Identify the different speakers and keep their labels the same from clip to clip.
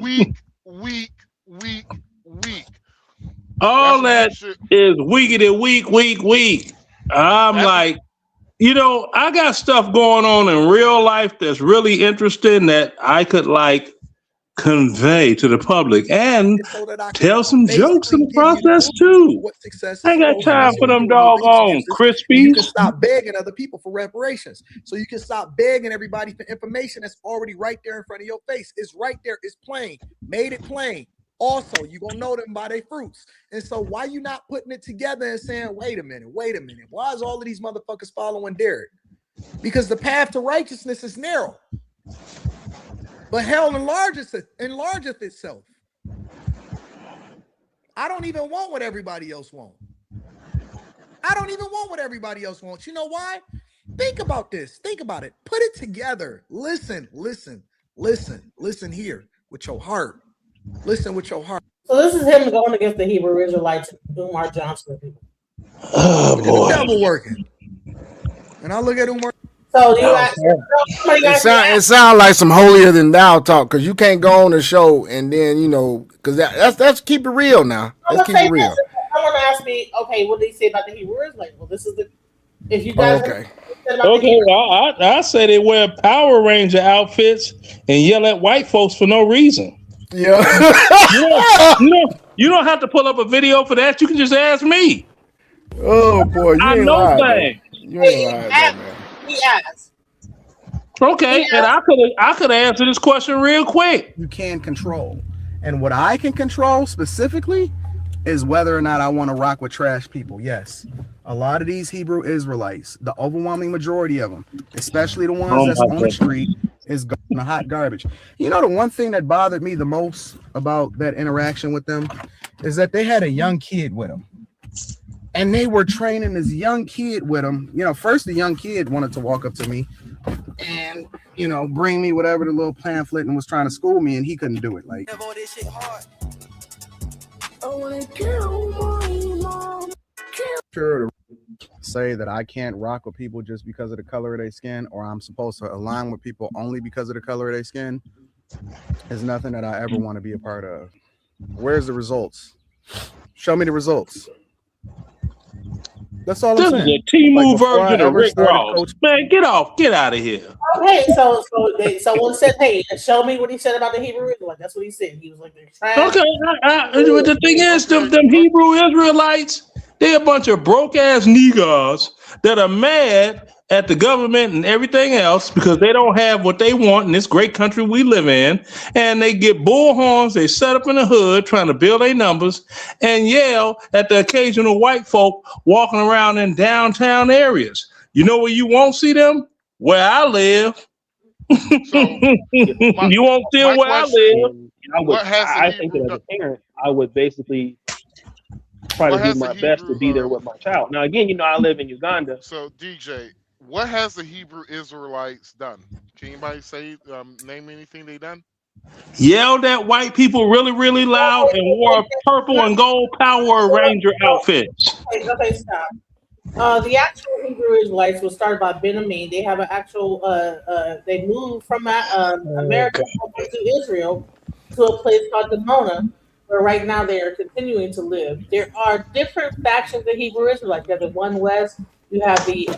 Speaker 1: weak, weak, weak, weak.
Speaker 2: All that is weakity, weak. I'm
Speaker 1: That's
Speaker 2: like, I got stuff going on in real life that's really interesting that I could like convey to the public and
Speaker 3: so that I can
Speaker 2: tell some jokes in
Speaker 3: basically
Speaker 2: the
Speaker 3: give you the
Speaker 2: process
Speaker 3: blueprint for
Speaker 2: too.
Speaker 3: what success
Speaker 2: I
Speaker 3: is
Speaker 2: ain't got
Speaker 3: supposed to be,
Speaker 2: time
Speaker 3: so
Speaker 2: for
Speaker 3: you
Speaker 2: them
Speaker 3: can release
Speaker 2: doggone
Speaker 3: against this, and you can
Speaker 2: Krispies.
Speaker 3: stop begging other people for reparations. So you can stop begging everybody for information that's already right there in front of your face. It's right there. It's plain. Made it plain. Also, you're gonna know them by their fruits. And so why you not putting it together and saying, wait a minute, why is all of these motherfuckers following Derek? Because the path to righteousness is narrow, but hell enlargeth itself. I don't even want what everybody else wants. You know why? Think about this. Think about it. Put it together. Listen here with your heart. Listen with your heart.
Speaker 4: So this is him going against the Hebrew Israelites, Umar Johnson people.
Speaker 2: Oh boy.
Speaker 3: The devil working. And I look at Umar.
Speaker 4: So
Speaker 5: it sounds like some holier than thou talk, because you can't go on the show and then because that's keep it real now. Let's keep it real.
Speaker 4: Someone asked me, okay, what did he say about the Hebrew Israelites? Well, this is the if you guys
Speaker 5: okay.
Speaker 2: I say they wear Power Ranger outfits and yell at white folks for no reason.
Speaker 5: Yeah.
Speaker 2: You don't have to pull up a video for that. You can just ask me.
Speaker 5: Oh boy,
Speaker 2: I know things.
Speaker 5: You ain't lying, man.
Speaker 4: He asked.
Speaker 2: Okay, and I could answer this question real quick.
Speaker 3: You can control. And what I can control specifically is whether or not I want to rock with trash people. Yes. A lot of these Hebrew Israelites, the overwhelming majority of them, especially the ones that's on the street, is the hot garbage. You know, the one thing that bothered me the most about that interaction with them is that they had a young kid with them. And they were training this young kid with them. First the young kid wanted to walk up to me and, bring me whatever the little pamphlet and was trying to school me, and he couldn't do it. Like, sure to say that I can't rock with people just because of the color of their skin, or I'm supposed to align with people only because of the color of their skin, is nothing that I ever want to be a part of. Where's the results? Show me the results. That's all I'm saying.
Speaker 2: This is a Timu version of Rick Ross. Man, get out of here.
Speaker 4: Okay, so someone said, "Hey, show me what he said about the Hebrew Israelites." That's what he said. He was like, "They're trash."
Speaker 2: Okay, the thing is, them Hebrew Israelites, they're a bunch of broke ass niggas that are mad at the government and everything else because they don't have what they want in this great country we live in, and they get bullhorns. They set up in the hood trying to build their numbers and yell at the occasional white folk walking around in downtown areas. You know where you won't see them? Where I live.
Speaker 1: So,
Speaker 2: you won't see them where I live.
Speaker 6: I think that as a parent, I would basically try to do my best to be there with my child. Now, again, I live in Uganda.
Speaker 1: So, DJ, what has the Hebrew Israelites done? Can anybody say, name anything they done?
Speaker 2: Yelled at white people really, really loud and wore purple and gold Power Ranger outfits.
Speaker 4: Okay, stop. The actual Hebrew Israelites was started by Ben Amin. They have an actual, they moved from America to Israel to a place called Dimona, where right now they are continuing to live. There are different factions of Hebrew Israelites. You have the One West, you have the,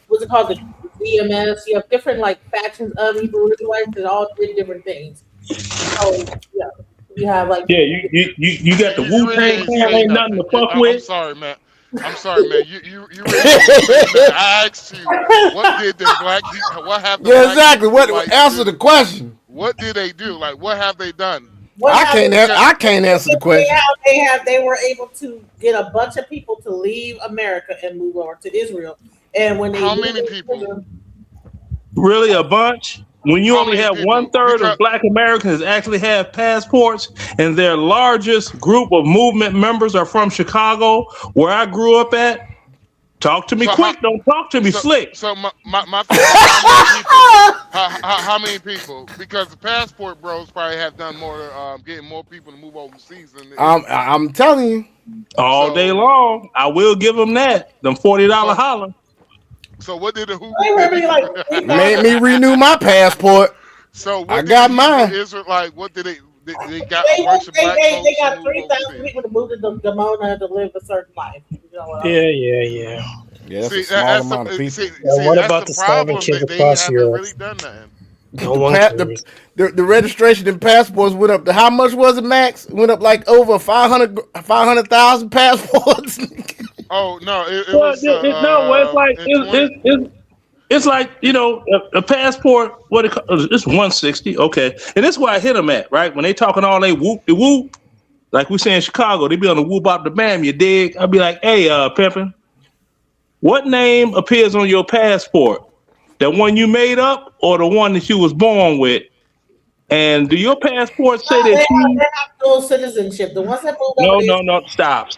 Speaker 4: what's it called, the DMS. You have different factions of Hebrew Israelites that all did different things. So, yeah. You have
Speaker 2: you got the Wu-Tang Clan, ain't nothing to fuck with.
Speaker 1: I'm sorry, man. You I asked you, what did the black people? What have the
Speaker 5: black exactly. What answer the question?
Speaker 1: What did they do? What have they done?
Speaker 5: I can't answer the question.
Speaker 4: They were able to get a bunch of people to leave America and move over to Israel. And when
Speaker 1: how many people?
Speaker 2: Really, a bunch? When you only have 1/3 of Black Americans actually have passports, and their largest group of movement members are from Chicago, where I grew up at. Talk to me quick. Don't talk to me slick.
Speaker 1: So my how many people? Because the passport bros probably have done more getting more people to move overseas than
Speaker 5: I'm telling you.
Speaker 2: All day long. I will give them that. Them $40 holler.
Speaker 1: So what did the who
Speaker 5: made me renew my passport?
Speaker 1: So what
Speaker 5: I got mine.
Speaker 1: What did they they got a bunch of black folks.
Speaker 4: They got 3,000 people to move to Demona to live a certain life. You know what
Speaker 7: Yeah.
Speaker 5: Yeah, that's a small amount of people.
Speaker 7: What about the starving kids across Europe?
Speaker 1: Really done that.
Speaker 5: The registration and passports went up to how much was it, Max? It went up like over 500,000 passports.
Speaker 1: Oh no!
Speaker 2: It's like a passport. It's 160. Okay, and this is where I hit them at, right? When they talking all they whoop de whoop, like we say in Chicago, they be on the whoop up the bam. You dig? I'll be like, hey, pimpin', what name appears on your passport? The one you made up or the one that you was born with? And do your passport say that
Speaker 4: you have dual citizenship? The ones that moved
Speaker 2: No, stop.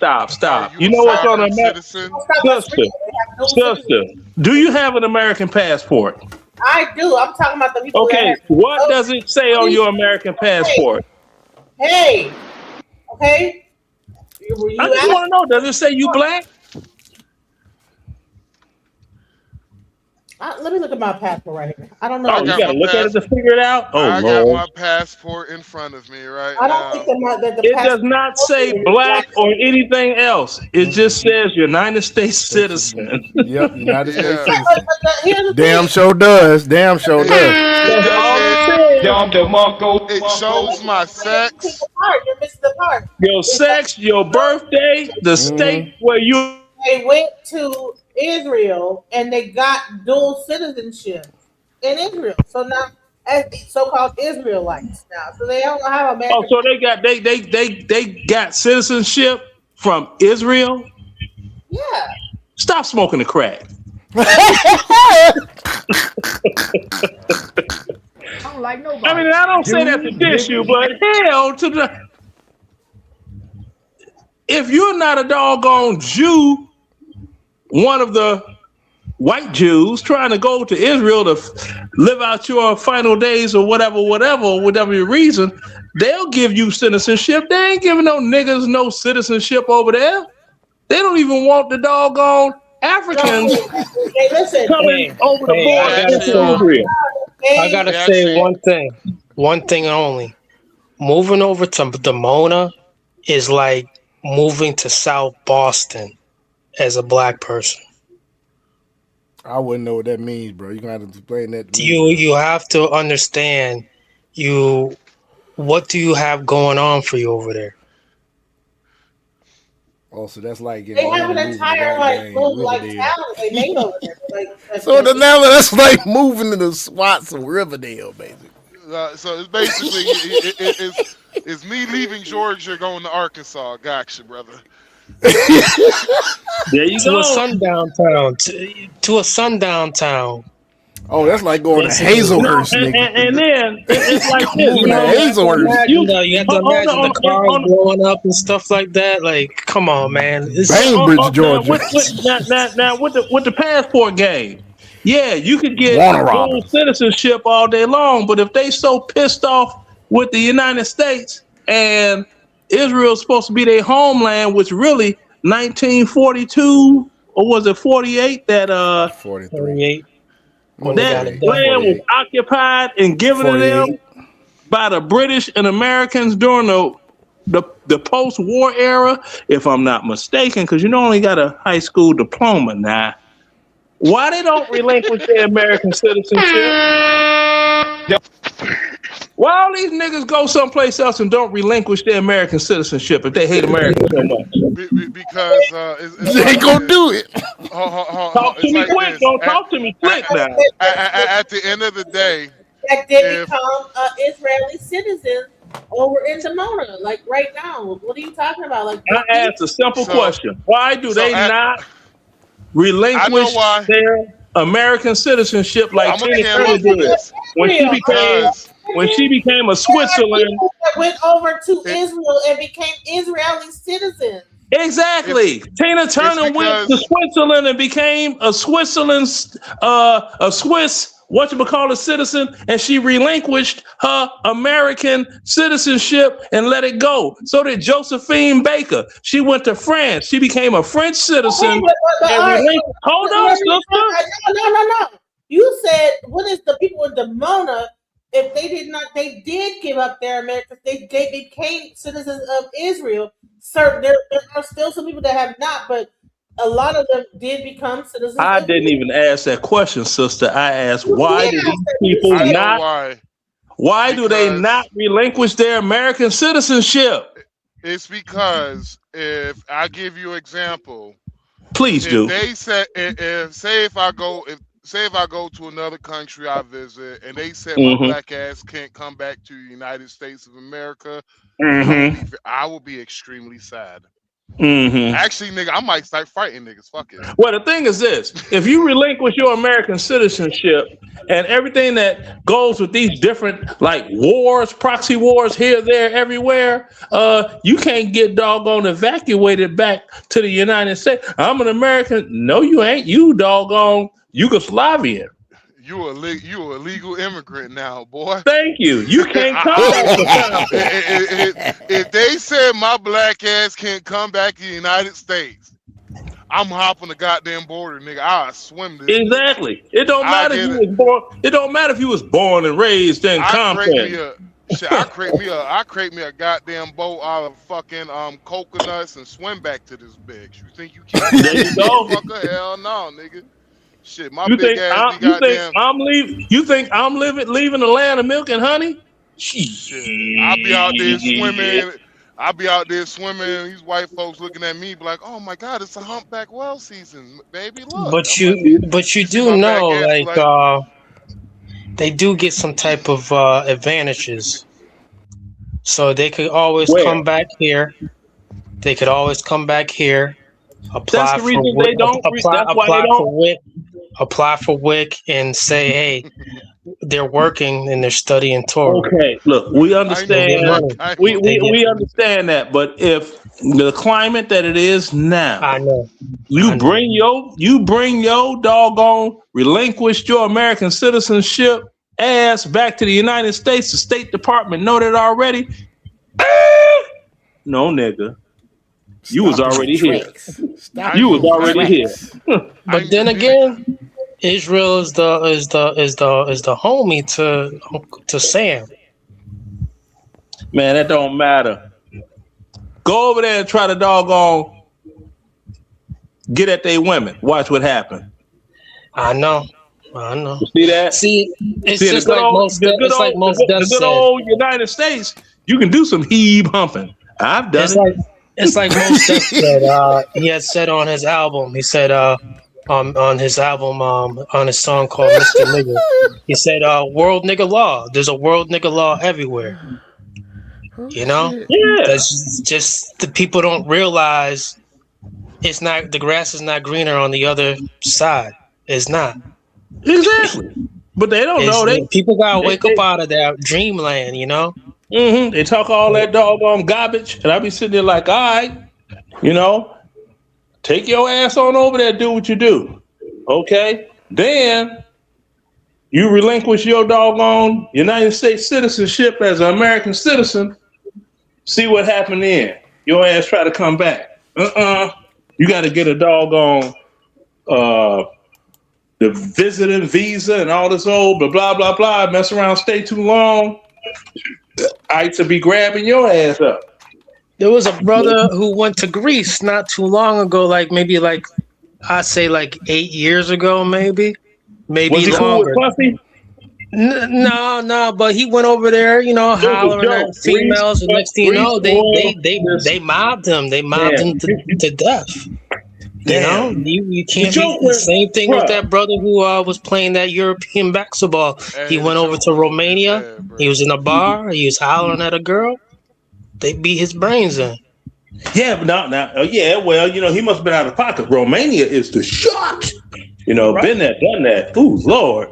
Speaker 2: You know what's on American sister? Do you have an American passport?
Speaker 4: I do. I'm talking about the people.
Speaker 2: Okay, what does it say on your American passport?
Speaker 4: Hey, okay.
Speaker 2: I just want to know. Does it say you black?
Speaker 4: Let me look at my passport right here. I don't know.
Speaker 2: You gotta look at it to figure it out. Oh,
Speaker 1: I got my passport in front of me right
Speaker 4: I don't think that
Speaker 2: it does not say black or anything else. It just says United States citizen.
Speaker 5: Yep, United States citizen. Damn sure does. That's all it says.
Speaker 1: It shows my sex.
Speaker 4: You're missing the part.
Speaker 2: Your sex, your birthday, the state where you.
Speaker 4: They went to Israel and they got dual citizenship in Israel. So now, as the so-called Israelites now, so they don't have American.
Speaker 2: Oh, so they got citizenship from Israel.
Speaker 4: Yeah.
Speaker 2: Stop smoking the crack.
Speaker 8: I don't like nobody.
Speaker 2: I mean, I don't say that to diss you, but hell to the. If you're not a doggone Jew, one of the white Jews trying to go to Israel to live out your final days or whatever your reason, they'll give you citizenship. They ain't giving no niggas no citizenship over there. They don't even want the doggone Africans coming over the border into Israel.
Speaker 7: I gotta say one thing only. Moving over to Demona is like moving to South Boston as a black person.
Speaker 5: I wouldn't know what that means, bro. You're gonna have to explain that to me.
Speaker 7: You have to understand what do you have going on for you over there?
Speaker 5: Oh, so that's like
Speaker 4: they have an entire town they made over there.
Speaker 5: So now that's like moving to the SWATs of Riverdale, basically.
Speaker 1: So it's basically it's me leaving Georgia going to Arkansas. Gotcha, brother.
Speaker 2: There you
Speaker 7: to
Speaker 2: go.
Speaker 7: A sundown town. To a sundown town.
Speaker 5: Oh, that's like going to Hazelhurst,
Speaker 2: nigga. And then it's like this.
Speaker 5: Moving to Hazelhurst.
Speaker 7: You have to imagine the cars blowing up and stuff like that. Like, come on, man.
Speaker 5: Bainbridge, Georgia.
Speaker 2: Now, with the passport game, yeah, you could get dual citizenship all day long, but if they so pissed off with the United States and Israel's supposed to be their homeland, which really 1942 or was it 48 that
Speaker 7: 48
Speaker 2: that land was occupied and given to them by the British and Americans during the post-war era, if I'm not mistaken, because you only got a high school diploma now. Why they don't relinquish their American citizenship? Why all these niggas go someplace else and don't relinquish their American citizenship if they hate America so much?
Speaker 1: Because
Speaker 5: they ain't gonna do it.
Speaker 2: Talk to me quick. Don't talk to me quick now.
Speaker 1: At the end of the day,
Speaker 4: that they become Israeli citizens over in Demona, like right now. What are you talking about? Like,
Speaker 2: I asked a simple question: why do they not relinquish their American citizenship like Tina Turner did when she became a Switzerland?
Speaker 4: That went over to Israel and became Israeli citizens.
Speaker 2: Exactly. Tina Turner went to Switzerland and became a Swiss whatchamacallit citizen, and she relinquished her American citizenship and let it go. So did Josephine Baker. She went to France. She became a French citizen. Hold on, sister.
Speaker 4: No. You said, what is the people in Demona if they did not, they did give up their America. They became citizens of Israel. Sir, there are still some people that have not, but a lot of them did become citizens.
Speaker 2: I didn't even ask that question, sister. I asked, why do these people
Speaker 1: I know
Speaker 2: not?
Speaker 1: why.
Speaker 2: Why do they not relinquish their American citizenship?
Speaker 1: It's because if I give you an example,
Speaker 2: please do.
Speaker 1: They said if I go to another country I visit and they said my black ass can't come back to the United States of America, I will be extremely sad. Actually, nigga, I might start fighting niggas. Fuck it.
Speaker 2: Well, the thing is this: if you relinquish your American citizenship and everything that goes with these different like wars, proxy wars here, there, everywhere, you can't get doggone evacuated back to the United States. I'm an American. No, you ain't. You doggone Yugoslavian.
Speaker 1: You a legal immigrant now, boy.
Speaker 2: Thank you. You can't come back.
Speaker 1: If they said my black ass can't come back to the United States, I'm hopping the goddamn border, nigga. I'll swim this.
Speaker 2: Exactly. It don't matter if you was born. It don't matter if you was born and raised in Compton.
Speaker 1: I create me a goddamn boat out of fucking coconuts and swim back to this bitch. You think you can't?
Speaker 2: There you go.
Speaker 1: Fucker, hell no, nigga. Shit, my
Speaker 2: you
Speaker 1: big
Speaker 2: think
Speaker 1: ass.
Speaker 2: You think I'm leaving the land of milk and honey?
Speaker 1: Shit, I'll be out there swimming. I'll be out there swimming. These white folks looking at me, be like, "Oh my God, it's a humpback whale season, baby." Look.
Speaker 7: But you do know, like, they do get some type of advantages, so they could always come back here. They could always come back here. Apply for WIC and say, hey, they're working and they're studying Torah.
Speaker 2: Okay, look, we understand. We understand that, but if the climate that it is now,
Speaker 7: I know
Speaker 2: you bring your doggone relinquished your American citizenship ass back to the United States. The State Department know that already. No, nigga. You was already here. You was already here.
Speaker 7: But then again, Israel is the homie to Sam.
Speaker 2: Man, that don't matter. Go over there and try to doggone get at they women. Watch what happens.
Speaker 7: I know.
Speaker 2: You see that?
Speaker 7: It's just like most deaths
Speaker 2: the good old United States. You can do some heave humping. I've done it.
Speaker 7: It's like most Def said. He had said on his album. He said on his album on his song called Mr. Nigga. He said world nigga law. There's a world nigga law everywhere. You know?
Speaker 2: Yeah.
Speaker 7: That's just the people don't realize it's not the grass is not greener on the other side. It's not.
Speaker 2: Exactly. But they don't know.
Speaker 7: People gotta wake up out of that dreamland, you know?
Speaker 2: They talk all that doggone garbage, and I be sitting there like, all right, take your ass on over there, do what you do, okay? Then you relinquish your doggone United States citizenship as an American citizen. See what happened then. Your ass try to come back. You got to get a doggone the visiting visa and all this old blah blah blah. Mess around, stay too long. I to be grabbing your ass up.
Speaker 7: There was a brother who went to Greece not too long ago, I'd say 8 years ago, maybe
Speaker 2: was he
Speaker 7: longer.
Speaker 2: Cool with Puffy?
Speaker 7: No, but he went over there, hollering at females, and next thing you know, they mobbed him. They mobbed him to death. You can't be the same thing with that brother who was playing that European basketball. He went over to Romania. He was in a bar. He was hollering at a girl. They beat his brains in.
Speaker 2: Yeah, but he must have been out of pocket. Romania is the shot. Been there, done that. Ooh, Lord.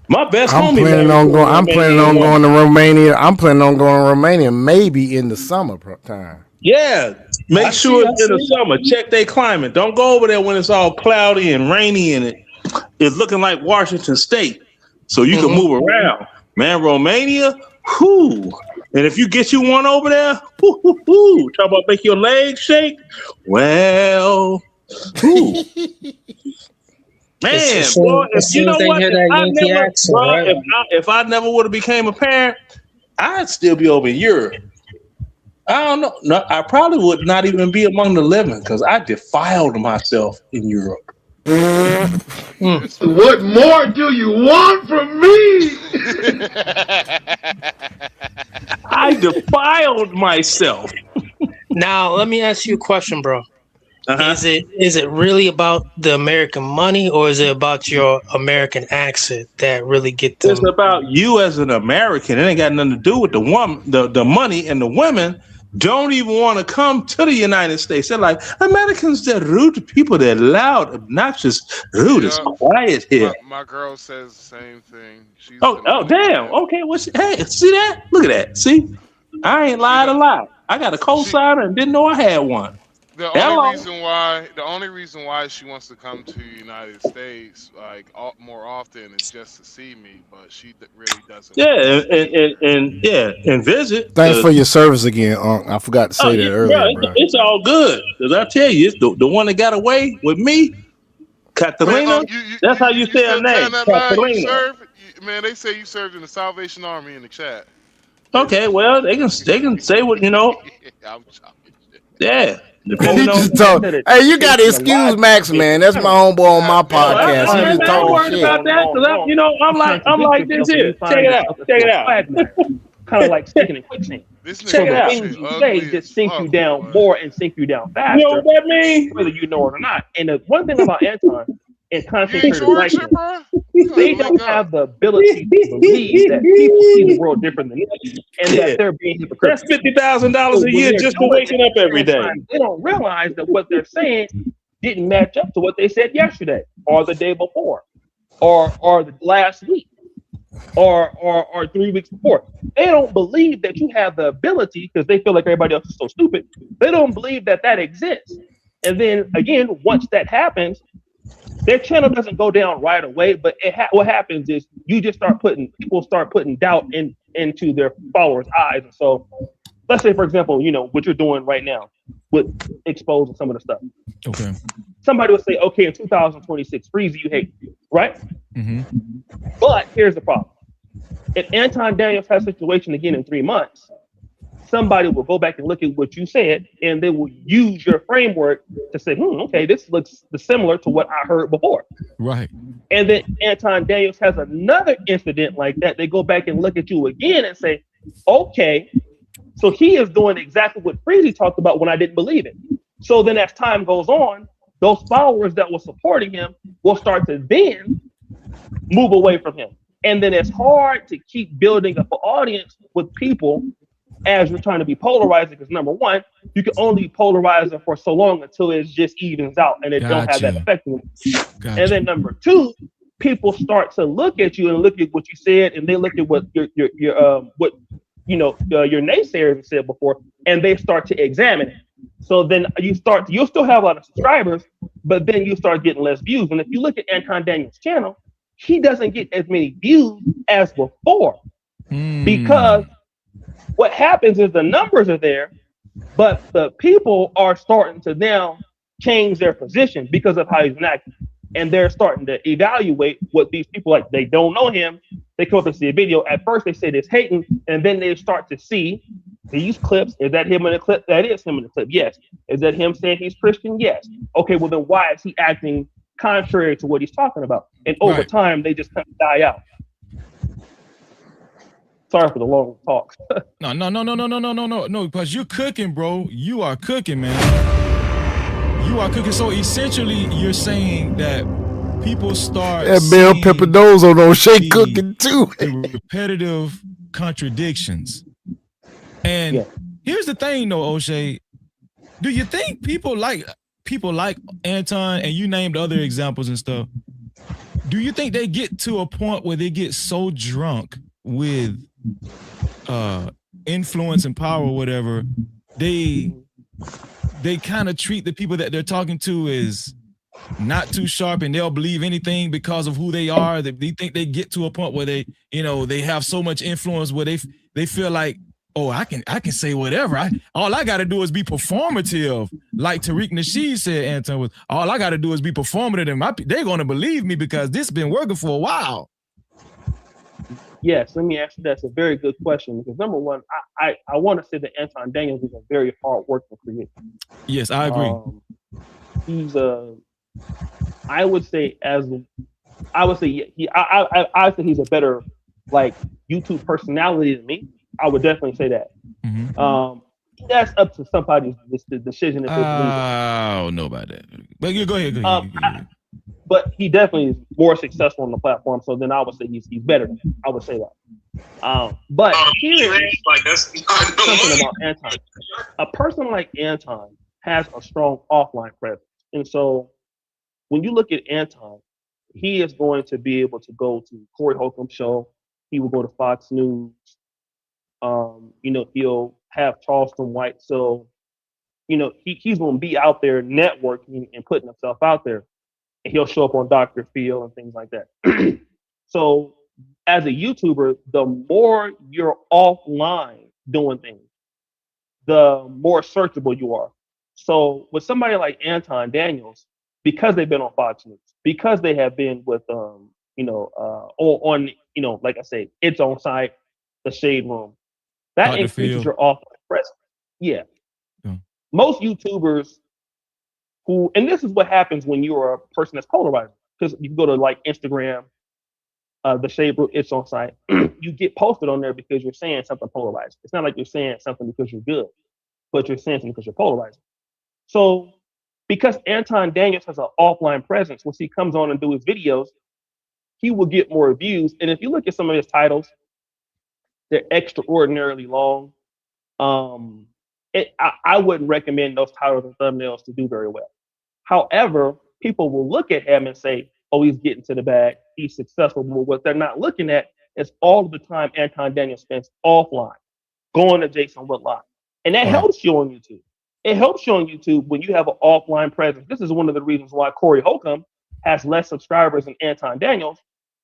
Speaker 2: My best
Speaker 5: I'm
Speaker 2: homie.
Speaker 5: I'm planning on going to Romania. I'm planning on going to Romania maybe in the summer time.
Speaker 2: Yeah. Make sure it's in the summer. Check their climate. Don't go over there when it's all cloudy and rainy and it's looking like Washington State. So you can move around. Man, Romania, whoo. And if you get you one over there, whoo. Talk about make your legs shake. Well, whoo. Man,
Speaker 7: As
Speaker 2: boy,
Speaker 7: soon as,
Speaker 2: you
Speaker 7: soon as
Speaker 2: know
Speaker 7: they
Speaker 2: what?
Speaker 7: hear that Yankee accent,
Speaker 2: Bro,
Speaker 7: right?
Speaker 2: if I never would have became a parent, I'd still be over in Europe. I don't know. No, I probably would not even be among the living because I defiled myself in Europe.
Speaker 9: What more do you want from me?
Speaker 2: I defiled myself.
Speaker 7: Now, let me ask you a question, bro.
Speaker 2: Uh-huh.
Speaker 7: Is it really about the American money, or is it about your American accent that really get them?
Speaker 2: It's about you as an American. It ain't got nothing to do with the woman, the money, and the women don't even want to come to the United States. They're like, Americans, they're rude people. They're loud, obnoxious, rude. It's quiet here.
Speaker 1: My girl says the same thing. She's
Speaker 2: damn. Okay, hey, see that? Look at that. See, I ain't lied a lot. I got a cosigner and didn't know I had one.
Speaker 1: The only reason why she wants to come to the United States more often is just to see me, but she really doesn't.
Speaker 2: Yeah, and visit.
Speaker 5: Thanks for your service again, Unc. I forgot to say that earlier, bro.
Speaker 2: It's all good. Cause I tell you, it's the one that got away with me, Catalina. That's how you say her name, Catalina.
Speaker 1: Man, they say you served in the Salvation Army in the chat.
Speaker 2: Okay, well they can say what you know.
Speaker 1: I'm
Speaker 2: yeah.
Speaker 5: Hey, you got to excuse Max, man. That's my homeboy on my podcast. He just talking shit.
Speaker 2: About that, cause I'm like this here. Check it out.
Speaker 6: Kind of like sticking in quicksand. So the things you say just sink you down more and sink you down faster.
Speaker 2: You know what that means?
Speaker 6: Whether you know it or not. And the one thing about Anton and content creators like him, they don't have the ability to believe that people see the world different than them and that they're being hypocritical.
Speaker 2: That's $50,000 a year just for waking up every day.
Speaker 6: They don't realize that what they're saying didn't match up to what they said yesterday or the day before or the last week or 3 weeks before. They don't believe that you have the ability because they feel like everybody else is so stupid. They don't believe that exists. And then again, once that happens, their channel doesn't go down right away, but what happens is you just people start putting doubt into their followers' eyes. And so let's say, for example, what you're doing right now with exposing some of the stuff.
Speaker 10: Okay.
Speaker 6: Somebody would say, okay, in 2026, Freezy, you hate me, right?
Speaker 10: Mm-hmm.
Speaker 6: But here's the problem. If Anton Daniels has a situation again in 3 months, somebody will go back and look at what you said, and they will use your framework to say, okay, this looks similar to what I heard before.
Speaker 10: Right.
Speaker 6: And then Anton Daniels has another incident like that. They go back and look at you again and say, okay, so he is doing exactly what Freezy talked about when I didn't believe it. So then as time goes on, those followers that were supporting him will start to then move away from him. And then it's hard to keep building up an audience with people as you're trying to be polarizing, because number one, you can only be polarizing for so long until it just evens out and it don't have that effect. And then number two, people start to look at you and look at what you said, and they look at what your naysayers have said before, and they start to examine it. So then you'll still have a lot of subscribers, but then you start getting less views. And if you look at Anton Daniels' channel, he doesn't get as many views as before because what happens is the numbers are there, but the people are starting to now change their position because of how he's acting. And they're starting to evaluate what these people like. They don't know him. They come up and see a video. At first, they say it's hating, and then they start to see these clips. Is that him in the clip? That is him in the clip. Yes. Is that him saying he's Christian? Yes. Okay, well, then why is he acting contrary to what he's talking about? And over time, they just kind of die out. Sorry for the long talk.
Speaker 10: No, because you're cooking, bro. You are cooking, man. You are cooking. So essentially, you're saying that people start
Speaker 5: that bell pepper nose on O'Shea cooking too.
Speaker 10: Repetitive contradictions. And here's the thing, though, O'Shea. Do you think people like Anton, and you named other examples and stuff? Do you think they get to a point where they get so drunk with influence and power or whatever, they kind of treat the people that they're talking to as not too sharp, and they'll believe anything because of who they are? They think they get to a point where they have so much influence where they feel like, oh, I can say whatever. All I got to do is be performative. Like Tariq Nasheed said, Anton, was all I got to do is be performative, and they're going to believe me because this has been working for a while.
Speaker 6: Yes, let me answer that. That's a very good question because number one, I want to say that Anton Daniels is a very hard working creator.
Speaker 10: Yes, I agree.
Speaker 6: He's I would say he's a better like YouTube personality than me. I would definitely say that. Mm-hmm. That's up to somebody's decision if they believe it.
Speaker 10: I don't know about that. But you go ahead.
Speaker 6: But he definitely is more successful on the platform. So then I would say he's better. I would say that. But here is like something about Anton. A person like Anton has a strong offline presence, and so when you look at Anton, he is going to be able to go to Corey Holcomb's show. He will go to Fox News. He'll have Charleston White. So, he's going to be out there networking and putting himself out there. And he'll show up on Dr. Phil and things like that. So, as a YouTuber, the more you're offline doing things, the more searchable you are. So, with somebody like Anton Daniels, because they've been on Fox News, because they have been with, like I say, its own site, the Shade Room, that
Speaker 10: Dr.
Speaker 6: increases
Speaker 10: Phil.
Speaker 6: your offline presence. Yeah. Most YouTubers and this is what happens when you're a person that's polarizing, because you go to like Instagram, the Shade Room, its own site, you get posted on there because you're saying something polarizing. It's not like you're saying something because you're good, but you're saying something because you're polarizing. So, because Anton Daniels has an offline presence, once he comes on and do his videos, he will get more views. And if you look at some of his titles, they're extraordinarily long. I wouldn't recommend those titles and thumbnails to do very well. However, people will look at him and say, oh, he's getting to the bag, he's successful. But what they're not looking at is all of the time Anton Daniels spends offline, going to Jason Whitlock. And that helps you on YouTube. It helps you on YouTube when you have an offline presence. This is one of the reasons why Corey Holcomb has less subscribers than Anton Daniels,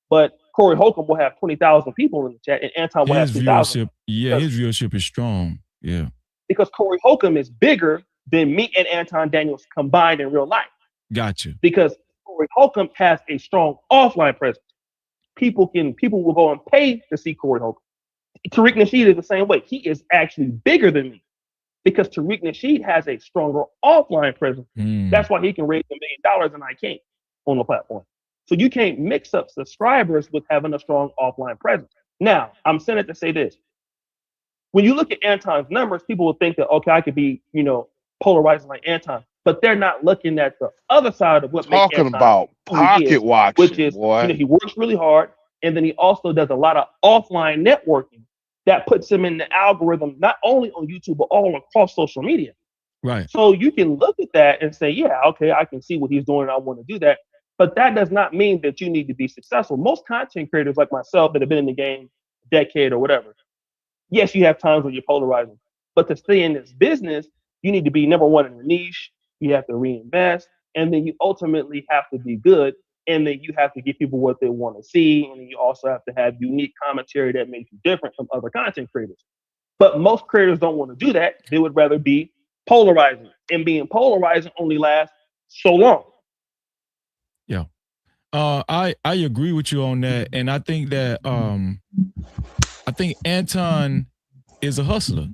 Speaker 6: but Corey Holcomb will have 20,000 people in the chat, and Anton will have 2,000.
Speaker 10: Yeah, his viewership is strong. Yeah.
Speaker 6: Because Corey Holcomb is bigger than me and Anton Daniels combined in real life.
Speaker 10: Gotcha.
Speaker 6: Because Corey Holcomb has a strong offline presence. People will go and pay to see Corey Holcomb. Tariq Nasheed is the same way. He is actually bigger than me because Tariq Nasheed has a stronger offline presence. That's why he can raise $1 million and I can't on the platform. So you can't mix up subscribers with having a strong offline presence. Now, I'm saying it to say this. When you look at Anton's numbers, people will think that, okay, I could be, polarizing like Anton, but they're not looking at the other side of what makes Anton
Speaker 1: about pocket watching,
Speaker 6: which is, he works really hard, and then he also does a lot of offline networking that puts him in the algorithm, not only on YouTube, but all across social media.
Speaker 10: Right.
Speaker 6: So you can look at that and say, yeah, okay, I can see what he's doing, and I want to do that. But that does not mean that you need to be successful. Most content creators like myself that have been in the game a decade or whatever, yes, you have times when you're polarizing, but to stay in this business, you need to be number one in your niche. You have to reinvest, and then you ultimately have to be good, and then you have to give people what they want to see, and then you also have to have unique commentary that makes you different from other content creators. But most creators don't want to do that. They would rather be polarizing, and being polarizing only lasts so long.
Speaker 10: Yeah. I agree with you on that, and I think that I think Anton is a hustler.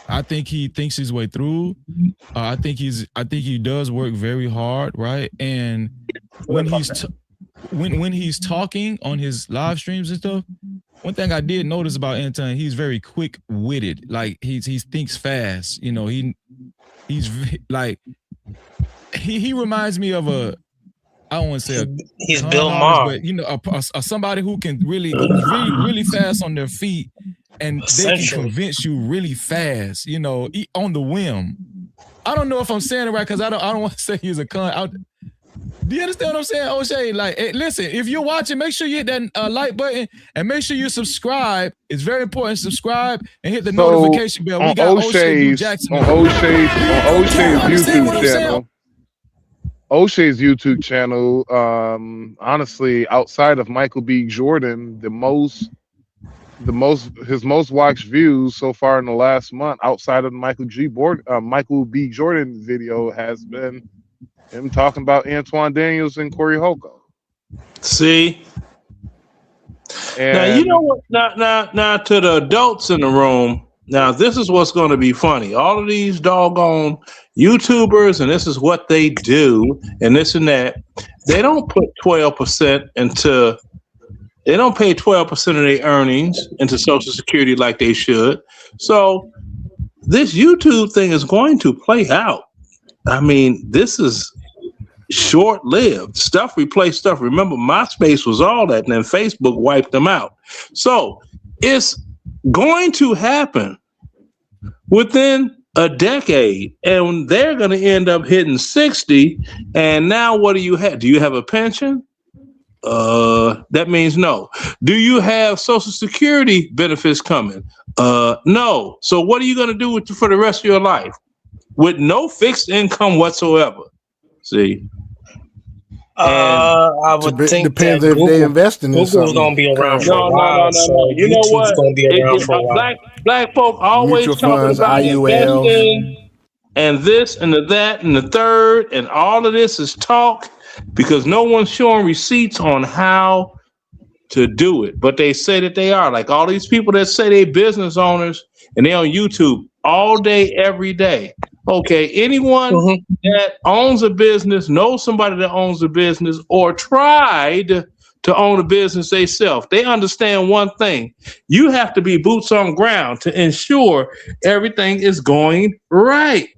Speaker 10: I think he thinks his way through. I think he does work very hard, right? And when he's talking on his live streams and stuff, one thing I did notice about Anton, he's very quick-witted. Like he thinks fast. He's like he reminds me of I don't want to say
Speaker 7: he's Bill Maher,
Speaker 10: but somebody who's really fast on their feet, and they can convince you really fast, on the whim. I don't know if I'm saying it right because I don't want to say he's a con. Do you understand what I'm saying, O'Shea? Like, listen, if you're watching, make sure you hit that like button and make sure you subscribe. It's very important. Subscribe and hit the notification bell. We got O'Shea Jackson on O'Shea's
Speaker 1: YouTube channel. O'Shea's YouTube channel, honestly, outside of Michael B. Jordan, the most his most watched views so far in the last month, outside of the Michael B. Jordan video, has been him talking about Antoine Daniels and Corey Holcomb.
Speaker 2: See,
Speaker 1: and
Speaker 2: now you know what? Now to the adults in the room. Now this is what's going to be funny. All of these doggone YouTubers, and this is what they do, and this and that. They don't put 12% into. They don't pay 12% of their earnings into Social Security like they should. So this YouTube thing is going to play out. I mean, this is short-lived. Stuff replaced stuff. Remember, MySpace was all that, and then Facebook wiped them out. So it's going to happen within a decade, and they're going to end up hitting 60. And now what do you have? Do you have a pension? That means no. Do you have Social Security benefits coming? No. So what are you going to do for the rest of your life with no fixed income whatsoever? See,
Speaker 7: I would think
Speaker 5: depends
Speaker 7: that
Speaker 5: if they invest in
Speaker 7: Google's going to be around for a while.
Speaker 2: No. You know what?
Speaker 7: Going to be around for a while.
Speaker 2: Black folk always
Speaker 5: Mutual
Speaker 2: talking
Speaker 5: funds,
Speaker 2: about
Speaker 5: IULs.
Speaker 2: investing and this and the that and the third, and all of this is talk. Because no one's showing receipts on how to do it. But they say that they are. Like all these people that say they business owners and they're on YouTube all day, every day. Okay, anyone that owns a business, knows somebody that owns a business, or tried to own a business themselves, they understand one thing. You have to be boots on ground to ensure everything is going right.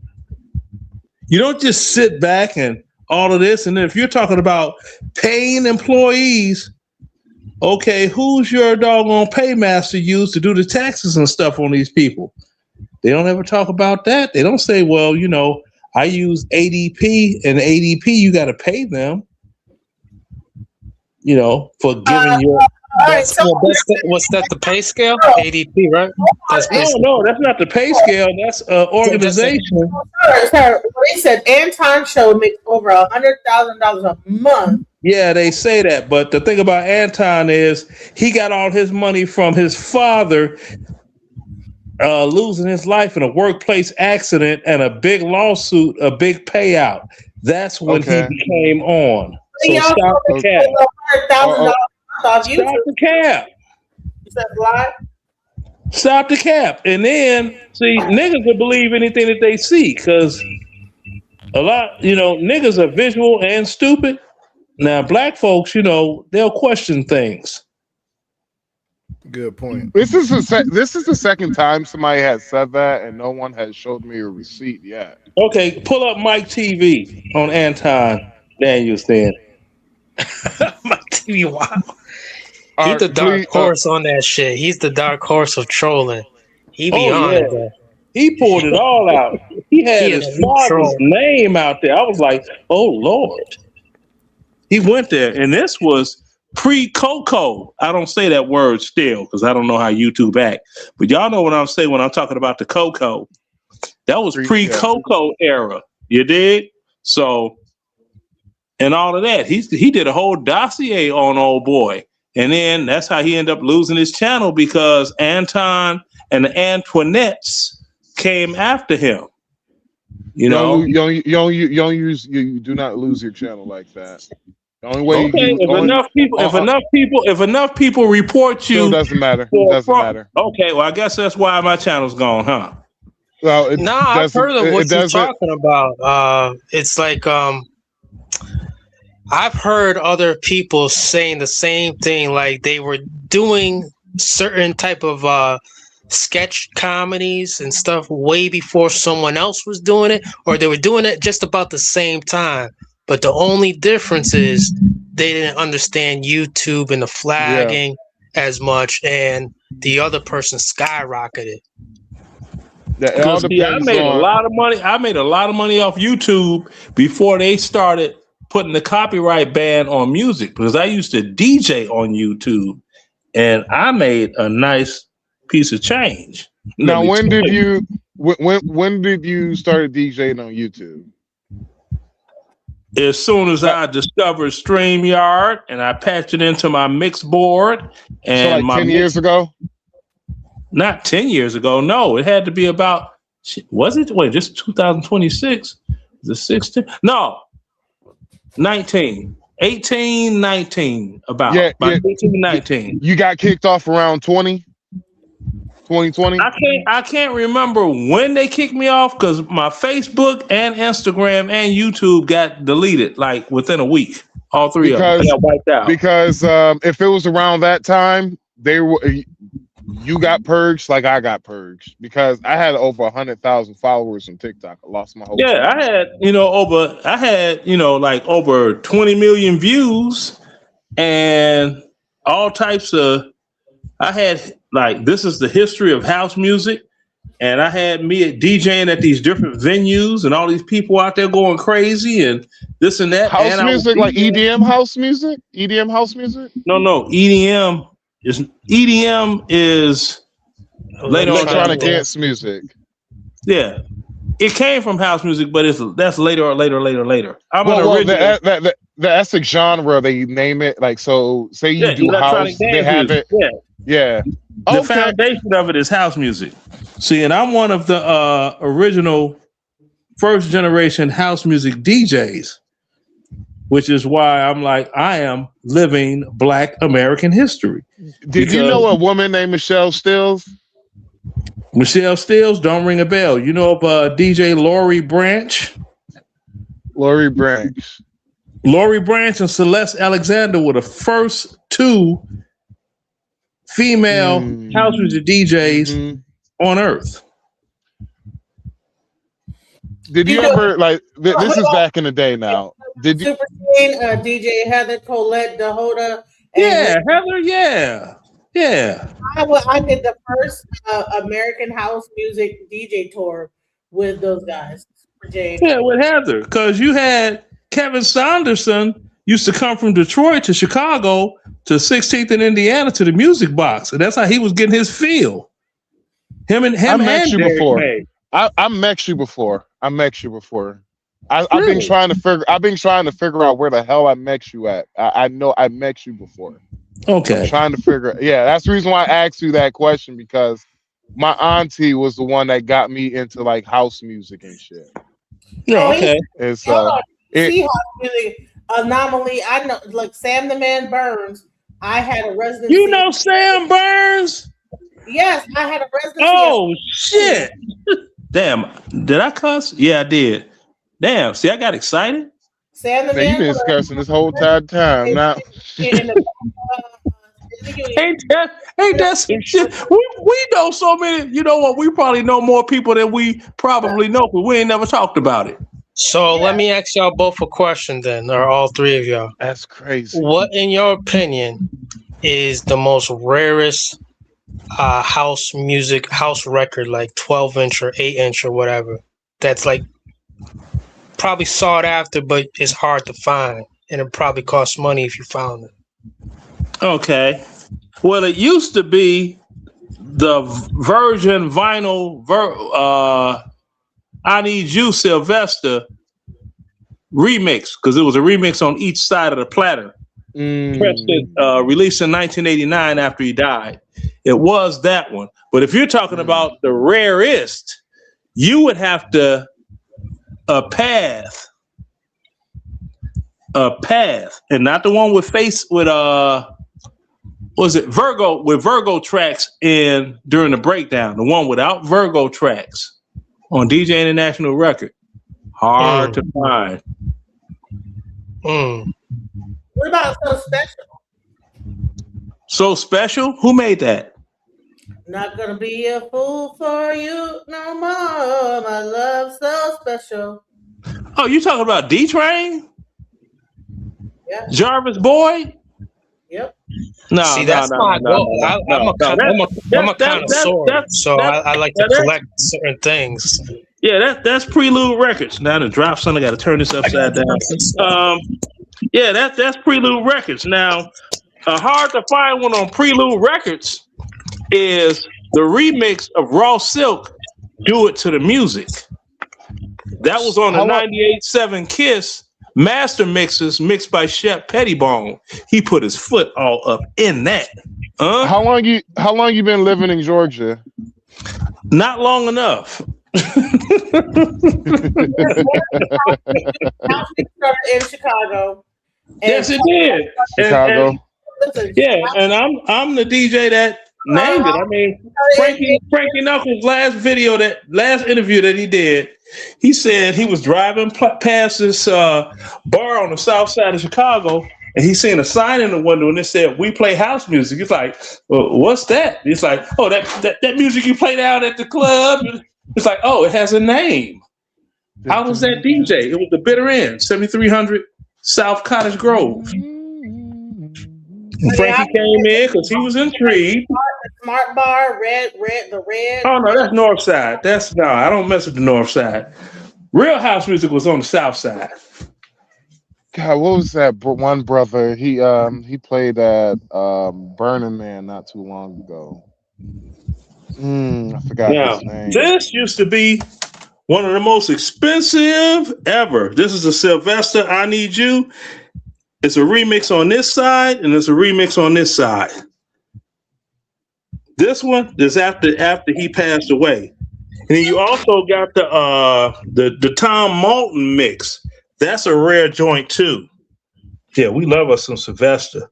Speaker 2: You don't just sit back and all of this. And then if you're talking about paying employees, okay, who's your doggone paymaster use to do the taxes and stuff on these people? They don't ever talk about that. They don't say, well, you know, I use ADP, and ADP, you got to pay them, you know, for giving your...
Speaker 7: What's that, the pay scale? ADP, right?
Speaker 2: No, that's not the pay scale. That's organization.
Speaker 4: Sir, they said Anton Show makes over $100,000 a month.
Speaker 2: Yeah, they say that. But the thing about Anton is he got all his money from his father losing his life in a workplace accident and a big lawsuit, a big payout. That's when he became on. So stop the cap. Stop the cap.
Speaker 4: You said lie?
Speaker 2: Stop the cap. And then, see, niggas will believe anything that they see because a lot, you know, niggas are visual and stupid. Now, black folks, you know, they'll question things.
Speaker 5: Good point.
Speaker 1: This is the second time somebody has said that, and no one has showed me a receipt yet.
Speaker 2: Okay, pull up Mike TV on Anton Daniels then.
Speaker 7: Mike TV, wow. He's the dark horse on that shit. He's the dark horse of trolling. He be on it, though.
Speaker 2: He pulled it all out. He had his father's name out there. I was like, oh, Lord. He went there, and this was pre-Coco. I don't say that word still because I don't know how YouTube act. But y'all know what I'm saying when I'm talking about the Coco. That was pre-Coco era. You dig? So, and all of that. He did a whole dossier on old boy. And then that's how he ended up losing his channel because Anton and the Antoinettes came after him. You know,
Speaker 1: you do not lose your channel like that. The only way
Speaker 2: if enough people report you,
Speaker 1: it doesn't matter. It doesn't matter.
Speaker 2: Okay, well I guess that's why my channel's gone, huh?
Speaker 1: Well,
Speaker 7: I've heard of what you're talking about. It's like I've heard other people saying the same thing, like they were doing certain type of sketch comedies and stuff way before someone else was doing it, or they were doing it just about the same time. But the only difference is they didn't understand YouTube and the flagging as much, and the other person skyrocketed.
Speaker 2: I made a lot of money. I made a lot of money off YouTube before they started putting the copyright ban on music, because I used to DJ on YouTube and I made a nice piece of change.
Speaker 1: Now, when did you start DJing on YouTube?
Speaker 2: As soon as I discovered StreamYard and I patched it into my mix board, and
Speaker 1: so like 10 years ago.
Speaker 2: not 10 years ago. No, it had to be about, was it? Wait, just 2026? The 16? No, 19. 18, 19. About 18, 19.
Speaker 1: You got kicked off around 2020?
Speaker 2: I can't remember when they kicked me off because my Facebook and Instagram and YouTube got deleted like within a week. All three of them got wiped out.
Speaker 1: Because if it was around that time, you got purged like I got purged because I had over 100,000 followers on TikTok. I lost my whole
Speaker 2: team. I had like over 20 million views and all types of. I had like, this is the history of house music, and I had me at DJing at these different venues and all these people out there going crazy and this and that.
Speaker 1: House music, like EDM house music? EDM house music?
Speaker 2: No, EDM is later on
Speaker 1: electronic dance music.
Speaker 2: Yeah, it came from house music, but that's later.
Speaker 1: That's the genre they name it. Like, so say you do house, they have
Speaker 2: music.
Speaker 1: it. Yeah.
Speaker 2: The foundation of it is house music. See, and I'm one of the original first generation house music DJs, which is why I'm like, I am living Black American history.
Speaker 1: Did you know a woman named Michelle Stills?
Speaker 2: Michelle Stills, don't ring a bell. You know of DJ Lori Branch?
Speaker 1: Lori Branch and Celeste Alexander were the first two female house music DJs on earth. Did you ever like? This is back in the day now. Did you?
Speaker 4: Super DJ Heather Colette DeHoda.
Speaker 2: Heather. Yeah.
Speaker 4: I did the first American house music DJ tour with those guys.
Speaker 2: Yeah, with Heather, because you had Kevin Saunderson used to come from Detroit to Chicago to 16th and Indiana to the Music Box, and that's how he was getting his feel. I met you before.
Speaker 1: I've been trying to figure out where the hell I met you at. I know I met you before.
Speaker 2: Okay.
Speaker 1: I'm trying to figure. Yeah, that's the reason why I asked you that question, because my auntie was the one that got me into like house music and shit.
Speaker 2: Yeah. Okay.
Speaker 1: And so
Speaker 4: house music anomaly. I know, like Sam the Man Burns. I had a residency.
Speaker 2: You know Sam Burns?
Speaker 4: Yes, I had a residency.
Speaker 2: Oh shit! Damn, did I cuss? Yeah, I did. Damn, see, I got excited.
Speaker 4: Sam the Man.
Speaker 1: You've been cussing this whole time now.
Speaker 2: Ain't that some shit? We know so many. You know what? We probably know more people than we probably know, but we ain't never talked about it.
Speaker 7: So let me ask y'all both a question then, or all three of y'all.
Speaker 1: That's crazy.
Speaker 7: What, in your opinion, is the most rarest house record, like 12-inch or 8-inch or whatever, that's like probably sought after, but it's hard to find, and it probably costs money if you found it?
Speaker 2: Okay. Well, it used to be the Virgin vinyl I Need You Sylvester remix, because it was a remix on each side of the platter. Released in 1989 after he died. It was that one. But if you're talking about the rarest, you would have to Path, and not the one with was it Virgo, with Virgo tracks in during the breakdown, the one without Virgo tracks on DJ International Record. Hard to find.
Speaker 4: What about So Special?
Speaker 2: So Special? Who made that?
Speaker 4: Not gonna be a fool for you no more. My love so special.
Speaker 2: Oh, you talking about D-Train?
Speaker 4: Yeah.
Speaker 2: Jarvis Boyd?
Speaker 4: Yep.
Speaker 7: No, see, that's my goal. I'm a connoisseur, so I like to collect certain things.
Speaker 2: Yeah, that's Prelude Records. Now the drop son, I got to turn this upside down. Yeah, that's Prelude Records. Now, hard to find one on Prelude Records is the remix of Raw Silk, Do It to the Music. That was on the 98.7 Kiss master mixes, mixed by Shep Pettibone. He put his foot all up in that.
Speaker 1: How long you been living in Georgia?
Speaker 2: Not long enough.
Speaker 4: In Chicago.
Speaker 2: Yes, it did.
Speaker 1: Chicago.
Speaker 2: And I'm the DJ that named it. I mean, Frankie Knuckles' last interview that he did, he said he was driving past this bar on the south side of Chicago, and he seen a sign in the window, and it said, "We play house music." He's like, "Well, what's that?" He's like, "Oh, that music you play down at the club." It's like, "Oh, it has a name." How was that DJ? It was the Bitter End, 7300 South Cottage Grove. Frankie came in because he was intrigued.
Speaker 4: Smart Bar, red.
Speaker 2: Oh no, that's North Side. I don't mess with the North Side. Real house music was on the South Side.
Speaker 1: God, what was that one brother? He played at Burning Man not too long ago. I forgot his name.
Speaker 2: This used to be one of the most expensive ever. This is a Sylvester I Need You. It's a remix on this side, and it's a remix on this side. This one is after he passed away. And then you also got the Tom Malton mix. That's a rare joint too. Yeah, we love us some Sylvester.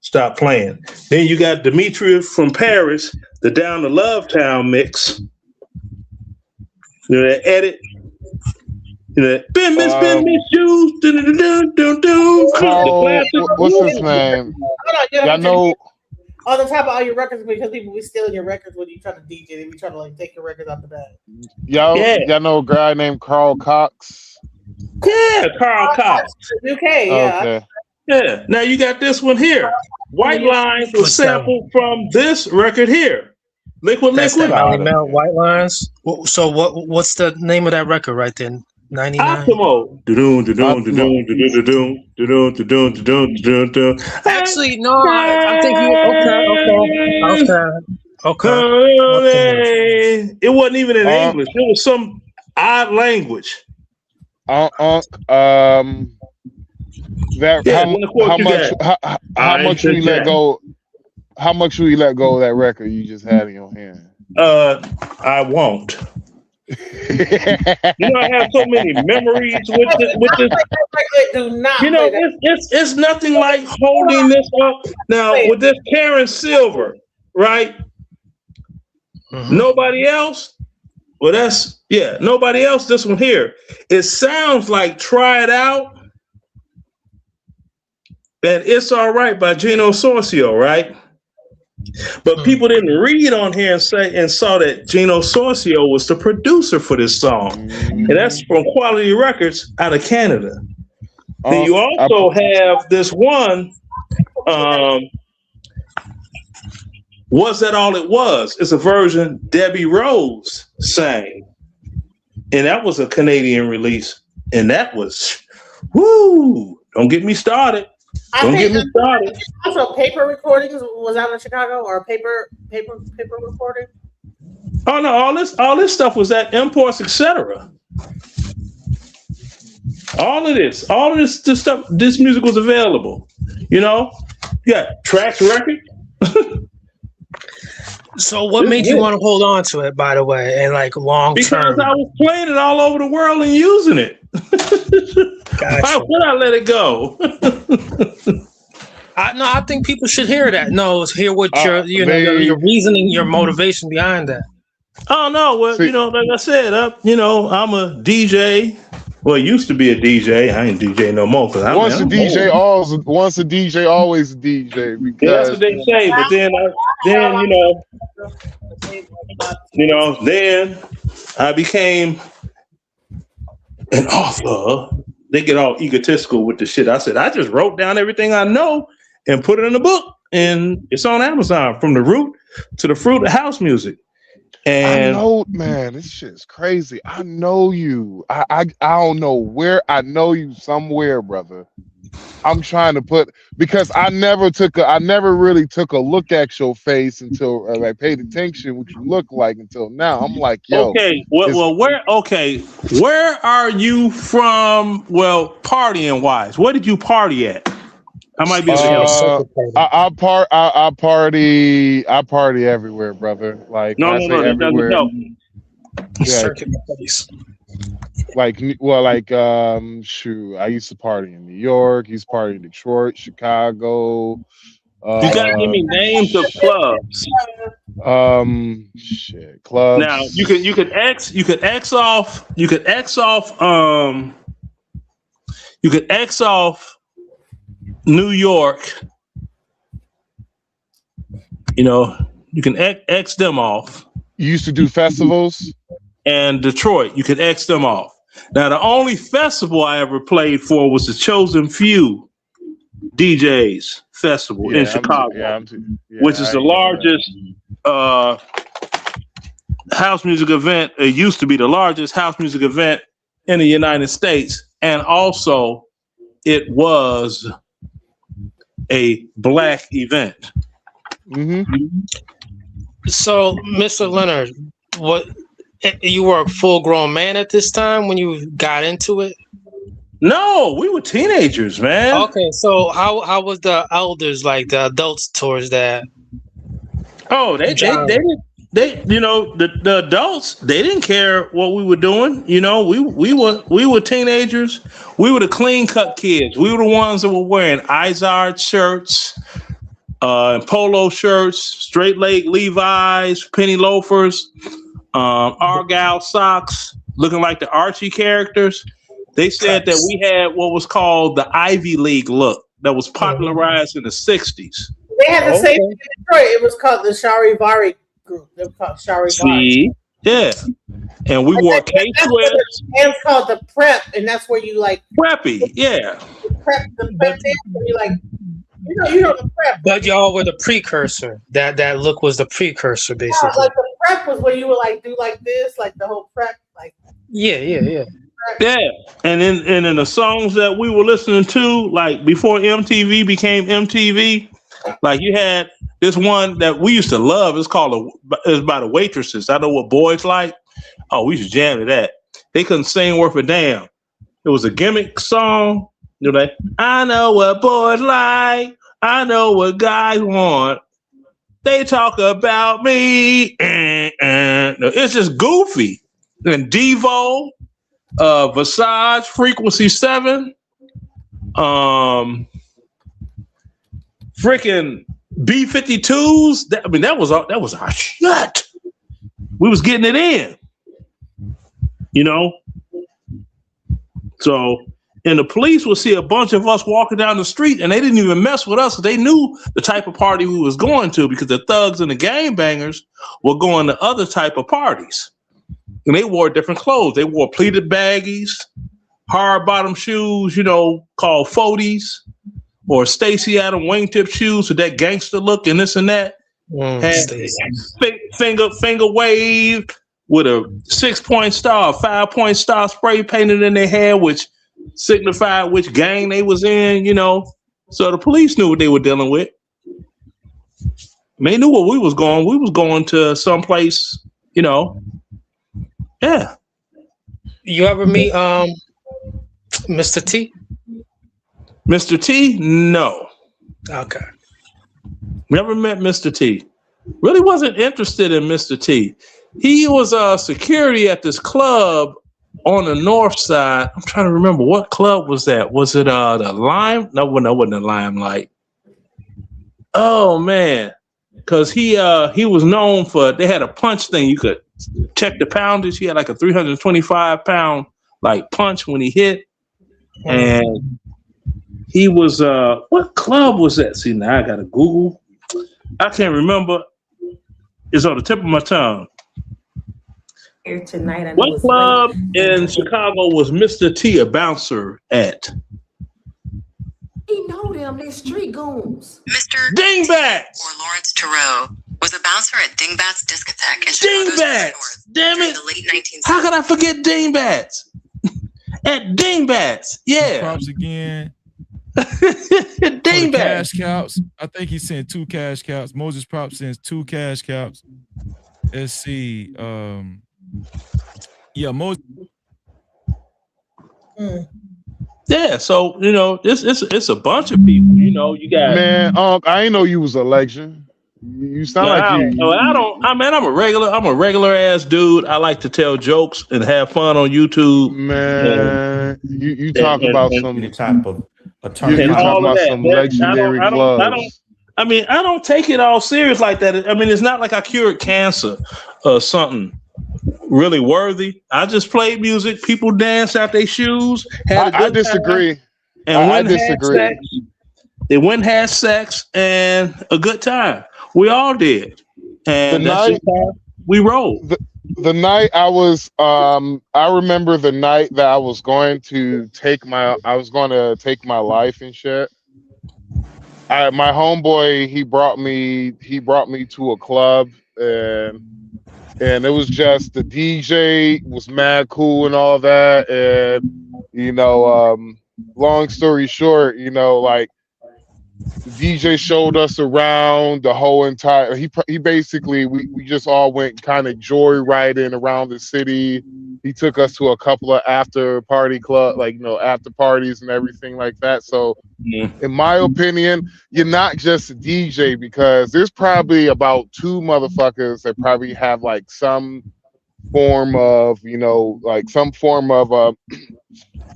Speaker 2: Stop playing. Then you got Dimitri from Paris, the Down to Love Town mix. You know that edit. You know that Ben Miss Shoes.
Speaker 1: What's his name? Y'all know.
Speaker 4: On the top of all your records, because people be stealing your records when you try to DJ, they be trying to like take your records out the bag.
Speaker 1: Y'all know a guy named Carl Cox?
Speaker 2: Yeah, Carl Cox.
Speaker 4: UK, yeah.
Speaker 1: Okay.
Speaker 2: Yeah. Now you got this one here. White Lines was sampled from this record here. Liquid.
Speaker 7: White Lines. So what's the name of that record right then? 99.
Speaker 2: Optimo.
Speaker 7: Actually, no. I think you. Okay.
Speaker 2: It wasn't even in English. It was some odd language.
Speaker 1: How much will you let go? How much will you let go of that record you just had in your hand?
Speaker 2: I won't. I have so many memories with this. It's nothing like holding this up. Now with this Karen Silver, right? Mm-hmm. Nobody else. Well, nobody else. This one here. It sounds like "Try It Out" and "It's All Right" by Gino Sorcio, right? But people didn't read on here and saw that Gino Sorcio was the producer for this song, and that's from Quality Records out of Canada. Then you also have this one. Was That All It Was? It's a version Debbie Rose sang, and that was a Canadian release, and that was, woo! Don't get me started.
Speaker 4: Also, paper recordings was out in Chicago, or paper recording.
Speaker 2: Oh no! All this stuff was at Imports, etc. All of this stuff. This music was available. Trax Record.
Speaker 7: So, what made you want to hold on to it? By the way, and like long term,
Speaker 2: because I was playing it all over the world and using it. Gotcha. Why would I let it go?
Speaker 7: I think people should hear that. No, hear what your reasoning, your motivation behind that.
Speaker 2: Oh no, well, like I said, I'm a DJ. Well, I used to be a DJ. I ain't DJ no more because
Speaker 1: once a DJ, always a DJ. Because
Speaker 2: that's what they say. But then I became an author. They get all egotistical with the shit. I said, I just wrote down everything I know and put it in a book, and it's on Amazon from the root to the fruit of house music. And
Speaker 1: I know, man, this shit is crazy. I know you. I don't know where. I know you somewhere, brother. I'm trying to because I never really took a look at your face until I paid attention what you look like until now. I'm like, yo.
Speaker 2: Okay, where are you from? Well, partying wise, where did you party at? I might be.
Speaker 1: I party everywhere, brother. Like when I say everywhere, yeah, shoot, I used to party in New York, used to party in Detroit, Chicago.
Speaker 2: You gotta give me names of clubs.
Speaker 1: Shit, clubs.
Speaker 2: Now you could X off New York. You know, you can X them off.
Speaker 1: You used to do festivals?
Speaker 2: And Detroit, you can X them off. Now, the only festival I ever played for was the Chosen Few DJs Festival in Chicago, which is the largest house music event. It used to be the largest house music event in the United States. And also, it was a black event.
Speaker 7: So, Mr. Leonard, what you were a full-grown man at this time when you got into it?
Speaker 2: No, we were teenagers, man.
Speaker 7: Okay, so how was the elders, like the adults, towards that?
Speaker 2: Oh, they you know, the adults, they didn't care what we were doing. You know, we were teenagers. We were the clean cut kids. We were the ones that were wearing Izard shirts, polo shirts, straight leg Levi's, penny loafers, Argyle socks, looking like the Archie characters. They said that we had what was called the Ivy League look that was popularized in the 60s.
Speaker 4: They had the same in Detroit. It was called the Charivari group. They were called Charivari.
Speaker 2: See? Yeah. And we wore K-Swiss.
Speaker 4: And it's called the prep, and that's where you like
Speaker 2: preppy, yeah.
Speaker 4: The prep dance, you like you know the prep.
Speaker 7: But y'all were the precursor. That look was the precursor, basically.
Speaker 4: Yeah, like the prep was where you would like do like this, like the whole prep, like
Speaker 7: yeah.
Speaker 2: Yeah, and in the songs that we were listening to, like before MTV became MTV, like you had this one that we used to love. It's by the Waitresses. I know what boys like. Oh, we used to jam to that. They couldn't sing worth a damn. It was a gimmick song. You know, like, I know what boys like. I know what guys want. They talk about me. It's just goofy. And Devo. Visage, Frequency 7, freaking B-52s. That was our shit. We was getting it in, you know. So, and the police would see a bunch of us walking down the street, and they didn't even mess with us. They knew the type of party we was going to because the thugs and the gangbangers were going to other type of parties. And they wore different clothes. They wore pleated baggies, hard bottom shoes, you know, called 40s, or Stacy Adam wingtip shoes with that gangster look and this and that. Had finger wave with a 6-point star, 5-point star spray painted in their hair, which signified which gang they was in, you know. So the police knew what they were dealing with. They knew where we was going. We was going to someplace, you know. Yeah.
Speaker 7: You ever meet Mr. T?
Speaker 2: Mr. T? No.
Speaker 7: Okay.
Speaker 2: Never met Mr. T. Really wasn't interested in Mr. T. He was security at this club on the north side. I'm trying to remember what club was that. Was it the Lime? No, it wasn't the Limelight. Oh man. Because he was known for, they had a punch thing. You could check the poundage. He had like a 325 pound like punch when he hit. And he was what club was that? See, now I gotta Google. I can't remember. It's on the tip of my tongue.
Speaker 11: Here tonight.
Speaker 2: What club in Chicago was Mr. T a bouncer at?
Speaker 11: He know them, they're street goons.
Speaker 12: Mr.
Speaker 2: Dingbats
Speaker 12: or Lawrence Tureau was a bouncer at Dingbats Discotheque in Chicago's
Speaker 2: Dingbats. Damn it!
Speaker 12: the late 1970s.
Speaker 2: How could I forget Dingbats? At Dingbats, yeah.
Speaker 10: Props again.
Speaker 2: Dingbats.
Speaker 10: Cash cows. I think he sent 2 cash cows. Moses Prop sends 2 cash cows. Let's see. Yeah, Moses.
Speaker 2: Yeah, so you know, it's a bunch of people. You know, you got
Speaker 1: Man, I didn't know you was a legend. You sound like
Speaker 2: I
Speaker 1: you
Speaker 2: don't. I mean, I'm a regular ass dude. I like to tell jokes and have fun on YouTube.
Speaker 1: man. You
Speaker 2: And,
Speaker 1: talk
Speaker 2: and,
Speaker 1: about
Speaker 2: and,
Speaker 13: Any
Speaker 1: some.
Speaker 13: type of
Speaker 1: You
Speaker 2: and
Speaker 13: attorney.
Speaker 1: talking
Speaker 2: all of
Speaker 1: about
Speaker 2: that.
Speaker 1: some
Speaker 2: That
Speaker 1: legendary
Speaker 2: I don't.
Speaker 1: gloves.
Speaker 2: I mean, I don't take it all serious like that. I mean, it's not like I cured cancer or something really worthy. I just played music. People danced out their shoes, had a
Speaker 1: I
Speaker 2: good time,
Speaker 1: disagree.
Speaker 2: and
Speaker 1: I
Speaker 2: went and had sex.
Speaker 1: disagree.
Speaker 2: They went and had sex and a good time. We all did,
Speaker 1: The
Speaker 2: and that's just
Speaker 1: night
Speaker 2: how we roll.
Speaker 1: the night I was I remember the night that I was going to take my life and shit. My homeboy he brought me to a club, and it was just the DJ was mad cool and all that, and you know long story short, you know, like the DJ showed us around the whole entire. He basically we just all went kind of joyriding around the city. He took us to a couple of after party club, like you know, after parties and everything like that. So, in my opinion, you're not just a DJ because there's probably about two motherfuckers that probably have like some form of, you know, like some form of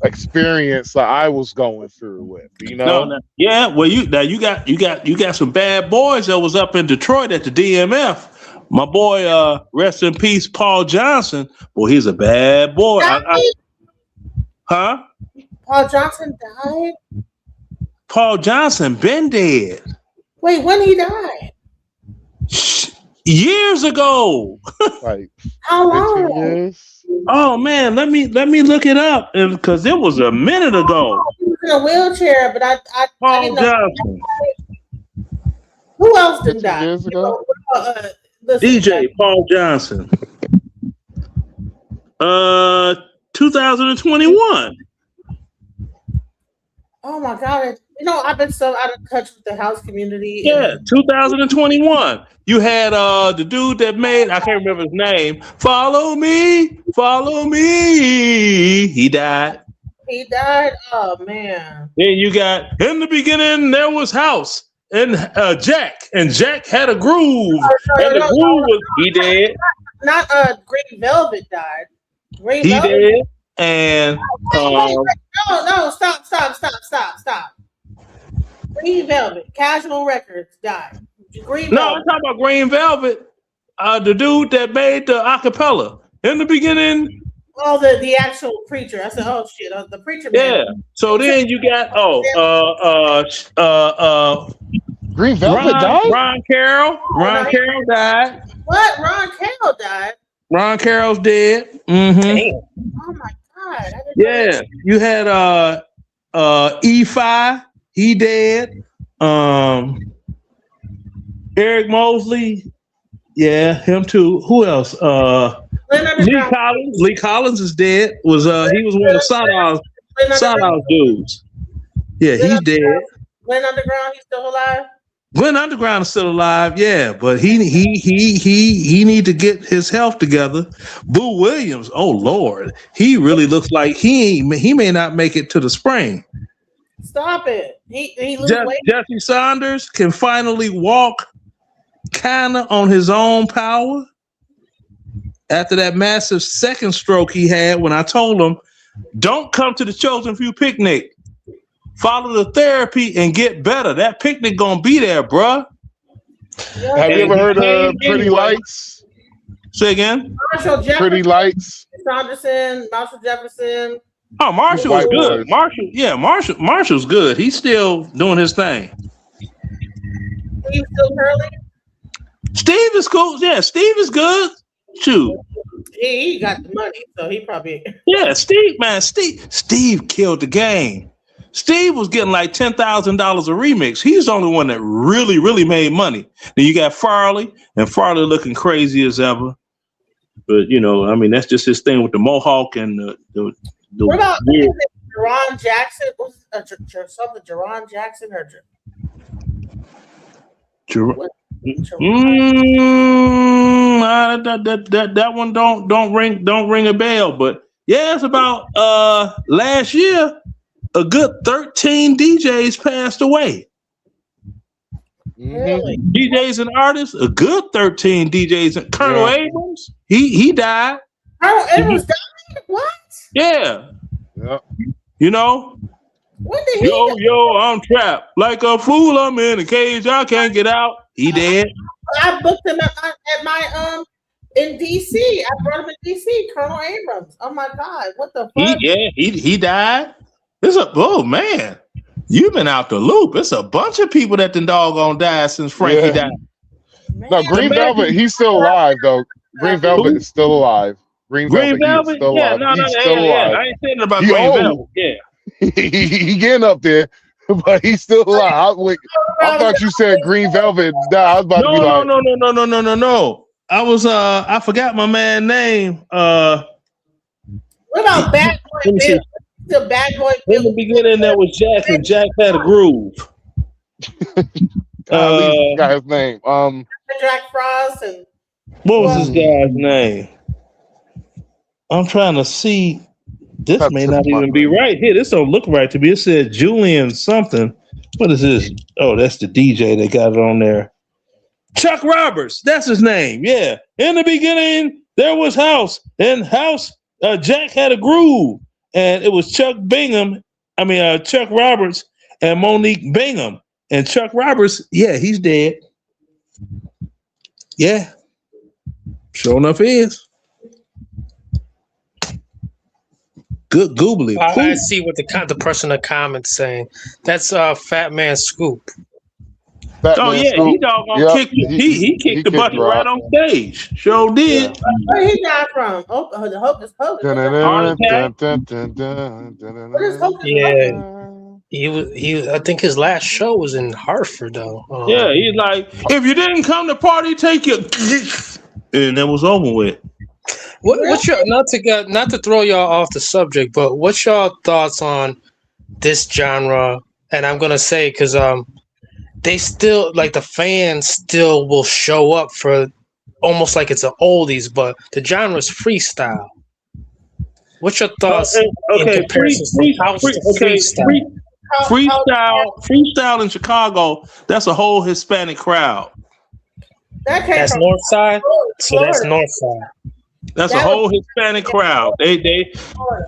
Speaker 1: experience that I was going through with, you
Speaker 2: No,
Speaker 1: know.
Speaker 2: no, yeah. Well, you got some bad boys that was up in Detroit at the DMF. My boy, rest in peace, Paul Johnson. Well, he's a bad boy. Huh?
Speaker 4: Paul Johnson died?
Speaker 2: Paul Johnson been dead.
Speaker 4: Wait, when he died?
Speaker 2: Years ago.
Speaker 1: Like
Speaker 4: how long?
Speaker 1: Years.
Speaker 2: Oh man, let me look it up because it was a minute ago.
Speaker 4: He was in a wheelchair, but I
Speaker 2: Paul
Speaker 4: didn't know.
Speaker 2: Johnson.
Speaker 4: Who else didn't die?
Speaker 1: Years ago.
Speaker 2: DJ Paul Johnson. 2021.
Speaker 4: Oh my God! You know, I've been so out of touch with the house community.
Speaker 2: Yeah, 2021. You had the dude that made, I can't remember his name. Follow me, follow me. He died.
Speaker 4: He died. Oh man.
Speaker 2: Then you got in the beginning there was House and Jack, and Jack had a groove, and the groove was he dead.
Speaker 4: Not Green Velvet died. Green
Speaker 2: He
Speaker 4: Velvet.
Speaker 2: dead, and
Speaker 4: No, stop. Green Velvet, Casual Records died. Green
Speaker 2: no,
Speaker 4: Velvet.
Speaker 2: I'm talking about Green Velvet. The dude that made the acapella in the beginning.
Speaker 4: Oh, the actual preacher. I said, oh shit, the preacher.
Speaker 2: Yeah. So then you got
Speaker 1: Green Velvet died.
Speaker 2: Ron Carroll. Ron Carroll died.
Speaker 4: What? Ron Carroll died.
Speaker 2: Ron Carroll's dead. Mm-hmm.
Speaker 4: Oh my God.
Speaker 2: Yeah. You had E5. He dead. Eric Mosley. Yeah, him too. Who else? Lee Collins. Lee Collins is dead. He was one of Sawdall's dudes. Yeah, he's dead.
Speaker 4: Glenn Underground, he's still alive.
Speaker 2: Glenn Underground is still alive, yeah, but he need to get his health together. Boo Williams, oh Lord, he really looks like he may not make it to the spring.
Speaker 4: Stop it. He lose weight.
Speaker 2: Jesse Saunders can finally walk kind of on his own power after that massive second stroke he had when I told him, don't come to the Chosen Few picnic. Follow the therapy and get better. That picnic gonna be there, bruh.
Speaker 1: Have you ever heard of Pretty Lights?
Speaker 2: Say again.
Speaker 4: Marshall Jefferson,
Speaker 1: Pretty Lights.
Speaker 4: Saunderson, Marshall Jefferson.
Speaker 2: Oh, Marshall was good. Marshall's good. He's still doing his thing.
Speaker 4: Steve still curly?
Speaker 2: Steve is cool. Yeah, Steve is good. Shoot.
Speaker 4: He got the money, so he probably.
Speaker 2: Yeah, Steve killed the game. Steve was getting like $10,000 a remix. He's the only one that really, really made money. Then you got Farley, and Farley looking crazy as ever. But you know, I mean, that's just his thing with the mohawk and the
Speaker 4: what about
Speaker 2: weird.
Speaker 4: Jerron Jackson? What's something Jerron Jackson or
Speaker 2: that one don't ring a bell. But yeah, it's about last year. a good 13 DJs passed away.
Speaker 4: Really?
Speaker 2: DJs and artists, a good 13 DJs. And Colonel Abrams, he died.
Speaker 4: Colonel Abrams died? What?
Speaker 2: Yeah.
Speaker 1: Yep.
Speaker 2: You know?
Speaker 4: When did he
Speaker 2: Yo, I'm trapped. Like a fool, I'm in a cage. I can't get out. He dead.
Speaker 4: I booked him at my in DC. I brought him in DC, Colonel Abrams. Oh my God. What the fuck?
Speaker 2: He died. Man. You've been out the loop. It's a bunch of people that the doggone died since Frankie died.
Speaker 1: No, Green Velvet, he's still alive though. Green Velvet is still alive. Green Velvet, still alive. He's still alive.
Speaker 2: I ain't saying about Green Velvet. Yeah.
Speaker 1: he getting up there, but he's still alive. I thought you said Green Velvet died. I was about to be like,
Speaker 2: no. I was I forgot my man's name.
Speaker 4: What about Bad Boy Bill? The Bad Boy Bill.
Speaker 2: In the beginning, there was Jack, and Jack had a groove.
Speaker 1: I forgot his name.
Speaker 4: Jack Frost and
Speaker 2: what was this guy's name? I'm trying to see. This may not even be right here. This don't look right to me. It said Julian something. What is this? Oh, that's the DJ that got it on there. Chuck Roberts. That's his name. Yeah. In the beginning, there was House. And House, Jack had a groove. And it was Chuck Roberts and Monique Bingham. And Chuck Roberts, yeah, he's dead. Yeah. Sure enough he is. Good googly.
Speaker 7: I see what the person in the comments saying. That's Fat Man Scoop.
Speaker 2: He doggone kicked he kicked the bucket right on stage. Sure did.
Speaker 4: Where he got from? Hocus Pocus. What is Hocus Pocus?
Speaker 7: He I think his last show was in Hartford though.
Speaker 2: Yeah, he's like, if you didn't come to party, take your and it was over with.
Speaker 7: What's your not to throw y'all off the subject, but what's y'all thoughts on this genre? And I'm gonna say because they still like the fans still will show up for almost like it's an oldies, but the genre is freestyle. What's your thoughts in comparison from house to freestyle?
Speaker 2: Freestyle in Chicago, that's a whole Hispanic crowd.
Speaker 7: That's north side. So that's north side.
Speaker 2: That's a whole Hispanic crowd. They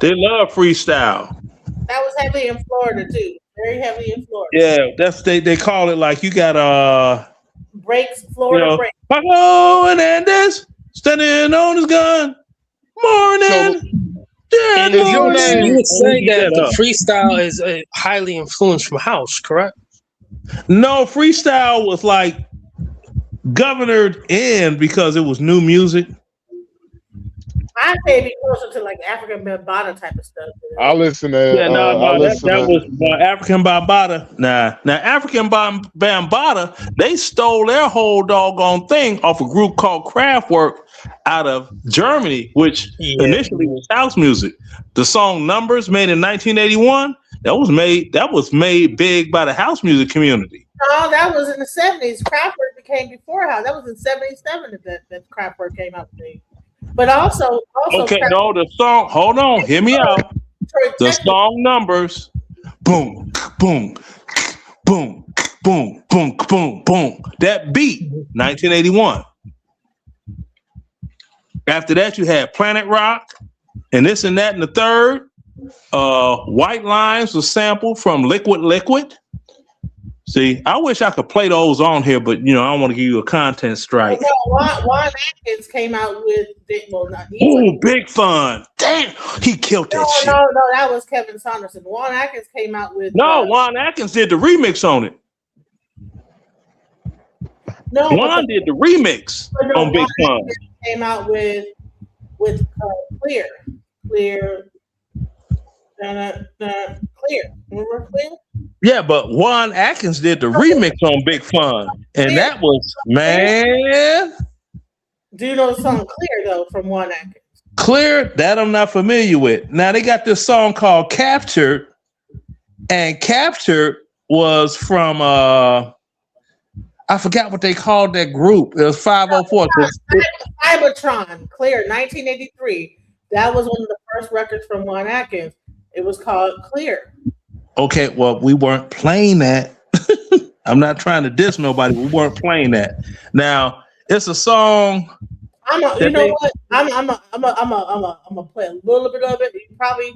Speaker 2: love freestyle.
Speaker 4: That was heavy in Florida too. Very heavy in Florida.
Speaker 2: Yeah, that's they call it like you got
Speaker 4: breaks, Florida breaks.
Speaker 2: Paco Hernandez standing on his gun. Morning.
Speaker 7: And you would say that the freestyle is highly influenced from house, correct?
Speaker 2: No, freestyle was like governed in because it was new music.
Speaker 4: I'd say it'd be closer to like African Bambaataa type of stuff.
Speaker 1: I listen to
Speaker 2: that was African Bambaataa. Now African Bambaataa, they stole their whole doggone thing off a group called Kraftwerk out of Germany, which initially was house music. The song Numbers, made in 1981, that was made big by the house music community.
Speaker 4: No, that was in the 70s. Kraftwerk became before house. That was in 77 that Kraftwerk came out with me. But also
Speaker 2: okay, no, the song, hold on, hear me out. The song Numbers, boom, boom, boom, boom, boom, boom, boom. That beat, 1981. After that, you had Planet Rock and this and that and the third. White Lines was sampled from Liquid. See, I wish I could play those on here, but I don't want to give you a content strike.
Speaker 4: Juan Atkins came out with
Speaker 2: Big Fun. Damn, he killed that shit.
Speaker 4: No, that was Kevin Saunderson. Juan Atkins came out with
Speaker 2: Juan Atkins did the remix on it.
Speaker 4: No,
Speaker 2: Juan did the remix on Big Fun.
Speaker 4: Came out with Clear. Remember Clear?
Speaker 2: Yeah, but Juan Atkins did the remix on Big Fun, and that was, man.
Speaker 4: Do you know the song Clear though from Juan Atkins?
Speaker 2: Clear, that I'm not familiar with. Now they got this song called Captured, and Captured was from I forgot what they called that group. It was 504.
Speaker 4: Cybertron, Clear, 1983. That was one of the first records from Juan Atkins. It was called Clear.
Speaker 2: Okay, well, we weren't playing that. I'm not trying to diss nobody. We weren't playing that. Now, it's a song.
Speaker 4: You know what? I'm gonna play a little bit of it. You probably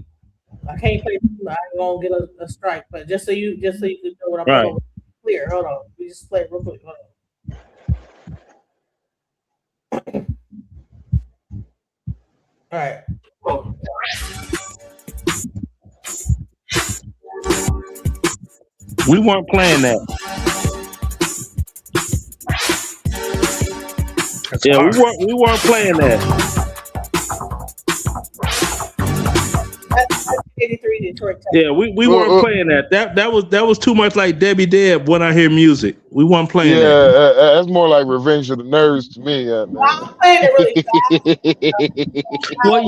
Speaker 4: I can't play. I ain't gonna get a strike, but just so you can know what I'm talking about. Clear. Hold on. We just play it real quick. Hold on. All right.
Speaker 2: We weren't playing that. Yeah, we weren't playing that.
Speaker 4: That's 1983 Detroit. Texas.
Speaker 2: Yeah, we weren't playing that. That was too much like Debbie Deb when I hear music. We weren't playing that.
Speaker 1: Yeah, that's more like Revenge of the Nerds to me.
Speaker 4: I'm playing it really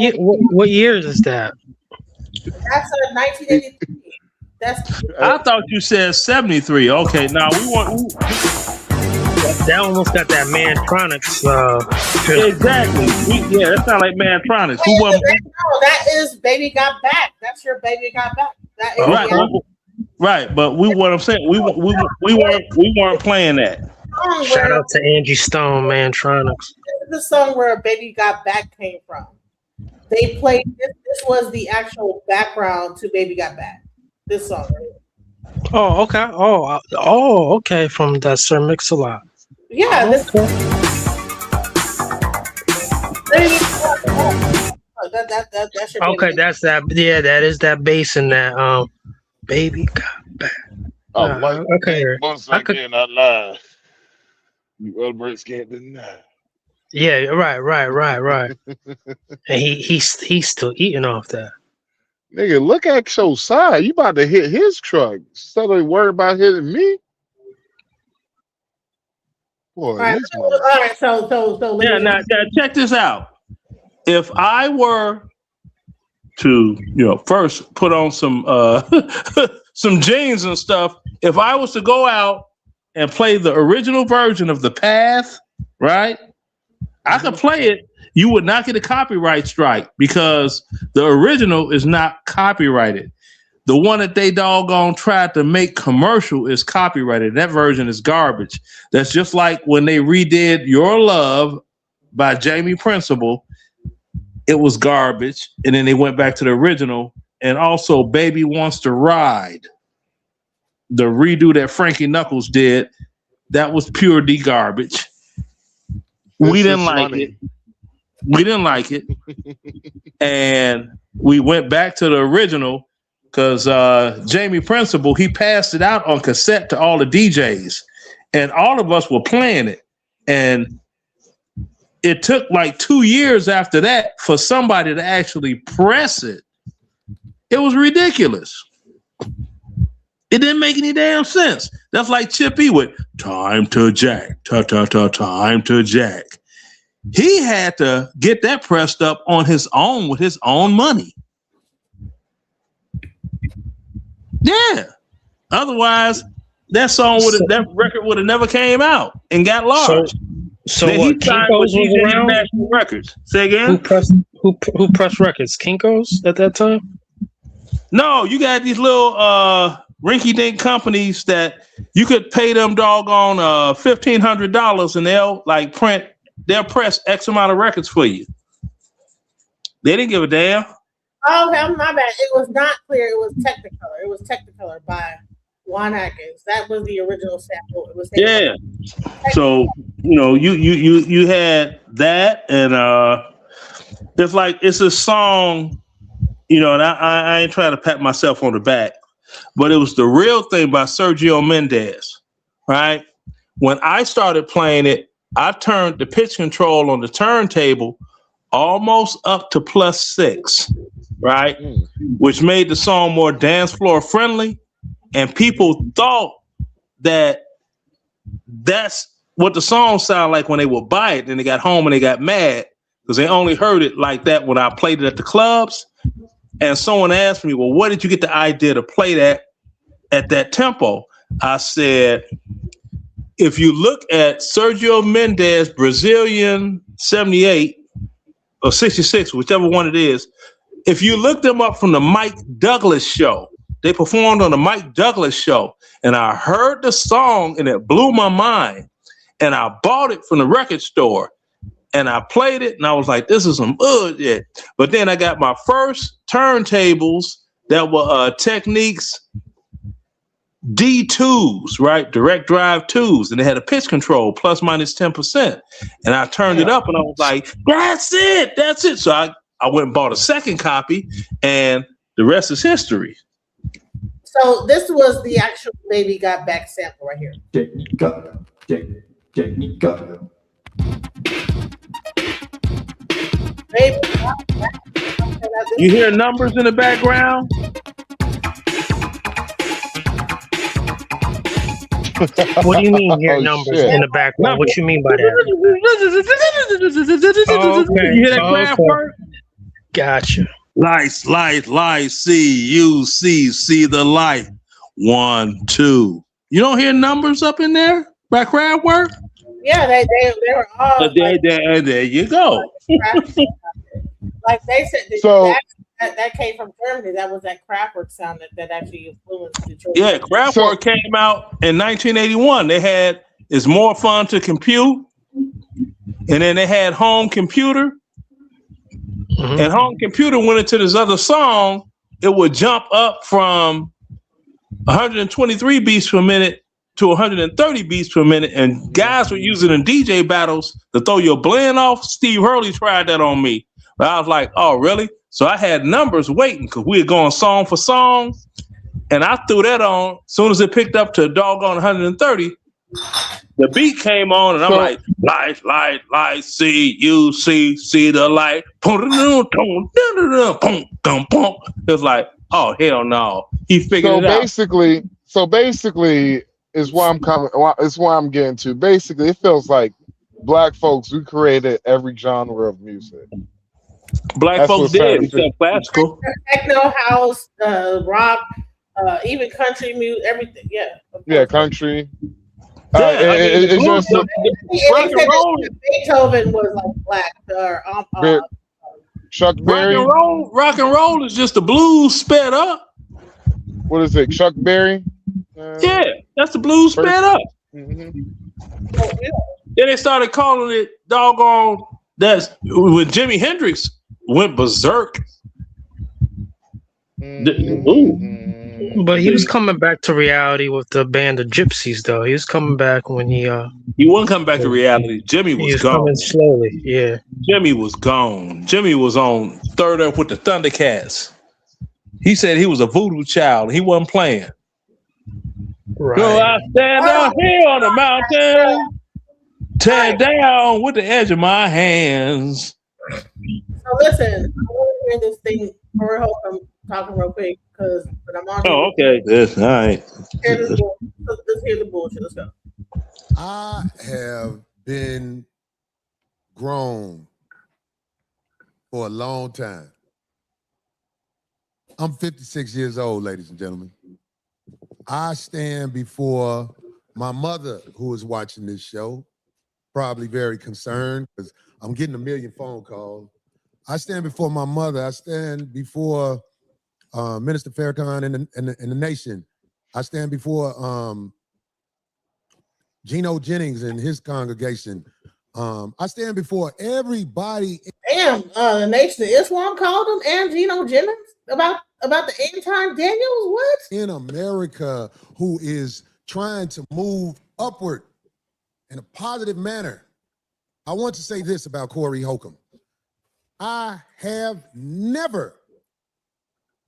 Speaker 4: fast.
Speaker 7: What years is that?
Speaker 4: That's 1983.
Speaker 2: I thought you said 73. Okay, now we want.
Speaker 7: That almost got that Mantronics.
Speaker 2: Exactly. That sounds like Mantronics. Who
Speaker 4: No, that is Baby Got Back. That's your Baby Got Back. That is
Speaker 2: right. But what I'm saying, we weren't playing that.
Speaker 7: Shout out to Angie Stone, Mantronics.
Speaker 4: This is the song where Baby Got Back came from. They played this. This was the actual background to Baby Got Back. This song. Right?
Speaker 7: Oh, okay. Okay. From that Sir Mix-a-Lot.
Speaker 4: Yeah.
Speaker 7: Okay.
Speaker 4: That's your
Speaker 7: okay, that's that. Yeah, that is that bass in that. Baby Got Back. Okay.
Speaker 1: I cannot lie. You other birds can't deny.
Speaker 7: Yeah, right. And he's still eating off that.
Speaker 1: Nigga, look at your side. You about to hit his truck. Instead of worry about hitting me. Boy,
Speaker 4: all right, so
Speaker 2: yeah. Now check this out. If I were to, first put on some some jeans and stuff, if I was to go out and play the original version of The Path, right? I could play it. You would not get a copyright strike because the original is not copyrighted. The one that they doggone tried to make commercial is copyrighted. That version is garbage. That's just like when they redid Your Love by Jamie Principle. It was garbage. And then they went back to the original. And also Baby Wants to Ride. The redo that Frankie Knuckles did, that was pure D garbage. We didn't like it. We didn't like it. And we went back to the original because Jamie Principle, he passed it out on cassette to all the DJs. And all of us were playing it. And it took like 2 years after that for somebody to actually press it. It was ridiculous. It didn't make any damn sense. That's like Chip E with Time to Jack, time to Jack. He had to get that pressed up on his own with his own money. Yeah. Otherwise, that record would have never came out and got large.
Speaker 7: So what? Kinko's was around?
Speaker 2: National Records. Say again.
Speaker 7: Who pressed records? Kinko's at that time?
Speaker 2: No, you got these little rinky-dink companies that you could pay them doggone $1,500 and they'll press X amount of records for you. They didn't give a damn.
Speaker 4: Oh, okay, my bad. It was not clear. It was Technicolor. It was Technicolor by Juan Atkins. That was the original sample. It was
Speaker 2: So you had that, and it's a song, and I ain't trying to pat myself on the back, but it was The Real Thing by Sergio Mendes, right? When I started playing it, I turned the pitch control on the turntable almost up to +6, right? Which made the song more dance floor friendly. And people thought that that's what the song sounded like when they would buy it. Then they got home and they got mad because they only heard it like that when I played it at the clubs. And someone asked me, well, where did you get the idea to play that at that tempo? I said, if you look at Sergio Mendes, Brazilian 78 or 66, whichever one it is, if you look them up from the Mike Douglas show, they performed on the Mike Douglas show, and I heard the song, and it blew my mind. And I bought it from the record store, and I played it, and I was like, "This is some bullshit." But then I got my first turntables that were Techniques D2s, right? Direct drive 2s, and they had a pitch control plus minus 10%. And I turned it up, and I was like, "That's it." So I went and bought a second copy, and the rest is history.
Speaker 4: So this was the actual Baby Got Back sample right here.
Speaker 2: You hear numbers in the background?
Speaker 7: What do you mean hear numbers in the background? What you mean by that? Okay.
Speaker 2: You hear that craft work?
Speaker 7: Gotcha.
Speaker 2: Light, see the light. 1, 2. You don't hear numbers up in there by craft work?
Speaker 4: Yeah, they were all.
Speaker 2: There you go.
Speaker 4: Like they said,
Speaker 1: So
Speaker 4: that came from Germany. That was that Kraftwerk sound that actually influenced Detroit.
Speaker 2: Yeah, Kraftwerk came out in 1981. They had It's More Fun to Compute, and then they had Home Computer. Mm-hmm. And Home Computer went into this other song. It would jump up from 123 beats per minute to 130 beats per minute, and guys were using in DJ battles to throw your blend off. Steve Hurley tried that on me, but I was like, "Oh, really?" So I had numbers waiting because we were going song for song, and I threw that on. As soon as it picked up to a doggone 130, the beat came on, and I'm like, light, see the light. It's like, oh, hell no. He figured it out.
Speaker 1: So basically, is why I'm getting to. Basically, it feels like black folks, we created every genre of music.
Speaker 2: Black folks did, except classical.
Speaker 4: Techno, house, rock, even country music, everything. Yeah,
Speaker 1: country.
Speaker 4: It's just Beethoven was like black.
Speaker 1: Chuck Berry.
Speaker 2: Rock and roll is just the blues sped up.
Speaker 1: What is it, Chuck Berry?
Speaker 2: Yeah, that's the blues sped up.
Speaker 1: Mm-hmm.
Speaker 2: Then they started calling it doggone. That's when Jimi Hendrix went berserk.
Speaker 1: Mm-hmm.
Speaker 7: But he was coming back to reality with the band of Gypsies, though. He was coming back when he
Speaker 2: wasn't coming back to reality. Jimmy was gone.
Speaker 7: Coming slowly, yeah.
Speaker 2: Jimmy was gone. Jimmy was on Third Up with the Thundercats. He said he was a voodoo child. He wasn't playing.
Speaker 7: Right.
Speaker 2: So I stand out here on the mountain, tear down with the edge of my hands.
Speaker 4: So listen, I want to hear this thing. I'm talking real quick because I'm on.
Speaker 2: Oh, okay. Yes, all right.
Speaker 4: Let's hear the bullshit. Let's go.
Speaker 13: I have been grown for a long time. I'm 56 years old, ladies and gentlemen. I stand before my mother, who is watching this show, probably very concerned because I'm getting a million phone calls. I stand before my mother. I stand before Minister Farrakhan and the nation. I stand before Geno Jennings and his congregation. I stand before everybody.
Speaker 4: Damn, the Nation of Islam called him and Geno Jennings about the Anton Daniels. What?
Speaker 13: In America, who is trying to move upward in a positive manner. I want to say this about Corey Holcomb. I have never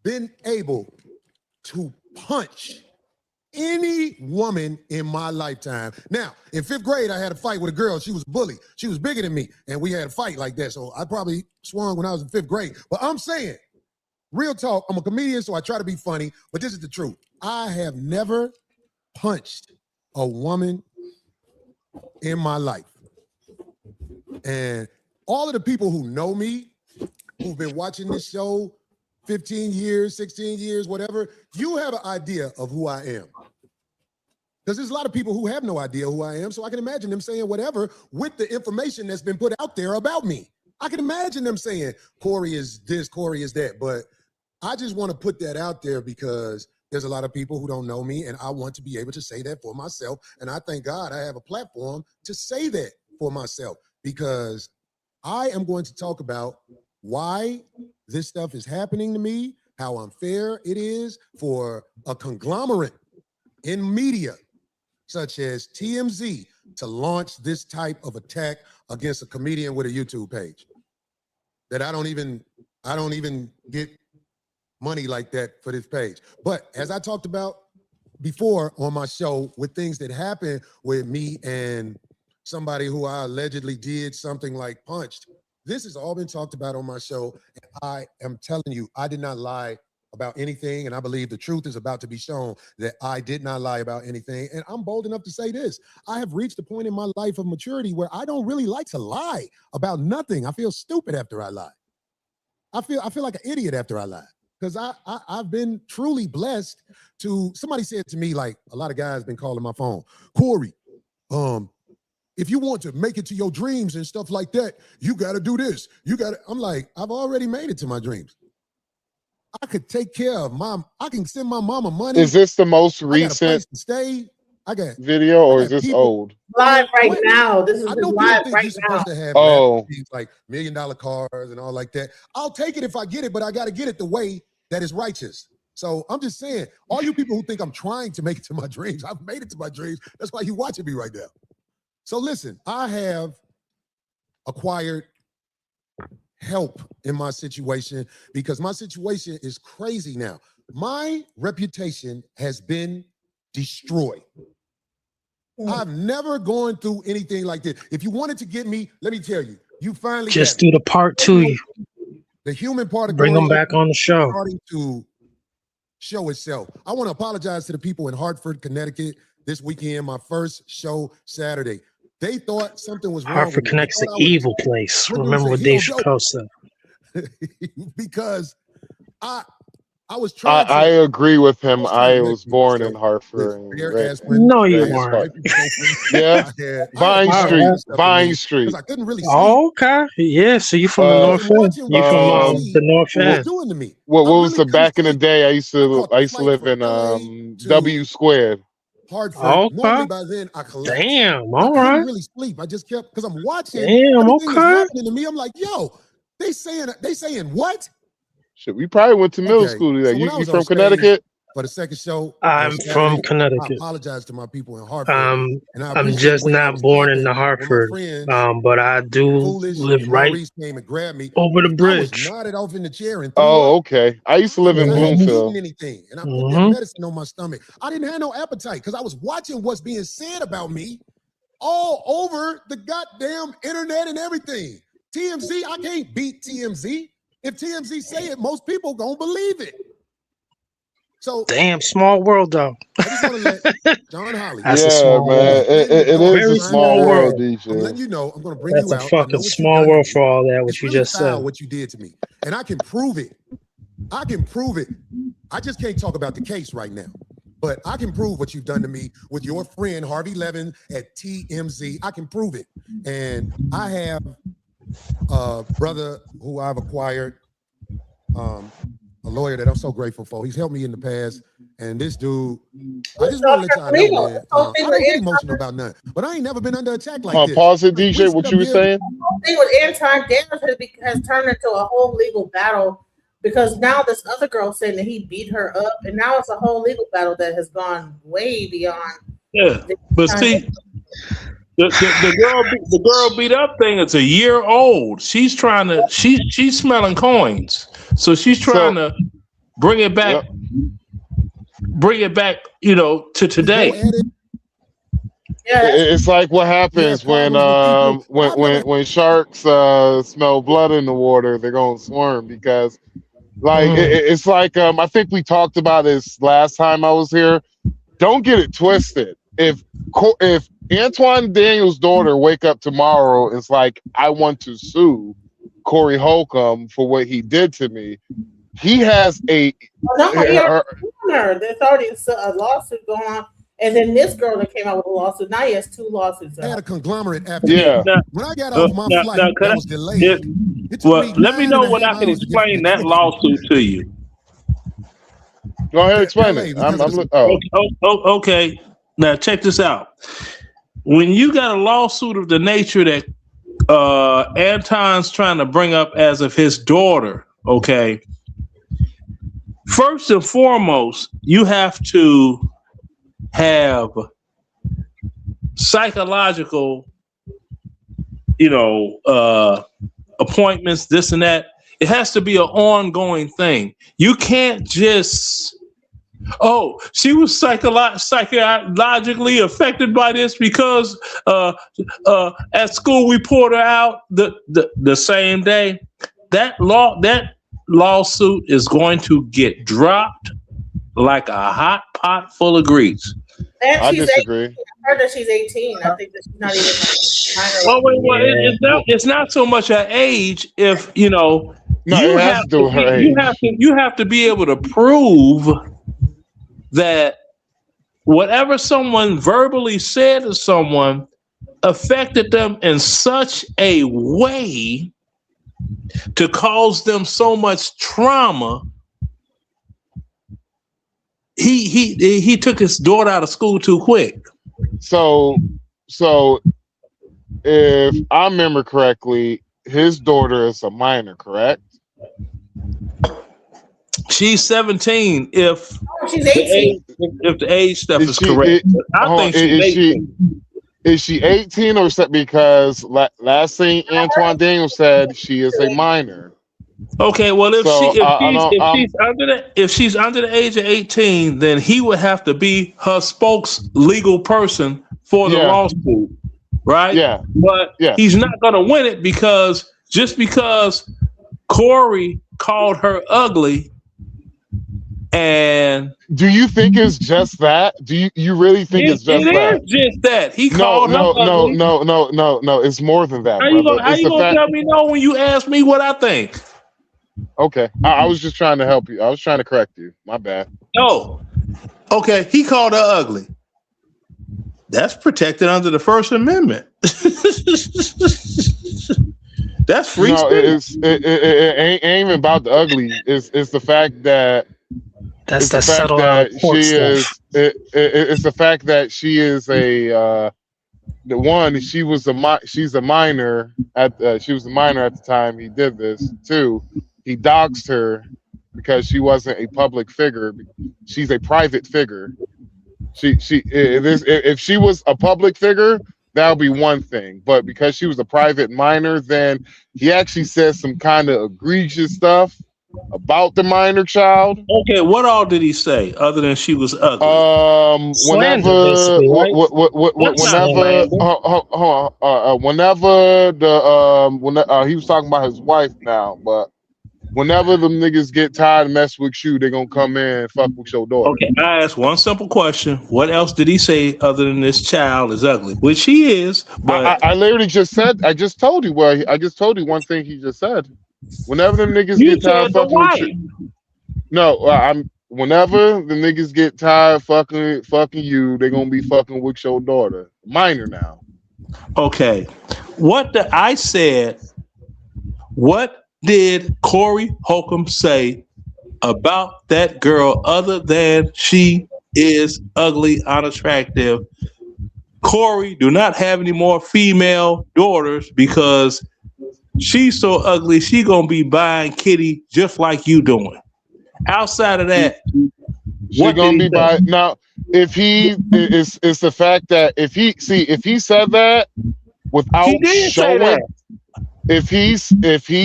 Speaker 13: been able to punch any woman in my lifetime. Now, in 5th grade, I had a fight with a girl. She was a bully. She was bigger than me, and we had a fight like that. So I probably swung when I was in 5th grade. But I'm saying, real talk, I'm a comedian, so I try to be funny, but this is the truth. I have never punched a woman in my life. And all of the people who know me, who've been watching this show 15 years, 16 years, whatever, you have an idea of who I am. Because there's a lot of people who have no idea who I am, so I can imagine them saying whatever with the information that's been put out there about me. I can imagine them saying, Corey is this, Corey is that, but I just want to put that out there because there's a lot of people who don't know me, and I want to be able to say that for myself. And I thank God I have a platform to say that for myself, because I am going to talk about why this stuff is happening to me, how unfair it is for a conglomerate in media such as TMZ to launch this type of attack against a comedian with a YouTube page that I don't even get money like that for this page. But as I talked about before on my show, with things that happened with me and somebody who I allegedly did something like punched, this has all been talked about on my show. And I am telling you, I did not lie about anything, and I believe the truth is about to be shown that I did not lie about anything. And I'm bold enough to say this: I have reached a point in my life of maturity where I don't really like to lie about nothing. I feel stupid after I lie. I feel like an idiot after I lie, because I've been truly blessed to. Somebody said to me, like, a lot of guys been calling my phone, Corey, if you want to make it to your dreams and stuff like that, you got to do this. I'm like, I've already made it to my dreams. I could take care of I can send my mama money.
Speaker 1: Is this the most recent
Speaker 13: I got a place to stay.
Speaker 1: video, or is this
Speaker 13: people,
Speaker 1: old?
Speaker 4: Live right now. This is live right now.
Speaker 13: Supposed to have things like $1 million cars and all like that. I'll take it if I get it, but I got to get it the way that is righteous. So I'm just saying, all you people who think I'm trying to make it to my dreams, I've made it to my dreams. That's why you watching me right now. So listen, I have acquired help in my situation because my situation is crazy now. My reputation has been destroyed. I've never gone through anything like this. If you wanted to get me, let me tell you, you finally
Speaker 7: just do the part 2.
Speaker 13: The human part of
Speaker 7: bring them back on the show.
Speaker 13: Starting to show itself. I want to apologize to the people in Hartford, Connecticut this weekend, my first show Saturday. They thought something was wrong.
Speaker 7: Hartford Connect's an evil place. Remember what Dave Chappelle said.
Speaker 13: Because I was trying
Speaker 1: I agree with him. I was born in Hartford.
Speaker 7: No, you weren't.
Speaker 1: Yeah, Vine Street.
Speaker 13: I couldn't really see.
Speaker 7: Oh, okay. Yeah, so you from the North End. You from the North End.
Speaker 1: What was the back in the day? I used to live in W Squared.
Speaker 13: Hartford.
Speaker 7: Okay.
Speaker 13: Normally by then I collect.
Speaker 7: Damn,
Speaker 13: I
Speaker 7: all
Speaker 13: couldn't
Speaker 7: right.
Speaker 13: really sleep. I just kept, because I'm watching.
Speaker 7: Damn,
Speaker 13: everything is
Speaker 7: okay.
Speaker 13: happening to me. I'm like, yo, they saying what?
Speaker 1: Shit, we probably went to middle school together.
Speaker 13: So
Speaker 1: You from Connecticut?
Speaker 13: For the second show,
Speaker 7: I'm from Connecticut.
Speaker 13: I apologize to my people in Hartford.
Speaker 7: I'm just not born in the Hartford, but I do live right
Speaker 13: came and grabbed me
Speaker 7: over the bridge.
Speaker 13: I was nodded off in the chair and
Speaker 1: okay. I used to live in Bloomfield.
Speaker 13: Anything, and I put that medicine on my stomach. I didn't have no appetite because I was watching what's being said about me all over the goddamn internet and everything. TMZ, I can't beat TMZ. If TMZ say it, most people gonna believe it. So
Speaker 7: damn, small world though.
Speaker 13: I just want to let John Holly.
Speaker 7: That's a small world.
Speaker 1: It is a small world, DJ.
Speaker 13: I'm letting you know. I'm going to bring
Speaker 7: That's
Speaker 13: you out.
Speaker 7: That's a fucking small world for all that. What you
Speaker 13: really
Speaker 7: just said.
Speaker 13: What you did to me, and I can prove it. I can prove it. I just can't talk about the case right now, but I can prove what you've done to me with your friend Harvey Levin at TMZ. I can prove it, and I have a brother who I've acquired. A lawyer that I'm so grateful for. He's helped me in the past. And this dude, I just want to let y'all know, man, I don't get emotional about nothing, but I ain't never been under attack like this.
Speaker 1: Pause it, DJ. What you were saying?
Speaker 4: The thing with Anton Daniels has turned into a whole legal battle because now this other girl saying that he beat her up, and now it's a whole legal battle that has gone way beyond.
Speaker 2: Yeah, but see, the girl beat up thing is a year old. She's trying to she's smelling coins, so she's trying to bring it back. Yep. Bring it back, to today.
Speaker 4: Yeah,
Speaker 1: it's like what happens when sharks smell blood in the water, they're gonna swarm because, it's like I think we talked about this last time I was here. Don't get it twisted. If Antoine Daniels' daughter wake up tomorrow and it's like, I want to sue Corey Holcomb for what he did to me, he has a.
Speaker 4: There's already a lawsuit going on, and then this girl that came out with a lawsuit. Now he has 2 lawsuits.
Speaker 13: I had a conglomerate after.
Speaker 1: Yeah.
Speaker 13: When I got off my flight, that was delayed.
Speaker 2: Let me know when I can explain that lawsuit to you.
Speaker 1: Go ahead, explain it.
Speaker 2: Okay. Now check this out. When you got a lawsuit of the nature that Anton's trying to bring up as of his daughter, okay. First and foremost, you have to have psychological, appointments, this and that. It has to be an ongoing thing. You can't just, she was psychologically affected by this because at school we poured her out the same day. That lawsuit is going to get dropped like a hot pot full of grease.
Speaker 4: And
Speaker 1: I disagree.
Speaker 4: 18. I heard that she's 18. I think that she's not even minor.
Speaker 2: It's not so much her age. If you have to be able to prove that whatever someone verbally said to someone affected them in such a way to cause them so much trauma. He took his daughter out of school too quick.
Speaker 1: So if I remember correctly, his daughter is a minor, correct?
Speaker 2: She's 17. If
Speaker 4: she's 18,
Speaker 2: if the age stuff is correct, I think she's 18.
Speaker 1: Is she 18 or is because last thing Antoine Daniels said she is a minor?
Speaker 2: Okay, well if she's under the age of 18, then he would have to be her legal person for the lawsuit, right?
Speaker 1: Yeah,
Speaker 2: but he's not going to win it because Corey called her ugly. And
Speaker 1: do you think it's just that? Do you really think it's just that?
Speaker 2: It is just that. He called her ugly.
Speaker 1: No. It's more than that.
Speaker 2: How you gonna tell me no when you ask me what I think?
Speaker 1: Okay, I was just trying to help you. I was trying to correct you. My bad.
Speaker 2: No. Okay, he called her ugly. That's protected under the First Amendment. That's free speech.
Speaker 1: It ain't even about the ugly. It's the fact that
Speaker 7: that's the subtle
Speaker 1: it's the fact that she is she's a minor she was a minor at the time he did this. 2, he doxed her because she wasn't a public figure. She's a private figure. If she was a public figure, that would be one thing. But because she was a private minor, then he actually says some kind of egregious stuff about the minor child.
Speaker 2: Okay, what all did he say other than she was ugly?
Speaker 1: Whenever he was talking about his wife now, but whenever them niggas get tired of messing with you, they're gonna come in and fuck with your daughter.
Speaker 2: Okay, I asked one simple question. What else did he say other than this child is ugly? Which he is, but
Speaker 1: I literally just said, I just told you one thing he just said. Whenever them niggas get tired of fucking with you. No, whenever the niggas get tired of fucking you, they're gonna be fucking with your daughter. Minor now.
Speaker 2: Okay. What did Corey Holcomb say about that girl other than she is ugly, unattractive? Corey do not have any more female daughters because she's so ugly, she gonna be buying Kitty just like you doing. Outside of that,
Speaker 1: she gonna be buying now. If he is the fact that if he said that without showing. If he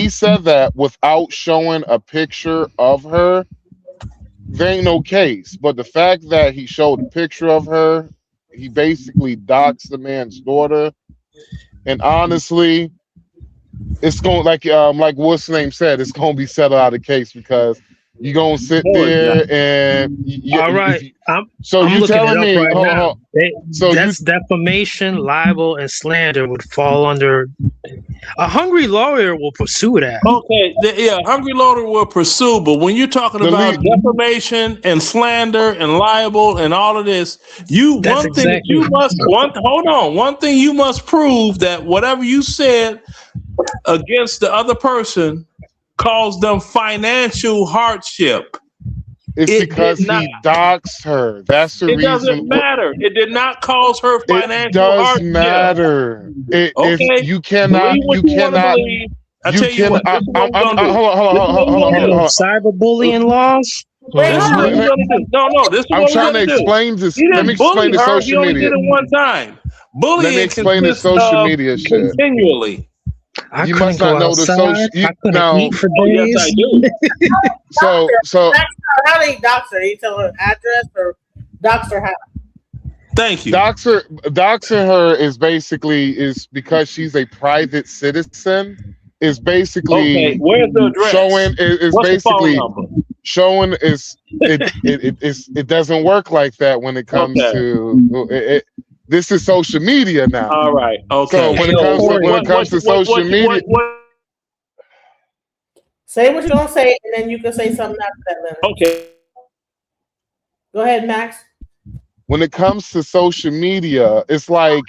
Speaker 1: said that without showing a picture of her, there ain't no case. But the fact that he showed a picture of her, he basically doxed the man's daughter. And honestly, it's going like what's the name said, it's gonna be settled out of case because you're gonna sit there and
Speaker 7: all right. I'm telling me right that's defamation, libel, and slander would fall under a hungry lawyer will pursue that.
Speaker 2: Okay, hungry lawyer will pursue, but when you're talking about defamation and slander and libel and all of this, one thing you must prove that whatever you said against the other person caused them financial hardship.
Speaker 1: It's because he doxed her. That's the
Speaker 2: It
Speaker 1: reason.
Speaker 2: doesn't matter. It did not cause her
Speaker 1: It
Speaker 2: financial
Speaker 1: does
Speaker 2: hardship.
Speaker 1: matter. If
Speaker 2: Okay,
Speaker 1: you
Speaker 2: believe what
Speaker 1: you
Speaker 2: you want to
Speaker 1: cannot,
Speaker 2: believe. I
Speaker 1: you
Speaker 2: tell you
Speaker 1: can.
Speaker 2: what, this is what we're gonna do.
Speaker 1: Hold on, hold
Speaker 2: This
Speaker 1: on,
Speaker 2: is what
Speaker 1: hold
Speaker 2: we're
Speaker 1: on,
Speaker 2: gonna
Speaker 1: hold
Speaker 2: do.
Speaker 1: on.
Speaker 7: Cyberbullying laws.
Speaker 2: This is what we're gonna do. No, this is
Speaker 1: I'm
Speaker 2: what we're
Speaker 1: trying to
Speaker 2: gonna do.
Speaker 1: explain this.
Speaker 2: He
Speaker 1: Let me
Speaker 2: didn't bully
Speaker 1: explain the
Speaker 2: her. He
Speaker 1: social
Speaker 2: only did
Speaker 1: media.
Speaker 2: it one time.
Speaker 1: Let me
Speaker 2: Bullying
Speaker 1: explain the
Speaker 2: consists
Speaker 1: social
Speaker 2: of
Speaker 1: media shit.
Speaker 2: continually.
Speaker 7: I
Speaker 1: You
Speaker 7: couldn't
Speaker 1: must not
Speaker 7: go
Speaker 1: know the
Speaker 7: outside.
Speaker 1: social.
Speaker 7: I couldn't
Speaker 1: Now,
Speaker 7: eat for
Speaker 2: Oh yes, I
Speaker 7: days.
Speaker 2: do.
Speaker 1: so
Speaker 4: How do you dox her? You tell her address or dox her how?
Speaker 2: Thank you.
Speaker 1: doxing her is because she's a private citizen. Is
Speaker 2: Okay,
Speaker 1: basically
Speaker 2: where's the address?
Speaker 1: showing. Is
Speaker 2: What's the phone
Speaker 1: basically
Speaker 2: number?
Speaker 1: showing it doesn't work like that when it comes
Speaker 2: Okay.
Speaker 1: to this is social media now.
Speaker 2: All right. Okay.
Speaker 1: So when it comes to social media,
Speaker 4: Say what you're gonna say, and then you can say something after that, Leonard.
Speaker 2: Okay.
Speaker 4: Go ahead, Max.
Speaker 1: when it comes to social media, it's like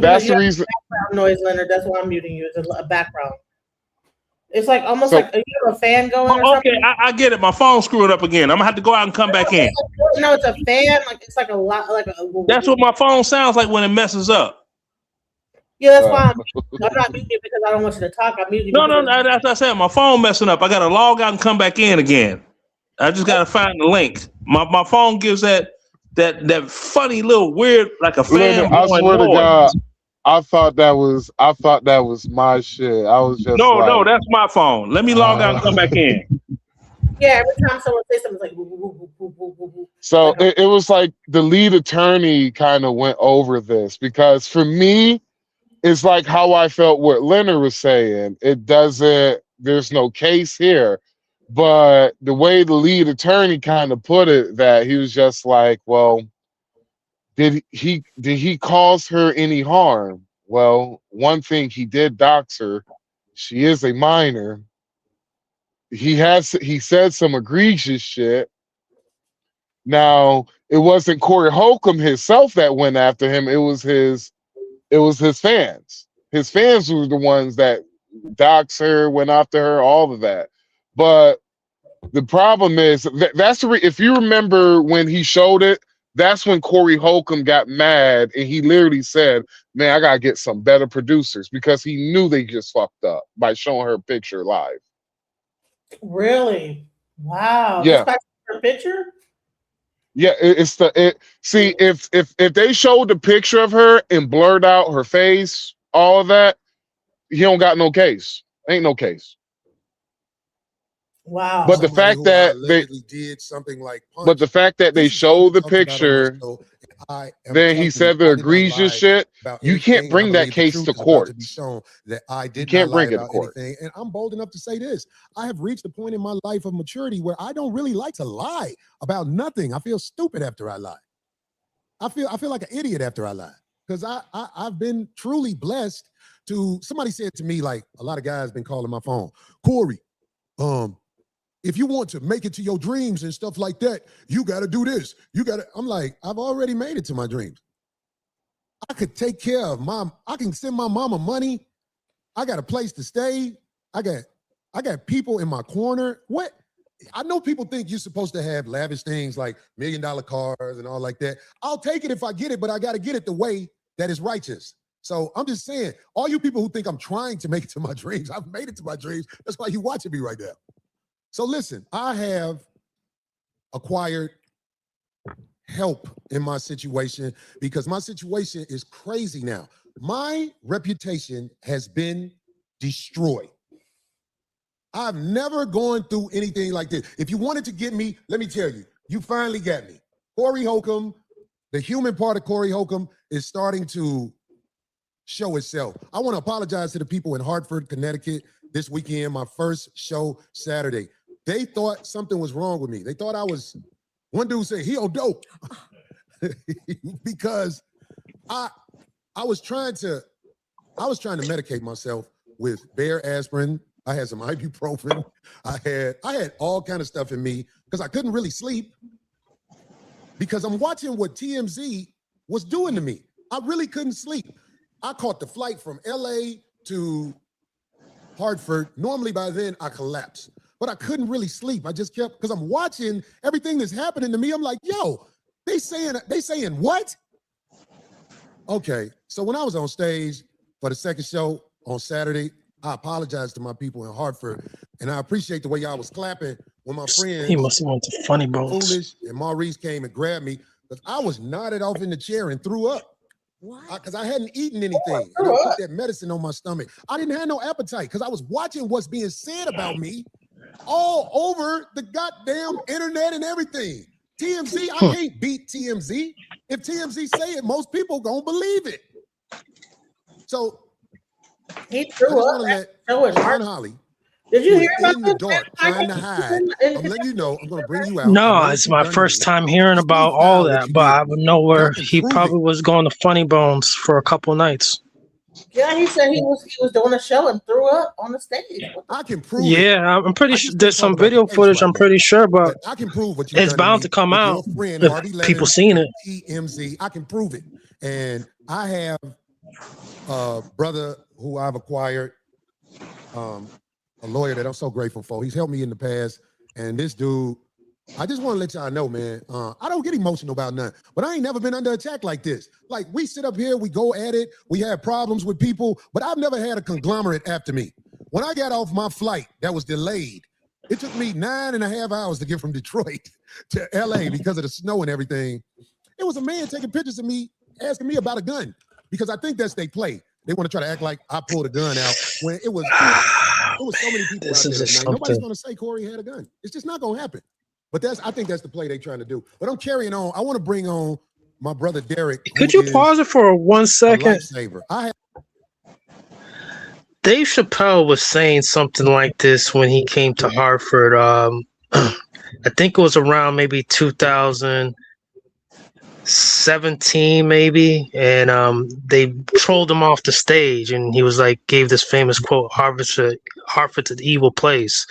Speaker 1: that's
Speaker 4: You
Speaker 1: the
Speaker 4: have
Speaker 1: reason.
Speaker 4: background noise, Leonard. That's why I'm muting you. It's a background. It's like almost
Speaker 1: So
Speaker 4: like you have a fan going or
Speaker 2: Okay,
Speaker 4: something.
Speaker 2: I get it. My phone screwed up again. I'm gonna have to go out and come back in.
Speaker 4: No, it's a fan. Like it's like a lot. Like a.
Speaker 2: That's what my phone sounds like when it messes up.
Speaker 4: Yeah, that's why I'm not muting you because I don't want you to talk. I'm muting you.
Speaker 2: No. That's what I said. My phone messing up. I gotta log out and come back in again. I just gotta find the link. My phone gives that funny little weird like a fan
Speaker 1: I
Speaker 2: blowing
Speaker 1: swear to
Speaker 2: noise.
Speaker 1: God, I thought that was my shit. I was just
Speaker 2: No, that's my phone. Let me log out and come back in.
Speaker 4: Yeah, every time someone says something, it's like. Woo, woo, woo, woo, woo, woo.
Speaker 1: So it was like the lead attorney kind of went over this because for me, it's like how I felt what Leonard was saying. There's no case here. But the way the lead attorney kind of put it, that he was just like, well, did he cause her any harm? Well, one thing, he did dox her. She is a minor. He said some egregious shit. Now, it wasn't Corey Holcomb himself that went after him. It was his fans. His fans were the ones that doxed her, went after her, all of that. But the problem is if you remember when he showed it, that's when Corey Holcomb got mad and he literally said, "Man, I gotta get some better producers," because he knew they just fucked up by showing her a picture live.
Speaker 4: Really? Wow.
Speaker 1: Yeah.
Speaker 4: Just by her picture?
Speaker 1: Yeah, see, if they showed the picture of her and blurred out her face, all of that, he don't got no case. Ain't no case.
Speaker 4: Wow.
Speaker 1: But the fact that they
Speaker 13: did something like punch,
Speaker 1: but the fact that they showed the picture, then he said the egregious shit, you can't bring that case to court.
Speaker 13: That I did
Speaker 1: you can't
Speaker 13: not lie
Speaker 1: bring it to
Speaker 13: about
Speaker 1: court.
Speaker 13: anything. And I'm bold enough to say this. I have reached a point in my life of maturity where I don't really like to lie about nothing. I feel stupid after I lie. I feel like an idiot after I lie. Because I've been truly blessed to, somebody said to me, like a lot of guys been calling my phone, Corey, if you want to make it to your dreams and stuff like that, you got to do this. I'm like, I've already made it to my dreams. I could take care of I can send my mama money. I got a place to stay. I got people in my corner. What? I know people think you're supposed to have lavish things like $1 million cars and all like that. I'll take it if I get it, but I got to get it the way that is righteous. So I'm just saying, all you people who think I'm trying to make it to my dreams, I've made it to my dreams. That's why you're watching me right now. So listen, I have acquired help in my situation because my situation is crazy now. My reputation has been destroyed. I've never gone through anything like this. If you wanted to get me, let me tell you, you finally got me. Corey Holcomb, the human part of Corey Holcomb is starting to show itself. I want to apologize to the people in Hartford, Connecticut this weekend, my first show Saturday. They thought something was wrong with me. They thought one dude said, he on dope. Because I was trying to medicate myself with Bear aspirin. I had some ibuprofen. I had all kind of stuff in me because I couldn't really sleep because I'm watching what TMZ was doing to me. I really couldn't sleep. I caught the flight from LA to Hartford. Normally by then I collapsed. but I couldn't really sleep. I just kept, because I'm watching everything that's happening to me. I'm like, yo, they saying what? Okay, so when I was on stage for the second show on Saturday, I apologized to my people in Hartford, and I appreciate the way y'all was clapping when my friends,
Speaker 7: He must have went to Funny Bones.
Speaker 13: Foolish and Maurice came and grabbed me, because I was nodded off in the chair and threw up. Because I hadn't eaten anything. And I put that medicine on my stomach. I didn't have no appetite because I was watching what's being said about me all over the goddamn internet and everything. TMZ, I can't beat TMZ. If TMZ say it, most people gonna believe it. So
Speaker 4: he threw up.
Speaker 13: Sean Holly.
Speaker 4: Did you hear about
Speaker 13: in the dark trying to hide? I'm letting you know. I'm gonna bring you out.
Speaker 7: No, it's my first time hearing about all that, but I would know where he probably was going to Funny Bones for a couple nights.
Speaker 4: Yeah, he said he was doing a show and threw up on the stage.
Speaker 13: I can prove.
Speaker 7: Yeah, I'm pretty sure there's some video footage. I'm pretty sure, but
Speaker 13: I can prove what
Speaker 7: it's bound to come out if people seen it.
Speaker 13: TMZ, I can prove it, and I have a brother who I've acquired, a lawyer that I'm so grateful for. He's helped me in the past, and this dude, I just want to let y'all know, man, I don't get emotional about nothing, but I ain't never been under attack like this. Like, we sit up here, we go at it, we have problems with people, but I've never had a conglomerate after me. When I got off my flight that was delayed, it took me 9.5 hours to get from Detroit to LA because of the snow and everything. It was a man taking pictures of me, asking me about a gun, because I think that's they play. They want to try to act like I pulled a gun out when it was so many people out there that night. Nobody's going to say Corey had a gun. It's just not going to happen. But I think that's the play they're trying to do. But I'm carrying on. I want to bring on my brother Derek.
Speaker 7: Could you pause it for 1 second? Dave Chappelle was saying something like this when he came to Hartford. I think it was around maybe 2017, maybe, and they trolled him off the stage, and he was like, gave this famous quote, Hartford's an evil place.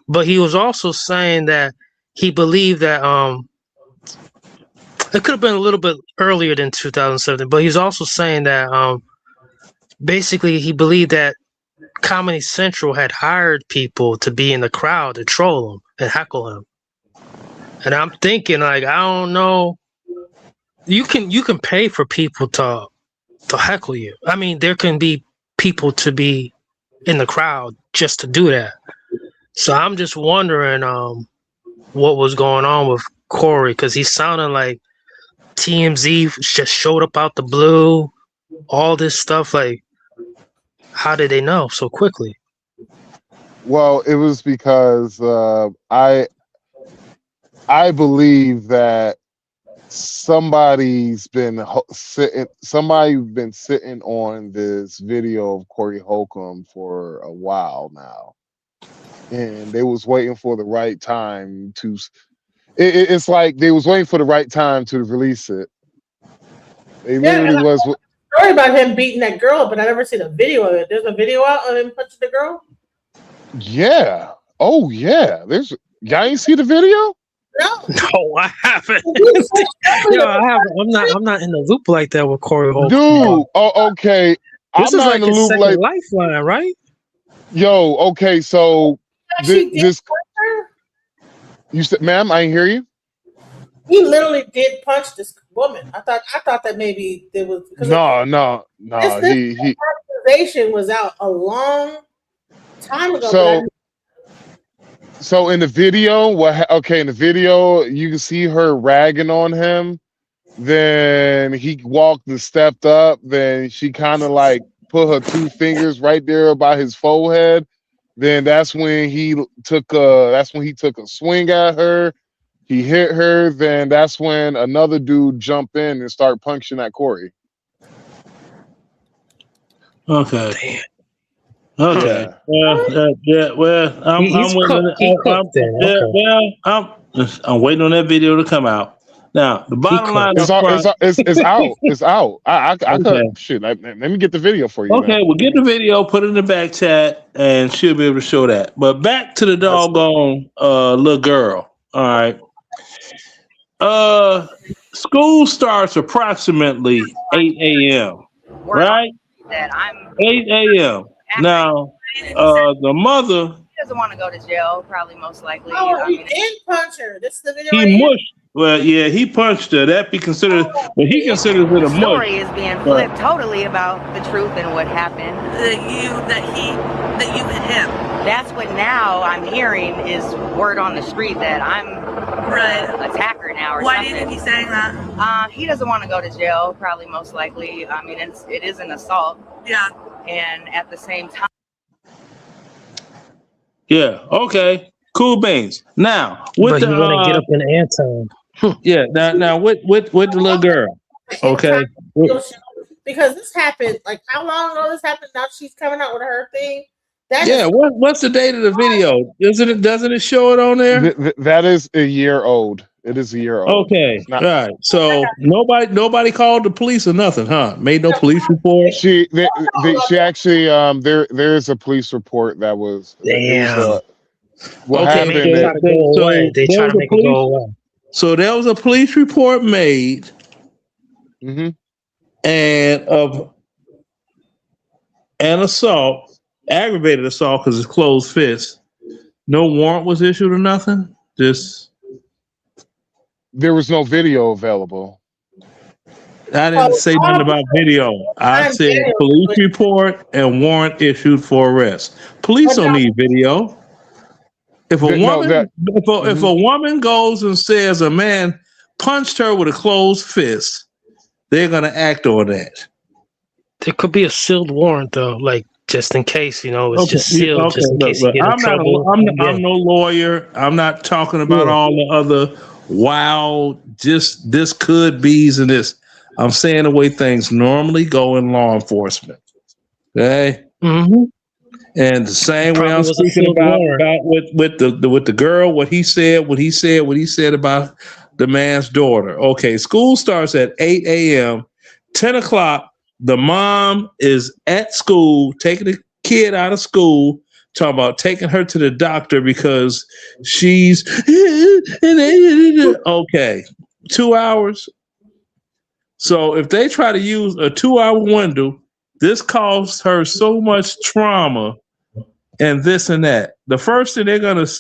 Speaker 7: But he was also saying that he believed that it could have been a little bit earlier than 2017, but he's also saying that basically he believed that Comedy Central had hired people to be in the crowd to troll him and heckle him. And I'm thinking, like, I don't know. You can pay for people to heckle you. I mean, there can be people to be in the crowd just to do that. So I'm just wondering what was going on with Corey, because he sounded like TMZ just showed up out the blue, all this stuff. Like, how did they know so quickly?
Speaker 1: Well, it was because I believe that somebody's been sitting on this video of Corey Holcomb for a while now, and they was waiting for the right time to. It's like they was waiting for the right time to release it. They literally was.
Speaker 4: Story about him beating that girl, but I never seen a video of it. There's a video out of him punching the girl.
Speaker 1: Yeah. Oh yeah. Y'all ain't see the video?
Speaker 7: No, I haven't. Yo, I haven't. I'm not in the loop like that with Corey Holcomb.
Speaker 1: Dude, okay.
Speaker 7: This is like a second lifeline, right?
Speaker 1: Yo, okay, so this you said, ma'am, I didn't hear you.
Speaker 4: He literally did punch this woman. I thought that maybe there was
Speaker 1: no.
Speaker 4: This accusation was out a long time ago.
Speaker 1: So in the video, in the video, you can see her ragging on him. Then he walked and stepped up. Then she kind of like put her 2 fingers right there by his forehead. Then that's when he took a swing at her. He hit her. Then that's when another dude jumped in and started punching at Corey.
Speaker 2: Okay.
Speaker 7: Damn.
Speaker 2: Okay. I'm waiting on that video to come out. Now the bottom line
Speaker 1: is it's out. It's out. I could shit. Let me get the video for you.
Speaker 2: Okay, we'll get the video, put it in the back chat, and she'll be able to show that. But back to the doggone little girl. All right. School starts approximately 8 a.m. Right? 8 a.m. Now, the mother
Speaker 14: doesn't want to go to jail, probably most likely.
Speaker 4: Oh, he did punch her. This is the video
Speaker 2: He
Speaker 4: right here.
Speaker 2: mushed. Well, yeah, he punched her. That be considered. But he considers it a mush.
Speaker 14: Story is being flipped totally about the truth and what happened.
Speaker 15: That you hit him.
Speaker 14: That's what now I'm hearing is word on the street that I'm an attacker now or
Speaker 15: Why
Speaker 14: something.
Speaker 15: do you think he's saying that?
Speaker 14: He doesn't want to go to jail, probably most likely. I mean, it is an assault.
Speaker 15: Yeah.
Speaker 14: And at the same time.
Speaker 2: Yeah. Okay. Cool beans. Now with
Speaker 7: but you want to get up in Anton.
Speaker 2: Yeah. Now with the little girl. Okay.
Speaker 4: Because this happened, like how long ago this happened? Now she's coming out with her thing.
Speaker 2: What's the date of the video? Doesn't it show it on there?
Speaker 1: That is a year old. It is a year old.
Speaker 2: Okay. All right. So nobody called the police or nothing, huh? Made no police report.
Speaker 1: She actually there's a police report that was
Speaker 7: Damn.
Speaker 1: What happened?
Speaker 7: They try to make it go away.
Speaker 2: So there was a police report made, and of an assault, aggravated assault because it's closed fist. No warrant was issued or nothing.
Speaker 1: There was no video available.
Speaker 2: I didn't say nothing about video. I said police report and warrant issued for arrest. Police don't need video. If a woman goes and says a man punched her with a closed fist, they're gonna act on that.
Speaker 7: There could be a sealed warrant though, like just in case, it's just sealed, just in case you get in trouble.
Speaker 2: I'm no lawyer. I'm not talking about all the other wild, just this could be's and this. I'm saying the way things normally go in law enforcement. Okay.
Speaker 7: Mm-hmm.
Speaker 2: And the same way I'm speaking about with the girl, what he said about the man's daughter. Okay, school starts at 8 a.m. 10 o'clock. The mom is at school, taking the kid out of school, talking about taking her to the doctor because she's okay. 2 hours. So if they try to use a 2-hour window, this caused her so much trauma and this and that. The first thing they're going to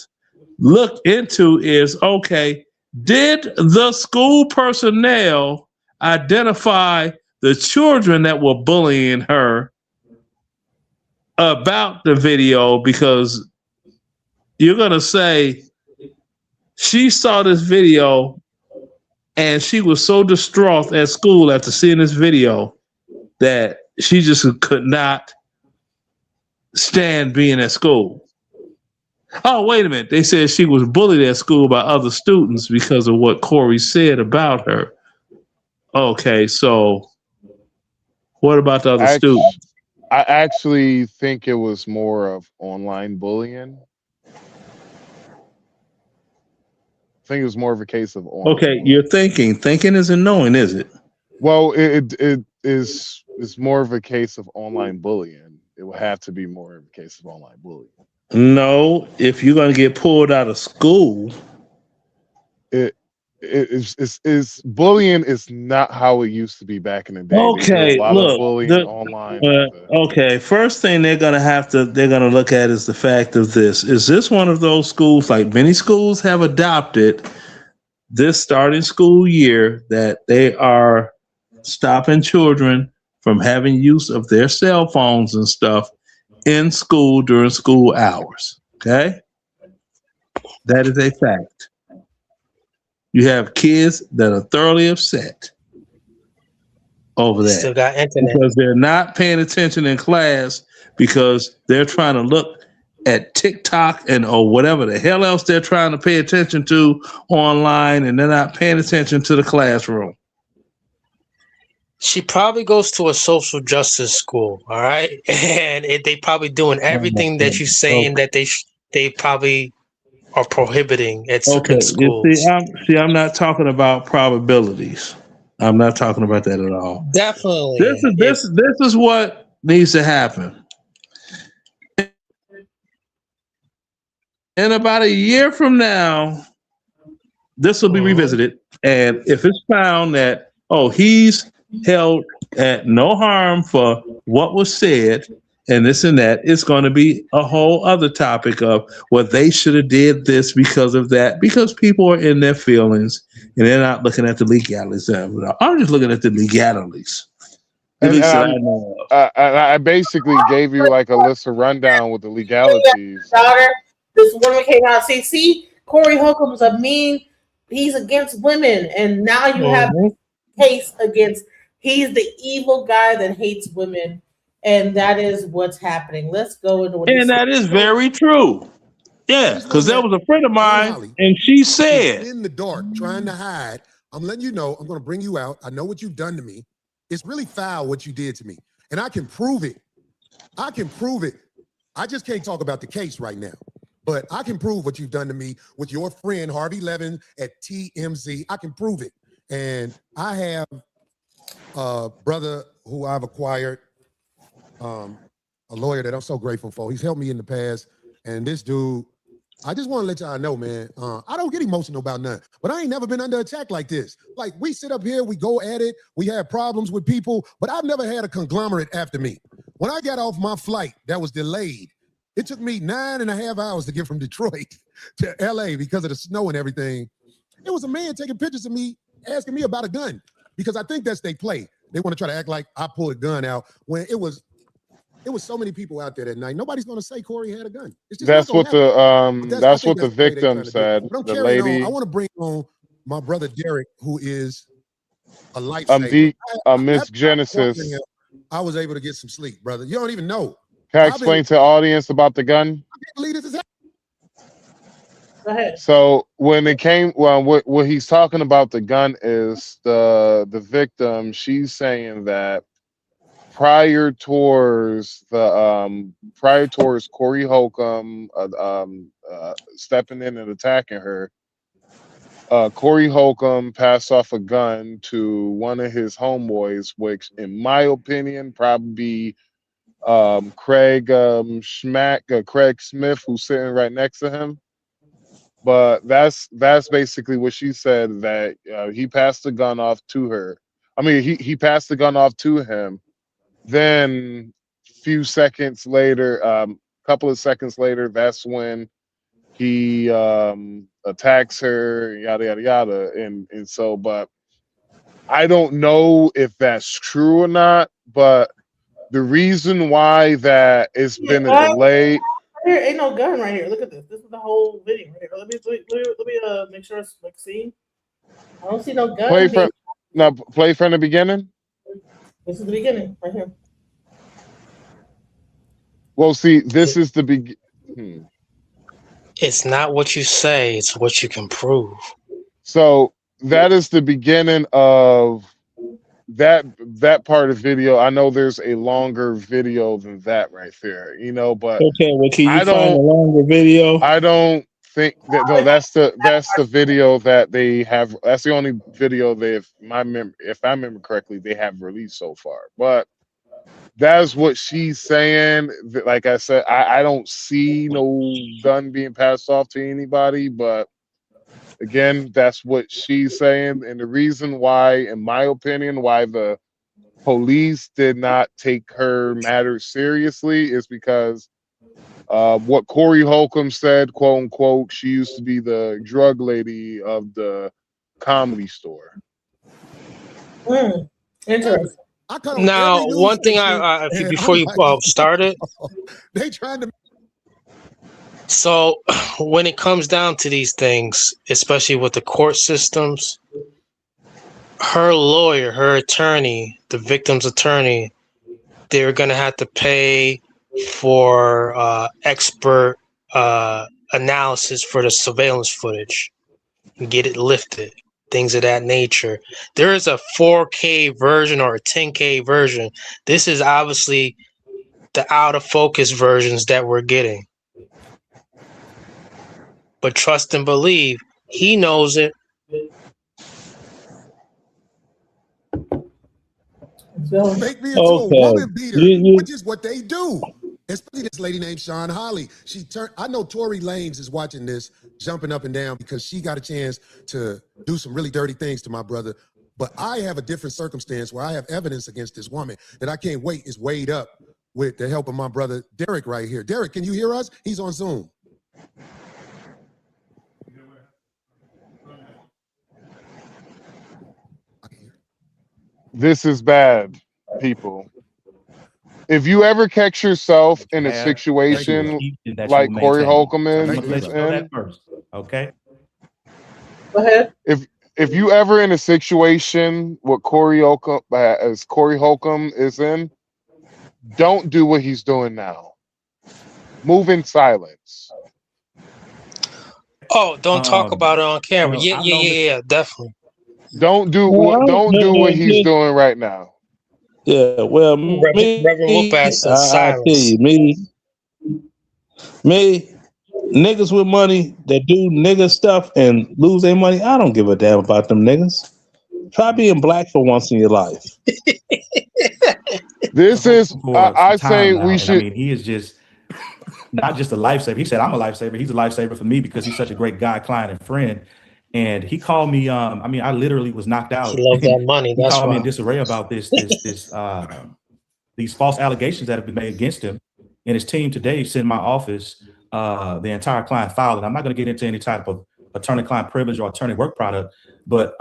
Speaker 2: look into is, okay, did the school personnel identify the children that were bullying her about the video? Because you're going to say she saw this video and she was so distraught at school after seeing this video that she just could not stand being at school. Oh, wait a minute. They said she was bullied at school by other students because of what Corey said about her. Okay, so what about the other students?
Speaker 1: I actually think it was more of online bullying. I think it was more of a case of online.
Speaker 2: Okay, you're thinking. Thinking isn't knowing, is it?
Speaker 1: Well, it is. It's more of a case of online bullying. It would have to be more of a case of online bullying.
Speaker 2: No, if you're gonna get pulled out of school,
Speaker 1: it's bullying is not how it used to be back in the day.
Speaker 2: Okay, look,
Speaker 1: online.
Speaker 2: Okay, first thing they're gonna look at is the fact of this. Is this one of those schools, like many schools have adopted this starting school year, that they are stopping children from having use of their cell phones and stuff in school during school hours? Okay, that is a fact. You have kids that are thoroughly upset over that.
Speaker 7: Still got internet.
Speaker 2: Because they're not paying attention in class because they're trying to look at TikTok or whatever the hell else they're trying to pay attention to online, and they're not paying attention to the classroom.
Speaker 7: She probably goes to a social justice school, all right? And they probably doing everything that you're saying that they probably are prohibiting at certain schools.
Speaker 2: I'm not talking about probabilities. I'm not talking about that at all.
Speaker 7: Definitely.
Speaker 2: This is what needs to happen. In about a year from now, this will be revisited. And if it's found that, he's held at no harm for what was said, and this and that, it's going to be a whole other topic of, well, they should have did this because of that, because people are in their feelings and they're not looking at the legalities. I'm just looking at the legalities. At
Speaker 1: And
Speaker 2: least that I know of.
Speaker 1: I basically gave you like a list of rundown with the legalities.
Speaker 4: Daughter, this woman came out and see, Corey Holcomb's a mean. He's against women, and now you have case against. He's the evil guy that hates women, and that is what's happening. Let's go into what.
Speaker 2: And that is very true. Yeah, because there was a friend of mine, and she said,
Speaker 13: in the dark, trying to hide. I'm letting you know. I'm going to bring you out. I know what you've done to me. It's really foul what you did to me, and I can prove it. I can prove it. I just can't talk about the case right now, but I can prove what you've done to me with your friend Harvey Levin at TMZ. I can prove it. And I have a brother who I've acquired, a lawyer that I'm so grateful for. He's helped me in the past. And this dude, I just want to let y'all know, man, I don't get emotional about nothing, but I ain't never been under attack like this. Like, we sit up here, we go at it, we have problems with people, but I've never had a conglomerate after me. When I got off my flight that was delayed, it took me 9.5 hours to get from Detroit to LA because of the snow and everything. It was a man taking pictures of me, asking me about a gun, because I think that's they play. They want to try to act like I pulled a gun out when it was so many people out there that night. Nobody's going to say Corey had a gun. It's just
Speaker 1: That's what the victim said.
Speaker 13: But I'm
Speaker 1: the
Speaker 13: carrying
Speaker 1: lady.
Speaker 13: on. I want to bring on my brother Derek, who is a lifesaver.
Speaker 1: Miss Genesis.
Speaker 13: I was able to get some sleep, brother. You don't even know.
Speaker 1: Can I explain to the audience about the gun?
Speaker 13: I can't believe this is happening.
Speaker 4: Go ahead.
Speaker 1: So when it came, well, what he's talking about the gun is the victim. She's saying that prior towards Corey Holcomb stepping in and attacking her, Corey Holcomb passed off a gun to one of his homeboys, which, in my opinion, probably Craig Craig Smith, who's sitting right next to him. But that's basically what she said, that he passed the gun off to her. I mean, he passed the gun off to him. Then few seconds later, couple of seconds later, that's when he attacks her, yada yada yada. And so, but I don't know if that's true or not. But the reason why that it's been a delay.
Speaker 4: Here ain't no gun right here. Look at this. This is the whole video right here. Let me make sure it's like see. I don't see no gun.
Speaker 1: Play from the beginning.
Speaker 4: This is the beginning right here.
Speaker 1: Well, see, this is the beginning.
Speaker 7: It's not what you say; it's what you can prove.
Speaker 1: So that is the beginning of that part of the video. I know there's a longer video than that right there, but
Speaker 2: okay, well, can you find a longer video?
Speaker 1: I don't think that. No, that's the video that they have. That's the only video if I remember correctly, they have released so far. But that's what she's saying. Like I said, I don't see no gun being passed off to anybody, but again, that's what she's saying. And the reason why, in my opinion, why the police did not take her matter seriously is because what Corey Holcomb said, quote unquote, she used to be the drug lady of the Comedy Store.
Speaker 4: Interesting.
Speaker 7: Now, one thing before you started,
Speaker 13: they trying to.
Speaker 7: So when it comes down to these things, especially with the court systems, her lawyer, her attorney, the victim's attorney, they're going to have to pay for expert analysis for the surveillance footage and get it lifted, things of that nature. There is a 4K version or a 10K version. This is obviously the out of focus versions that we're getting. But trust and believe, he knows it.
Speaker 13: Make me into a woman beater, which is what they do. Especially this lady named Sean Holly. I know Tory Lanez is watching this, jumping up and down because she got a chance to do some really dirty things to my brother. But I have a different circumstance where I have evidence against this woman that I can't wait is weighed up with the help of my brother Derek right here. Derek, can you hear us? He's on Zoom.
Speaker 1: This is bad, people. If you ever catch yourself in a situation like Corey Holcomb is in,
Speaker 16: okay.
Speaker 4: Go ahead.
Speaker 1: If you ever in a situation what Corey Holcomb is in, don't do what he's doing now. Move in silence.
Speaker 7: Oh, don't talk about it on camera. Yeah, definitely.
Speaker 1: Don't do what he's doing right now.
Speaker 2: Yeah, well,
Speaker 7: Reverend Whoop-ass said
Speaker 2: I tell
Speaker 7: silence.
Speaker 2: you, me, niggas with money that do nigga stuff and lose their money, I don't give a damn about them niggas. Try being black for once in your life.
Speaker 1: This is, I say we should.
Speaker 16: I mean, he is just not just a lifesaver. He said, I'm a lifesaver. He's a lifesaver for me because he's such a great guy, client, and friend. And he called me. I mean, I literally was knocked out.
Speaker 7: He loved that money.
Speaker 16: He
Speaker 7: That's
Speaker 16: called
Speaker 7: why.
Speaker 16: me in disarray about these false allegations that have been made against him. And his team today sent my office the entire client file. And I'm not going to get into any type of attorney-client privilege or attorney work product. But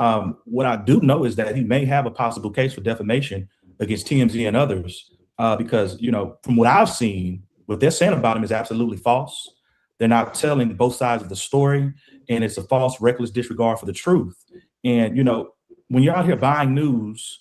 Speaker 16: what I do know is that he may have a possible case for defamation against TMZ and others because, you know, from what I've seen, what they're saying about him is absolutely false. They're not telling both sides of the story, and it's a false, reckless disregard for the truth. And, you know, when you're out here buying news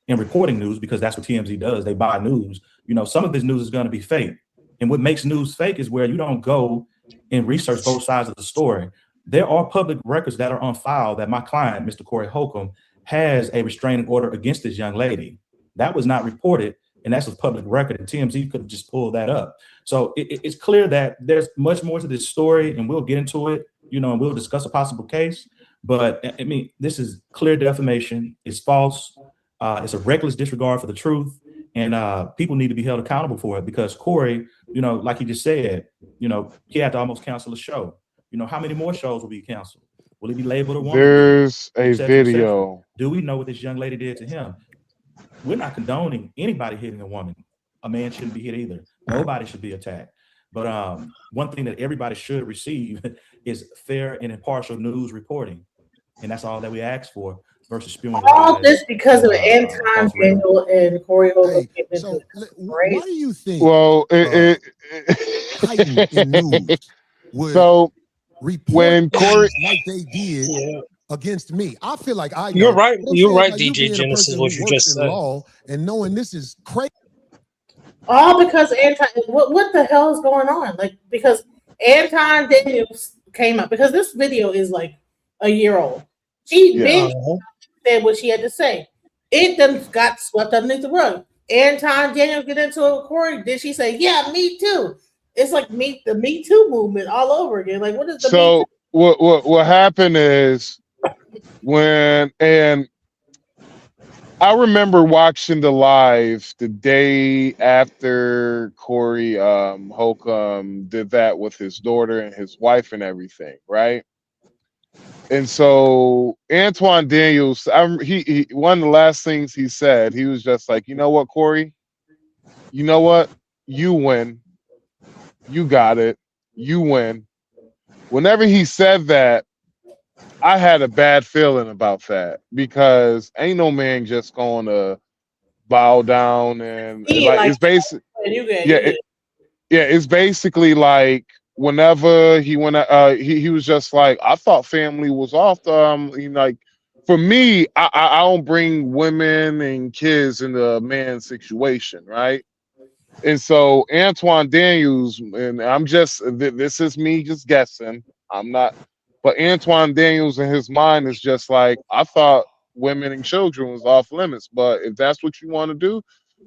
Speaker 16: and reporting news, because that's what TMZ does, they buy news, you know, some of this news is going to be fake. And what makes news fake is where you don't go and research both sides of the story. There are public records that are on file that my client, Mr. Corey Holcomb, has a restraining order against this young lady. That was not reported, and that's a public record, and TMZ could have just pulled that up. So it's clear that there's much more to this story, and we'll get into it, you know, and we'll discuss a possible case. But I mean, this is clear defamation. It's false. It's a reckless disregard for the truth, and people need to be held accountable for it because Corey, you know, like he just said, you know, he had to almost cancel a show. You know, how many more shows will be canceled? Will he be labeled a woman?
Speaker 1: There's a video.
Speaker 16: Do we know what this young lady did to him? We're not condoning anybody hitting a woman. A man shouldn't be hit either. Nobody should be attacked. But one thing that everybody should receive is fair and impartial news reporting. And that's all that we ask for versus spewing
Speaker 4: all
Speaker 16: lies,
Speaker 4: this because of Anton Daniel and Corey Holcomb.
Speaker 13: So why do you think Titan in news would report
Speaker 1: when Corey
Speaker 13: like they did against me? I feel like I know.
Speaker 7: You're right. You're right,
Speaker 13: like
Speaker 7: DJ Genesis, what you just said.
Speaker 13: Law and knowing this is crazy.
Speaker 4: All because Anton. What the hell is going on? Like because Anton Daniels came up because this video is like a year old. She said what she had to say. It then got swept underneath the rug. Anton Daniels get into it with Corey. Did she say, "Yeah, me too"? It's like the Me Too movement all over again. Like what is the
Speaker 1: so what happened is when I remember watching the live the day after Corey Holcomb did that with his daughter and his wife and everything, right? And so Antoine Daniels, he one of the last things he said, he was just like, you know what, Corey? You know what? You win. You got it. You win. Whenever he said that, I had a bad feeling about that because ain't no man just going to bow down and like it's basically it's basically like whenever he went he was just like I thought family was off like for me I don't bring women and kids in a man's situation, right? And so Antoine Daniels, and I'm just this is me just guessing, I'm not. But Antoine Daniels in his mind is just like, I thought women and children was off limits. But if that's what you want to do,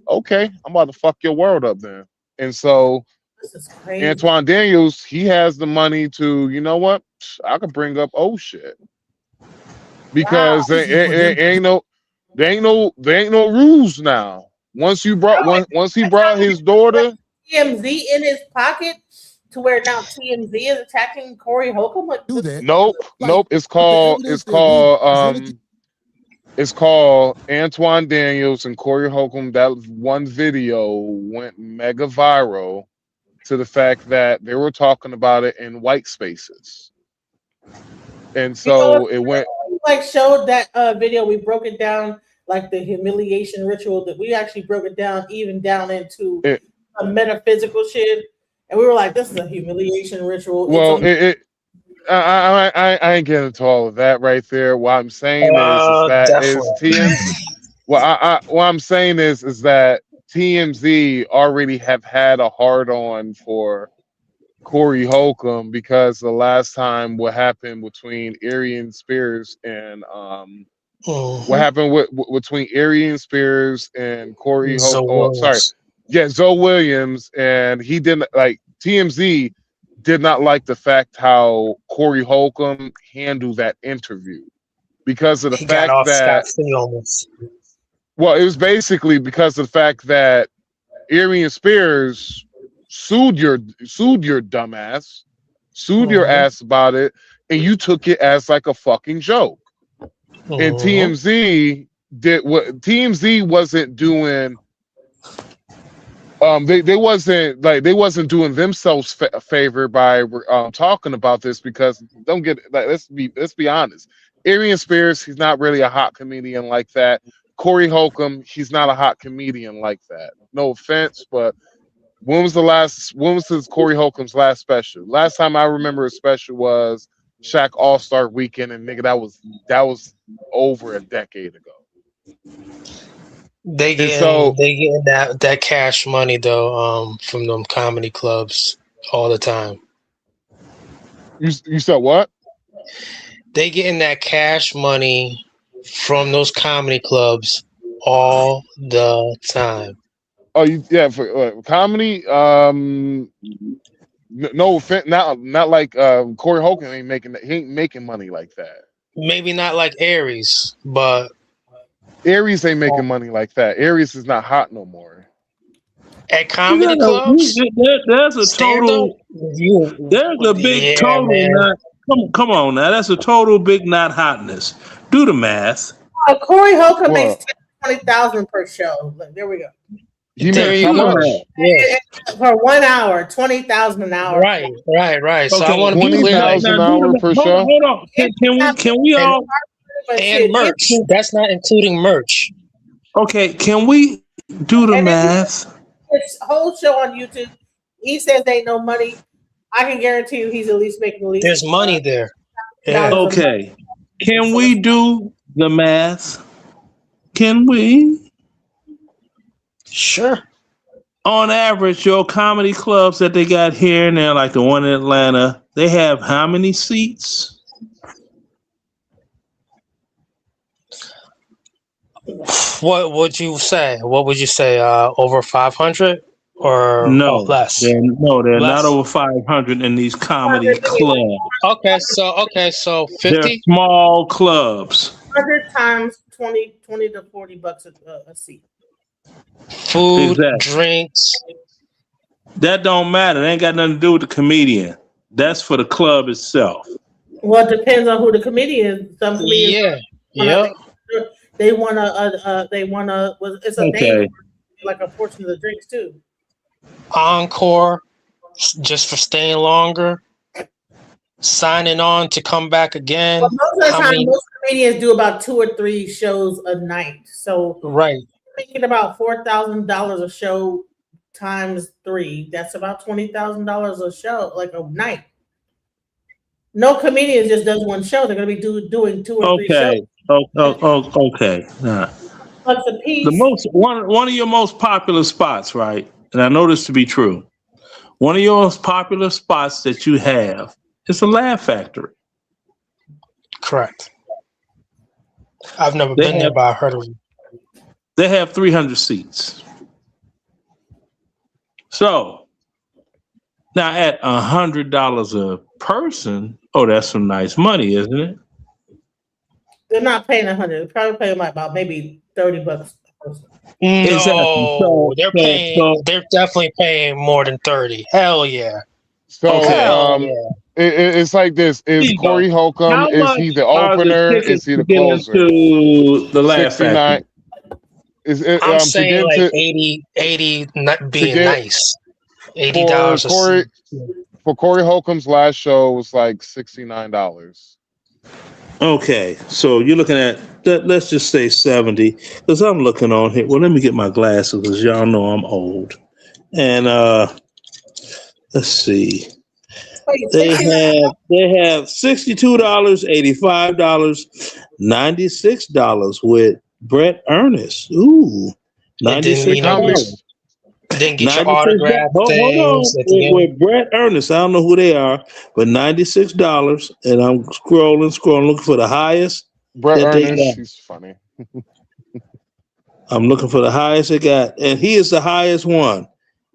Speaker 1: okay, I'm about to fuck your world up then. And so
Speaker 4: This is crazy.
Speaker 1: Antoine Daniels, he has the money to, you know what? I could bring up old shit. Because there ain't no rules now. Once he brought his daughter.
Speaker 4: TMZ in his pocket. To where now TMZ is attacking Corey Holcomb? Like,
Speaker 1: Nope. It's called It's called Antoine Daniels and Corey Holcomb. That one video went mega viral to the fact that they were talking about it in white spaces. And so it went
Speaker 4: like showed that video. We broke it down like the humiliation ritual that we actually broke it down even down into a metaphysical shit. And we were like, this is a humiliation ritual.
Speaker 1: Well, I ain't getting into all of that right there. What I'm saying is that is
Speaker 7: Definitely.
Speaker 1: what I'm saying is that TMZ already have had a hard on for Corey Holcomb because the last time what happened between Arian Spears and what happened between Arian Spears and Corey Holcomb. Oh, sorry, yeah, Zoe Williams, and he didn't like TMZ did not like the fact how Corey Holcomb handled that interview because of the fact
Speaker 7: got off
Speaker 1: that
Speaker 7: scot-free almost.
Speaker 1: well, it was basically because of the fact that Arian Spears sued your dumbass, sued your ass about it, and you took it as like a fucking joke. And TMZ did what TMZ wasn't doing. They wasn't doing themselves a favor by talking about this because don't get like let's be honest. Arian Spears, he's not really a hot comedian like that. Corey Holcomb, he's not a hot comedian like that. No offense, but when was this Corey Holcomb's last special? Last time I remember a special was Shaq All-Star Weekend, and nigga, that was over a decade ago.
Speaker 7: They getting that cash money though, from them comedy clubs all the time.
Speaker 1: You said what?
Speaker 7: They getting that cash money from those comedy clubs all the time.
Speaker 1: Oh, yeah, for comedy. No offense, not like Corey Holcomb he ain't making money like that.
Speaker 7: Maybe not like Aries, but
Speaker 1: Aries ain't making money like that. Aries is not hot no more.
Speaker 7: At comedy clubs,
Speaker 2: there's a total. There's a big total. Come on now, that's a total big not hotness. Do the math.
Speaker 4: Corey Holcomb makes 20,000 per show. Look, there we go.
Speaker 1: He makes how much?
Speaker 4: For 1 hour, 20,000 an hour.
Speaker 7: Right. So
Speaker 2: Okay,
Speaker 7: I want to be clear.
Speaker 1: 20,000 an hour per show.
Speaker 2: Hold on. Can we all
Speaker 7: and merch? That's not including merch.
Speaker 2: Okay, can we do the math?
Speaker 4: This whole show on YouTube, he says ain't no money. I can guarantee you, he's at least making at least.
Speaker 7: There's money there.
Speaker 2: Yeah. Okay, can we do the math? Can we?
Speaker 7: Sure.
Speaker 2: On average, your comedy clubs that they got here and there, like the one in Atlanta, they have how many seats?
Speaker 7: What would you say? Over 500 or less?
Speaker 2: They're
Speaker 7: less?
Speaker 2: not over 500 in these comedy clubs.
Speaker 7: Okay, so 50.
Speaker 2: They're small clubs.
Speaker 4: 100 times 20 to $40 a seat.
Speaker 7: Food, drinks.
Speaker 2: That don't matter. It ain't got nothing to do with the comedian. That's for the club itself.
Speaker 4: Well, it depends on who the comedian is. Some comedians, they want to. It's a name, like a portion of the drinks too.
Speaker 7: Encore, just for staying longer. Signing on to come back again.
Speaker 4: Well, most of the time, most comedians do about 2 or 3 shows a night. So thinking about $4,000 a show times 3, that's about $20,000 a show, like a night. No comedian just does one show. They're going to be doing 2 or 3 shows.
Speaker 2: Okay.
Speaker 4: What's a piece?
Speaker 2: One of your most popular spots, right? And I know this to be true. One of your most popular spots that you have is the Laugh Factory.
Speaker 7: Correct. I've never been there, but I heard of it.
Speaker 2: They have 300 seats. So now at $100 a person, that's some nice money, isn't it?
Speaker 4: They're not paying 100. They're probably paying like about maybe $30 a person.
Speaker 7: No, they're definitely paying more than 30. Hell yeah.
Speaker 1: So It's like this: is Corey Holcomb?
Speaker 2: How
Speaker 1: Is
Speaker 2: much
Speaker 1: he the
Speaker 2: are the
Speaker 1: opener?
Speaker 2: tickets
Speaker 1: Is he
Speaker 2: to
Speaker 1: the
Speaker 2: get
Speaker 1: closer?
Speaker 2: into the Laugh
Speaker 1: 69.
Speaker 2: Factory?
Speaker 1: Is it,
Speaker 7: I'm
Speaker 1: to
Speaker 7: saying
Speaker 1: get
Speaker 7: like
Speaker 1: into
Speaker 7: 80 not
Speaker 1: to
Speaker 7: being
Speaker 1: get
Speaker 7: nice.
Speaker 1: for
Speaker 7: $80 a
Speaker 1: Corey
Speaker 7: seat.
Speaker 1: for Corey Holcomb's last show was like $69.
Speaker 2: Okay, so you're looking at that. Let's just say 70, because I'm looking on here. Well, let me get my glasses, because y'all know I'm old. And let's see. They have $62, $85, $96 with Brett Ernest. Ooh,
Speaker 7: And then,
Speaker 2: $96.
Speaker 7: then get your
Speaker 2: 96.
Speaker 7: autograph
Speaker 2: Hold
Speaker 7: things
Speaker 2: on.
Speaker 7: at the end.
Speaker 2: With Brett Ernest, I don't know who they are, but $96, and I'm scrolling, looking for the highest
Speaker 1: Brett
Speaker 2: that they
Speaker 1: Ernest,
Speaker 2: got.
Speaker 1: he's funny.
Speaker 2: I'm looking for the highest they got, and he is the highest one,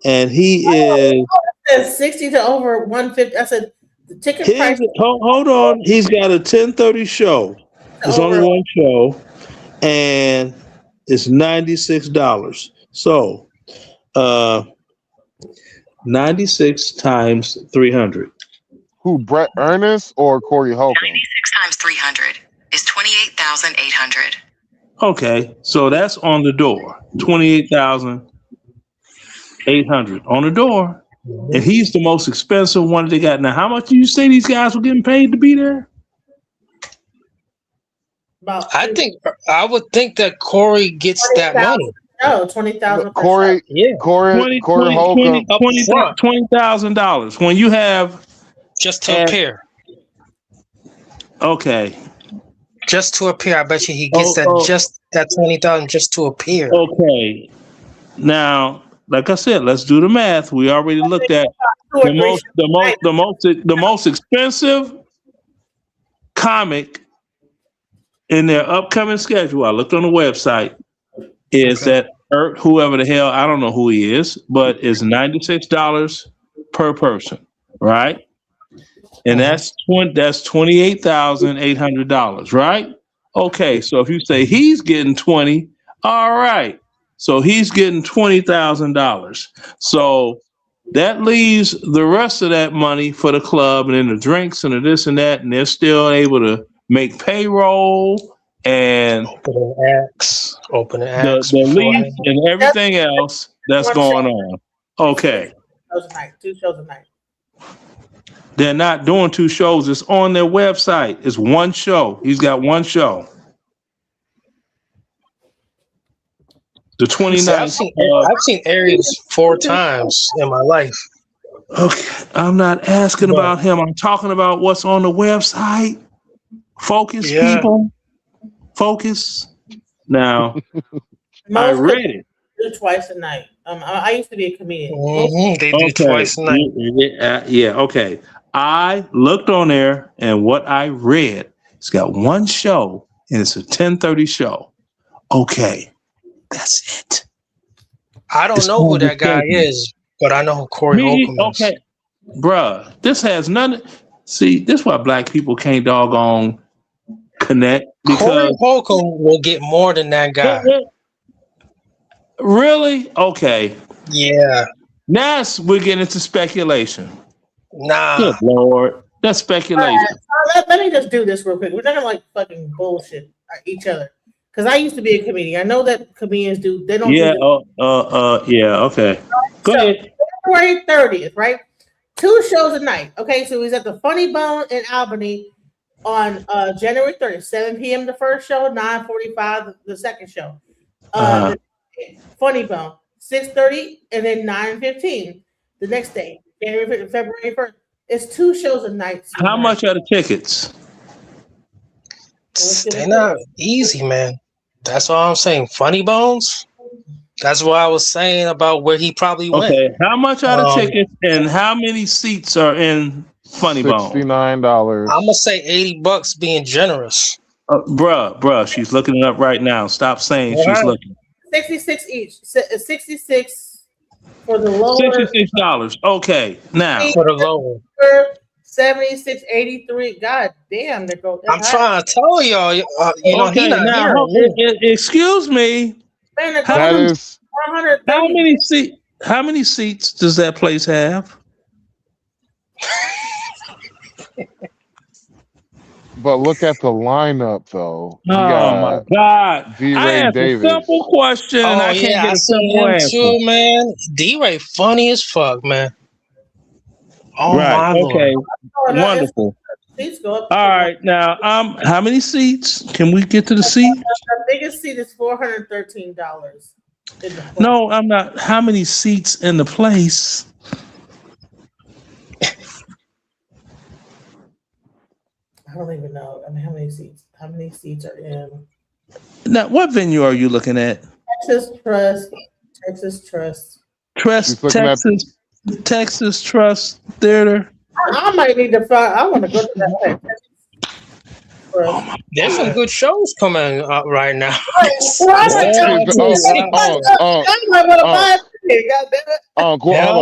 Speaker 2: and he is.
Speaker 4: Says 60 to over 150. I said the ticket price.
Speaker 2: Hold on. He's got a 10:30 show. It's only one show, and it's $96. So, 96 times 300.
Speaker 1: Who, Brett Ernest or Corey Holcomb?
Speaker 12: 96 times 300 is 28,800.
Speaker 2: Okay, so that's on the door. 28,800 on the door. And he's the most expensive one they got. Now, how much do you say these guys were getting paid to be there?
Speaker 7: I would think that Corey gets that money.
Speaker 4: No, 20,000.
Speaker 1: Corey Holcomb.
Speaker 2: $20,000 when you have
Speaker 7: just to appear.
Speaker 2: Okay.
Speaker 7: Just to appear. I bet you he gets just that 20,000 just to appear.
Speaker 2: Okay. Now, like I said, let's do the math. We already looked at the most expensive comic in their upcoming schedule. I looked on the website. Is that whoever the hell, I don't know who he is, but it's $96 per person, right? And that's $28,800, right? Okay, so if you say he's getting 20, all right. So he's getting $20,000. So that leaves the rest of that money for the club and then the drinks and the this and that, and they're still able to make payroll and
Speaker 7: open the acts,
Speaker 2: the lease and everything else that's going on. Okay.
Speaker 4: 2 shows a night.
Speaker 2: They're not doing 2 shows. It's on their website. It's one show. He's got one show. The 29th.
Speaker 7: I've seen Aries 4 times in my life.
Speaker 2: Okay. I'm not asking about him. I'm talking about what's on the website. Focus, people. Focus. Now, I read it.
Speaker 4: Do twice a night. I used to be a comedian.
Speaker 7: They do twice a night.
Speaker 2: Yeah, okay. I looked on there, and what I read, it's got one show, and it's a 10:30 show. Okay, that's it.
Speaker 7: I don't know who that guy is, but I know who Corey Holcomb is.
Speaker 2: Okay, bruh, this has nothing. See, this is why black people can't doggone connect.
Speaker 7: Corey Holcomb will get more than that guy.
Speaker 2: Really? Okay.
Speaker 7: Yeah.
Speaker 2: Now we're getting into speculation.
Speaker 7: Nah.
Speaker 2: Good Lord. That's speculation.
Speaker 4: Let me just do this real quick. We're not gonna like fucking bullshit each other. Because I used to be a comedian. I know that comedians do. They don't.
Speaker 2: Yeah.
Speaker 4: Do
Speaker 2: yeah. Okay. Go ahead.
Speaker 4: February 30th, right? 2 shows a night. Okay, so he's at the Funny Bone in Albany on January 30th, 7 p.m. the first show, 9:45 the second show. Funny Bone, 6:30, and then 9:15 the next day, February 1st. It's 2 shows a night.
Speaker 2: How much are the tickets?
Speaker 7: They're not easy, man. That's all I'm saying. Funny Bones. That's what I was saying about where he probably went.
Speaker 2: Okay, how much are the tickets, and how many seats are in Funny Bone?
Speaker 1: $69.
Speaker 7: I'm gonna say $80 being generous.
Speaker 2: Bruh, she's looking it up right now. Stop saying she's looking.
Speaker 4: 66 each. 66 for the lower.
Speaker 2: $66. Okay, now
Speaker 7: for the lower.
Speaker 4: 76.83. God damn, they're going.
Speaker 7: I'm trying to tell y'all. He not
Speaker 2: now, excuse me.
Speaker 4: Man,
Speaker 2: How many seats does that place have?
Speaker 1: But look at the lineup, though. You
Speaker 2: Oh my
Speaker 1: got
Speaker 2: God! I
Speaker 1: D-Ray
Speaker 2: asked a
Speaker 1: Davis.
Speaker 2: simple question.
Speaker 7: Oh
Speaker 2: I can't
Speaker 7: yeah,
Speaker 2: get
Speaker 7: I
Speaker 2: a
Speaker 7: seen
Speaker 2: simple
Speaker 7: him
Speaker 2: answer.
Speaker 7: too, man. D-Ray funny as fuck, man. Oh
Speaker 2: Right.
Speaker 7: my
Speaker 2: Okay.
Speaker 7: lord.
Speaker 2: Wonderful.
Speaker 4: Seats go up.
Speaker 2: All right. Now, how many seats? Can we get to the seat?
Speaker 4: The biggest seat is $413.
Speaker 2: No, I'm not. How many seats in the place?
Speaker 4: I don't even know. I mean, how many seats? How many seats are in
Speaker 2: Now, what venue are you looking at?
Speaker 4: Texas Trust? Texas Trust.
Speaker 2: Texas Trust Theater.
Speaker 4: I might need to find. I want to go to that.
Speaker 7: There's some good shows coming up right now. Hell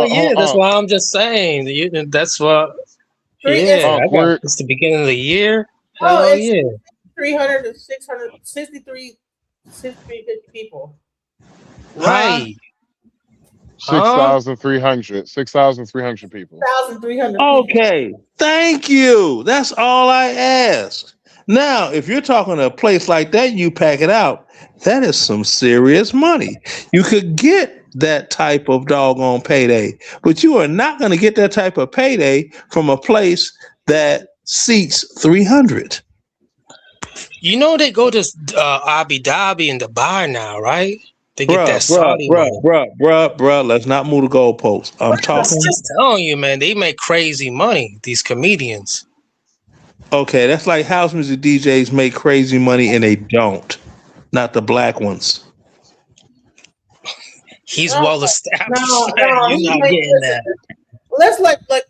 Speaker 7: yeah, that's why I'm just saying. That's what. Yeah, it's the beginning of the year. Hell yeah.
Speaker 4: 300 to 663 people.
Speaker 7: Right.
Speaker 1: 6,300 people.
Speaker 4: 6,300
Speaker 2: Okay. Thank you. That's all I ask. Now, if you're talking a place like that, you pack it out. That is some serious money. You could get that type of doggone payday, but you are not going to get that type of payday from a place that seats 300.
Speaker 7: You know they go to Abu Dhabi and Dubai now, right? They get that Saudi money.
Speaker 2: Bruh, let's not move the goalposts. I'm talking.
Speaker 7: Just telling you, man, they make crazy money, these comedians.
Speaker 2: Okay, that's like house music DJs make crazy money and they don't. Not the black ones.
Speaker 7: He's well established.
Speaker 4: No,
Speaker 7: You're not getting that.
Speaker 4: Let's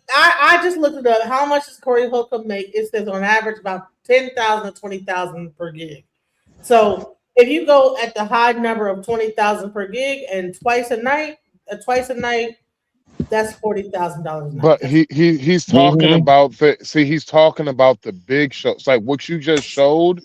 Speaker 4: I just looked it up. How much does Corey Holcomb make? It says on average about 10,000 to 20,000 per gig. So if you go at the high number of 20,000 per gig and twice a night, that's $40,000.
Speaker 1: But he's talking about he's talking about the big shows. Like what you just showed,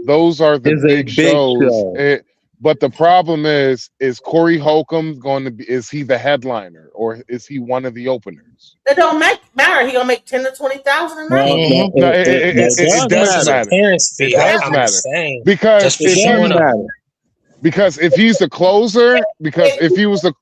Speaker 1: those are the big shows. But the problem is Corey Holcomb going to be? Is he the headliner or is he one of the openers?
Speaker 4: It don't matter. He gonna make 10 to 20,000 a night.
Speaker 1: No, it does matter. It does matter because if he's the closer, if he was the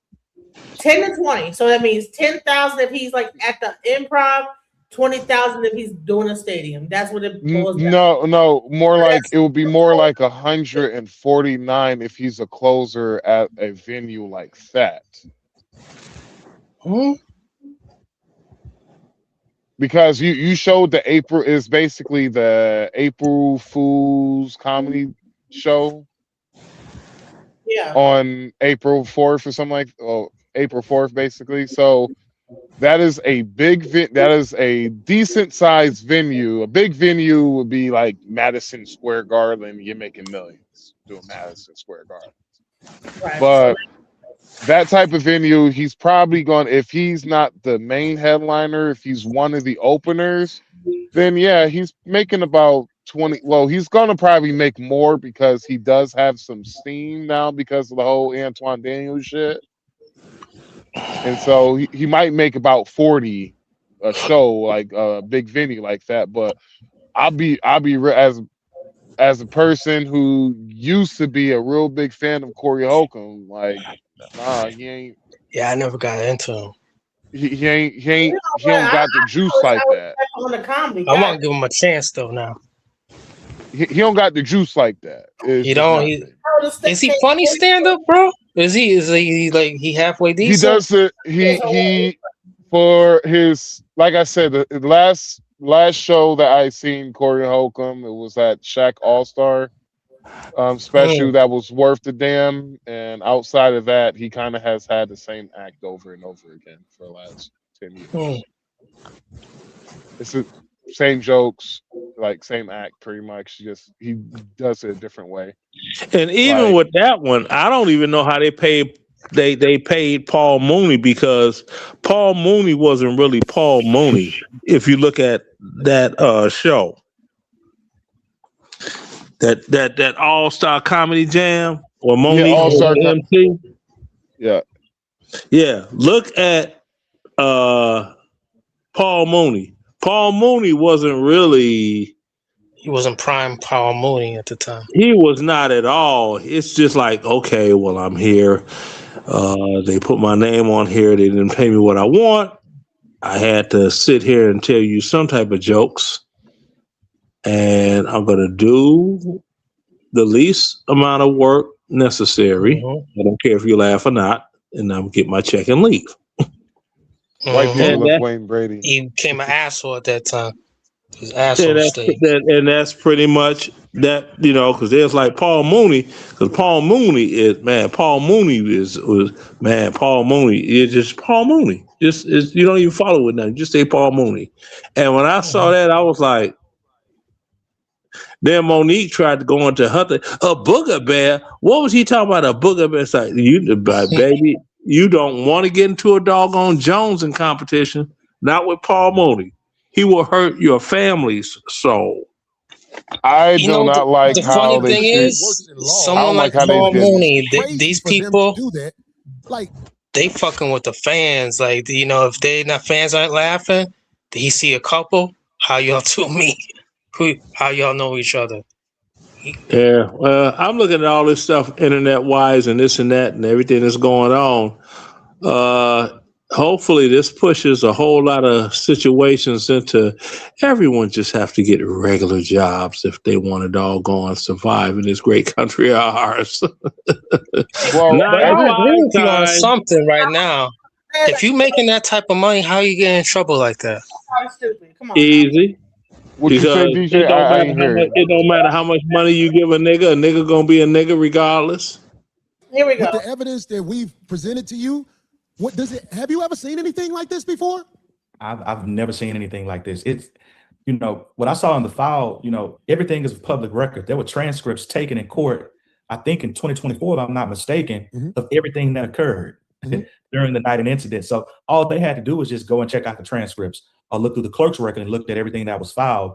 Speaker 4: 10 to 20, so that means 10,000 if he's like at the Improv, 20,000 if he's doing a stadium. That's what it boils down.
Speaker 1: No, more like it would be more like 149 if he's a closer at a venue like that. Because you showed the April is basically the April Fool's comedy show.
Speaker 4: Yeah.
Speaker 1: On April 4th or something April 4th basically. So that is a that is a decent sized venue. A big venue would be like Madison Square Garden. You're making millions doing Madison Square Garden.
Speaker 4: Right.
Speaker 1: But that type of venue, he's probably going, if he's not the main headliner, if he's one of the openers, then yeah, he's making about 20. Well, he's going to probably make more because he does have some steam now because of the whole Antoine Daniels shit. And so he might make about 40 a show, like a big venue like that. But I'll be as a person who used to be a real big fan of Corey Holcomb, like nah, he ain't.
Speaker 7: Yeah, I never got into him.
Speaker 1: He don't got the juice like that.
Speaker 7: I want to give him a chance though now.
Speaker 1: He don't got the juice like that.
Speaker 7: He don't. Is he funny stand up, bro? Is he like he halfway decent?
Speaker 1: He does it. He for his, like I said, the last show that I seen Corey Holcomb, it was that Shaq All Star special that was worth the damn. And outside of that, he kind of has had the same act over and over again for the last 10 years. It's the same jokes, like same act, pretty much. Just he does it a different way.
Speaker 2: And even with that one, I don't even know how they paid. They paid Paul Mooney because Paul Mooney wasn't really Paul Mooney. If you look at that show, that All Star Comedy Jam or Mooney MC. Yeah. Look at Paul Mooney. Paul Mooney wasn't really.
Speaker 7: He wasn't prime Paul Mooney at the time.
Speaker 2: He was not at all. It's just like, okay, well, I'm here. They put my name on here. They didn't pay me what I want. I had to sit here and tell you some type of jokes. And I'm going to do the least amount of work necessary. I don't care if you laugh or not. And I'm going to get my check and leave.
Speaker 17: White people love Wayne Brady.
Speaker 7: He became an asshole at that time. His asshole state.
Speaker 2: And that's pretty much that, because there's like Paul Mooney, because Paul Mooney is Paul Mooney is just Paul Mooney. You don't even follow it now. Just say Paul Mooney. And when I saw that, I was like, then Monique tried to go into Hunter, a booger bear. What was he talking about? A booger bear? It's like, baby, you don't want to get into a doggone Jonesing competition, not with Paul Mooney. He will hurt your family's soul.
Speaker 17: I do not like how
Speaker 7: they treat. Someone like Paul Mooney, these people, they fucking with the fans. Like, if fans aren't laughing, did he see a couple? How y'all two meet? How y'all know each other?
Speaker 2: Yeah, I'm looking at all this stuff internet-wise and this and that and everything that's going on. Hopefully this pushes a whole lot of situations into everyone just have to get regular jobs if they want to doggone survive in this great country of ours.
Speaker 7: Well, I agree with you on something right now. If you making that type of money, how you get in trouble like that?
Speaker 4: Come on.
Speaker 2: Easy.
Speaker 17: What you say, DJ?
Speaker 2: It don't matter how much money you give a nigga gonna be a nigga regardless.
Speaker 4: Here we go.
Speaker 13: With the evidence that we've presented to you, have you ever seen anything like this before?
Speaker 16: I've never seen anything like this. It's, what I saw in the file, everything is public record. There were transcripts taken in court, I think in 2024, if I'm not mistaken, of everything that occurred during the night and incident. So all they had to do was just go and check out the transcripts or look through the clerk's record and looked at everything that was filed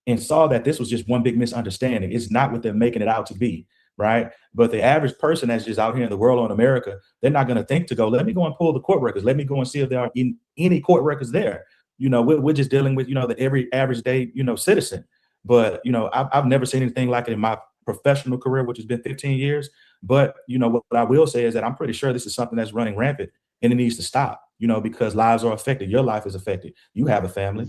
Speaker 16: and saw that this was just one big misunderstanding. It's not what they're making it out to be. Right. But the average person that's just out here in the world in America, they're not going to think to go, let me go and pull the court records. Let me go and see if there are any court records there. We're just dealing with, the every average day, citizen. But, I've never seen anything like it in my professional career, which has been 15 years. But, what I will say is that I'm pretty sure this is something that's running rampant and it needs to stop, because lives are affected. Your life is affected. You have a family.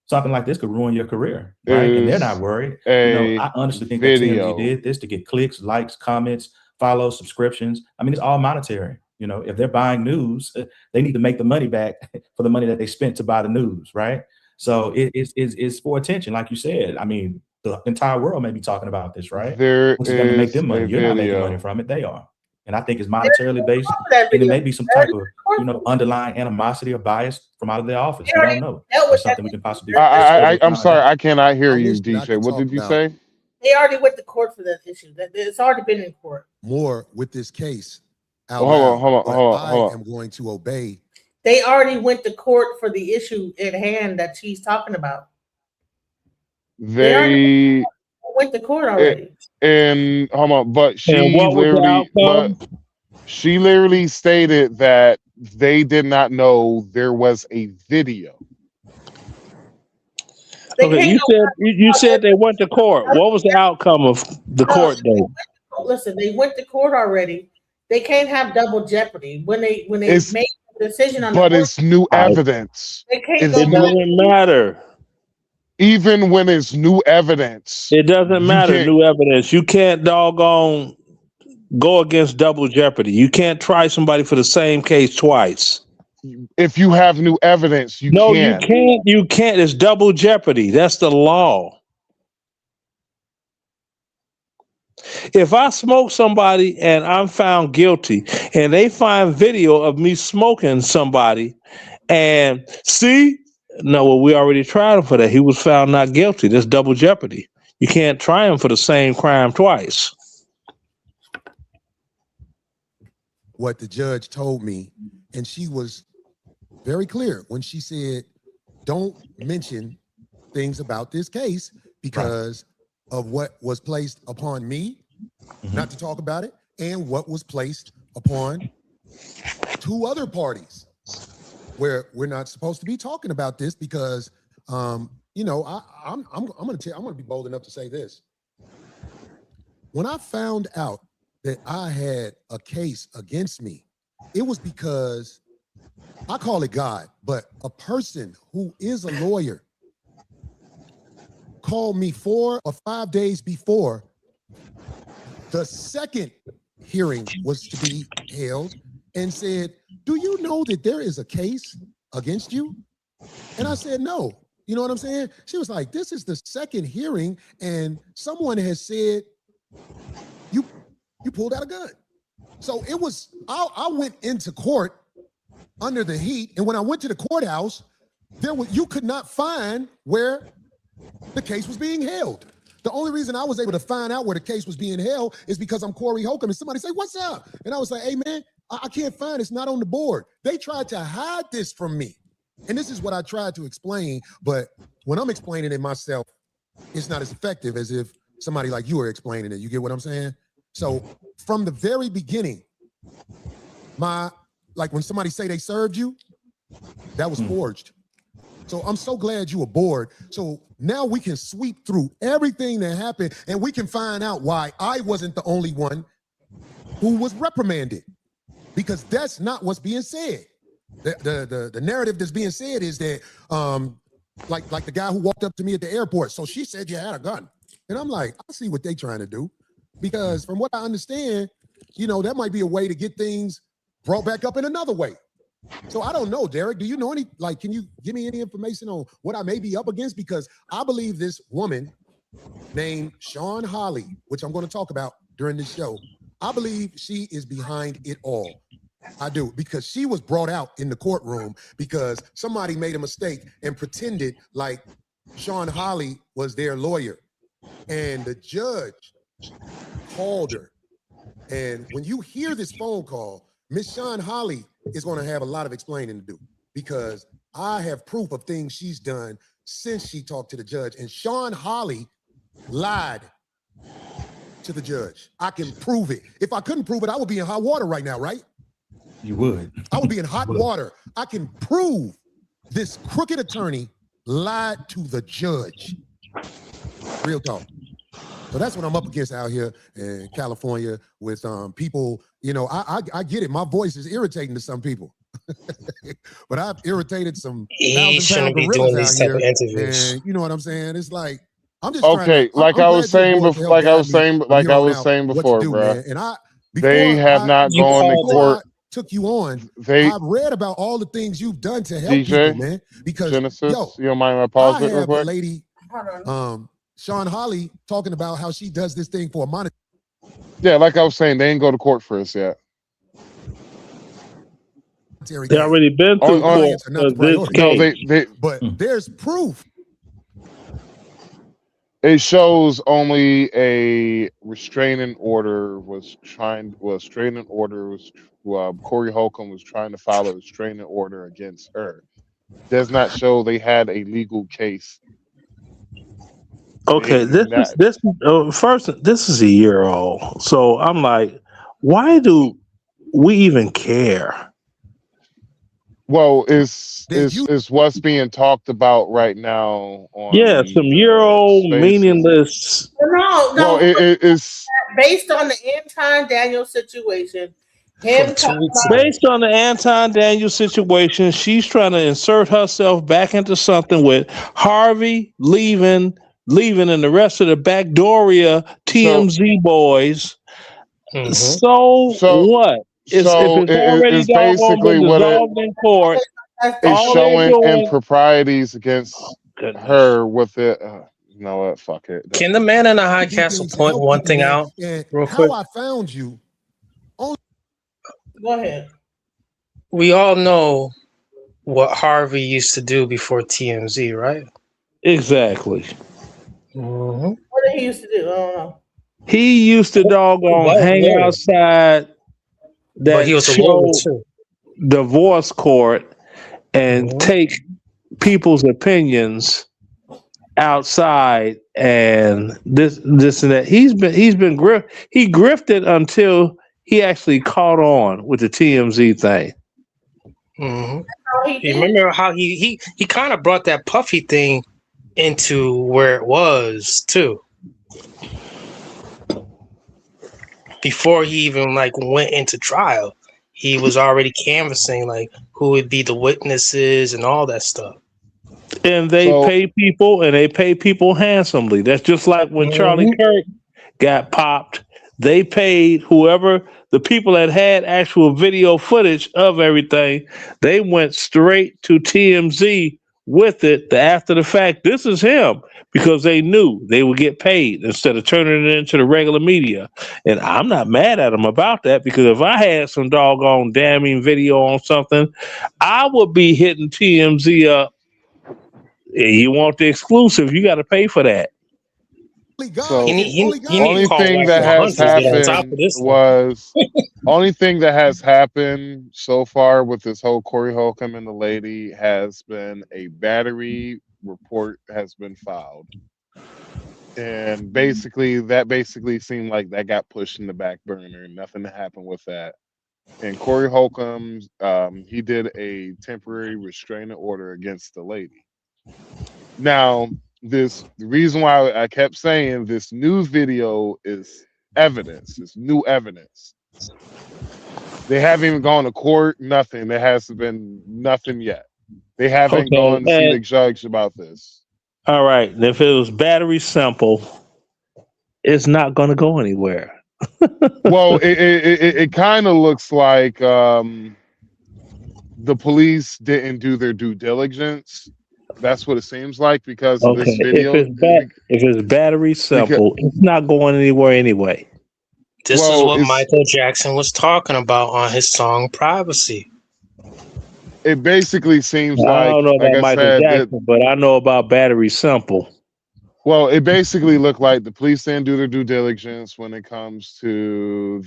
Speaker 16: Something like this could ruin your career, right? And they're not worried. I honestly think that TMZ did this to get clicks, likes, comments, follows, subscriptions. I mean, it's all monetary. If they're buying news, they need to make the money back for the money that they spent to buy the news, right? So it's for attention, like you said. I mean, the entire world may be talking about this, right? What's going to make them money? You're not making money from it. They are. And I think it's monetarily based, and it may be some type of, underlying animosity or bias from out of their office. We don't know. That's something we can possibly.
Speaker 17: I'm sorry, I cannot hear you, DJ. What did you say?
Speaker 4: They already went to court for that issue. It's already been in court.
Speaker 13: More with this case.
Speaker 17: Hold on.
Speaker 13: I am going to obey.
Speaker 4: They already went to court for the issue at hand that she's talking about.
Speaker 17: They
Speaker 4: went to court already.
Speaker 17: And hold on, but she literally stated that they did not know there was a video.
Speaker 2: Okay, you said they went to court. What was the outcome of the court date?
Speaker 4: Listen, they went to court already. They can't have double jeopardy when they made the decision on.
Speaker 17: But it's new evidence.
Speaker 2: It doesn't matter.
Speaker 17: Even when it's new evidence,
Speaker 2: it doesn't matter. New evidence. You can't doggone go against double jeopardy. You can't try somebody for the same case twice.
Speaker 17: If you have new evidence, you can't.
Speaker 2: You can't. It's double jeopardy. That's the law. If I smoke somebody and I'm found guilty and they find video of me smoking somebody and see, no, well, we already tried him for that. He was found not guilty. That's double jeopardy. You can't try him for the same crime twice.
Speaker 13: What the judge told me, and she was very clear when she said, don't mention things about this case because of what was placed upon me, not to talk about it, and what was placed upon two other parties where we're not supposed to be talking about this because you know, I'm gonna be bold enough to say this. When I found out that I had a case against me, it was because I call it God, but a person who is a lawyer called me 4 or 5 days before the second hearing was to be held and said, "Do you know that there is a case against you?" And I said, "No." You know what I'm saying? She was like, "This is the second hearing, and someone has said you pulled out a gun." So it was, I went into court under the heat, and when I went to the courthouse, you could not find where the case was being held. The only reason I was able to find out where the case was being held is because I'm Corey Holcomb, and somebody say, "What's up?" And I was like, "Hey man, I can't find it. It's not on the board." They tried to hide this from me. And this is what I tried to explain, but when I'm explaining it myself, it's not as effective as if somebody like you are explaining it. You get what I'm saying? So from the very beginning, like when somebody say they served you, that was forged. So I'm so glad you were bored. So now we can sweep through everything that happened and we can find out why I wasn't the only one who was reprimanded, because that's not what's being said. The narrative that's being said is that like the guy who walked up to me at the airport. "So she said you had a gun." And I'm like, I see what they're trying to do, because from what I understand, you know, that might be a way to get things brought back up in another way. So I don't know, Derek. Do you know any, like, can you give me any information on what I may be up against? Because I believe this woman named Sean Holly, which I'm going to talk about during this show, I believe she is behind it all. I do, because she was brought out in the courtroom because somebody made a mistake and pretended like Sean Holly was their lawyer. And the judge called her. And when you hear this phone call, Miss Sean Holly is going to have a lot of explaining to do, because I have proof of things she's done since she talked to the judge. And Sean Holly lied to the judge. I can prove it. If I couldn't prove it, I would be in hot water right now, right?
Speaker 16: You would.
Speaker 13: I would be in hot water. I can prove this crooked attorney lied to the judge. Real talk. So that's what I'm up against out here in California with people. You know, I get it. My voice is irritating to some people, but I've irritated some
Speaker 7: He shouldn't be doing these type of interviews.
Speaker 13: And you know what I'm saying? It's like I'm just
Speaker 17: okay. Like I was saying before, like I was saying before, bro.
Speaker 13: And
Speaker 17: they have not gone to court.
Speaker 13: Took you on. I've read about all the things you've done to help people, man. Because
Speaker 17: Genesis, you don't mind if I pause it real quick?
Speaker 13: A lady, Sean Holly, talking about how she does this thing for a monetary.
Speaker 17: Yeah, like I was saying, they ain't go to court for us yet.
Speaker 2: They already been through court.
Speaker 13: But there's proof.
Speaker 17: It shows only a restraining order was Corey Holcomb was trying to file a restraining order against her. Does not show they had a legal case.
Speaker 2: Okay, this is a year old. So I'm like, why do we even care?
Speaker 17: Well, it's what's being talked about right now on
Speaker 2: some year-old meaningless.
Speaker 4: No.
Speaker 17: Well, it's
Speaker 4: based on the Anton Daniels situation.
Speaker 2: Based on the Anton Daniels situation, she's trying to insert herself back into something with Harvey leaving, and the rest of the backdooria TMZ boys. So what? It's
Speaker 17: basically what
Speaker 2: in court.
Speaker 17: It's showing improprieties against her with it. You know what? Fuck it.
Speaker 7: Can the man in the high castle point one thing out real quick?
Speaker 13: How I found you.
Speaker 4: Go ahead.
Speaker 7: We all know what Harvey used to do before TMZ, right?
Speaker 2: Exactly.
Speaker 4: What did he used to do? I don't know.
Speaker 2: He used to hang outside that
Speaker 7: he was a lawyer too.
Speaker 2: Divorce court and take people's opinions outside and this and that. He grifted until he actually caught on with the TMZ thing.
Speaker 7: You remember how he kind of brought that Puffy thing into where it was too. Before he even like went into trial, he was already canvassing like who would be the witnesses and all that stuff.
Speaker 2: And they pay people handsomely. That's just like when Charlie
Speaker 7: Mhm.
Speaker 2: Kirk got popped. They paid whoever the people that had actual video footage of everything. They went straight to TMZ with it after the fact. This is him because they knew they would get paid instead of turning it into the regular media. And I'm not mad at them about that because if I had some doggone damning video on something, I would be hitting TMZ up. You want the exclusive, you got to pay for that.
Speaker 17: So
Speaker 7: He need to
Speaker 17: only
Speaker 7: call
Speaker 17: thing
Speaker 7: like
Speaker 17: that has
Speaker 7: 100 to get on top of
Speaker 17: happened
Speaker 7: this one.
Speaker 17: was only thing that has happened so far with this whole Corey Holcomb and the lady has been a battery report has been filed. And basically seemed like that got pushed in the back burner. Nothing happened with that. And Corey Holcomb, he did a temporary restraining order against the lady. Now, the reason why I kept saying this new video is evidence. It's new evidence. They haven't even gone to court. Nothing. There has been nothing yet. They haven't gone to see the judge about this.
Speaker 2: All right. If it was battery simple, it's not going to go anywhere.
Speaker 17: Well, it kind of looks like the police didn't do their due diligence. That's what it seems like because of this video.
Speaker 2: If it's battery simple, it's not going anywhere anyway.
Speaker 7: This is what Michael Jackson was talking about on his song "Privacy."
Speaker 17: It basically seems
Speaker 2: I don't know about
Speaker 17: I
Speaker 2: Michael
Speaker 17: said,
Speaker 2: Jackson, but I know about battery simple.
Speaker 17: Well, it basically looked like the police didn't do their due diligence when it comes to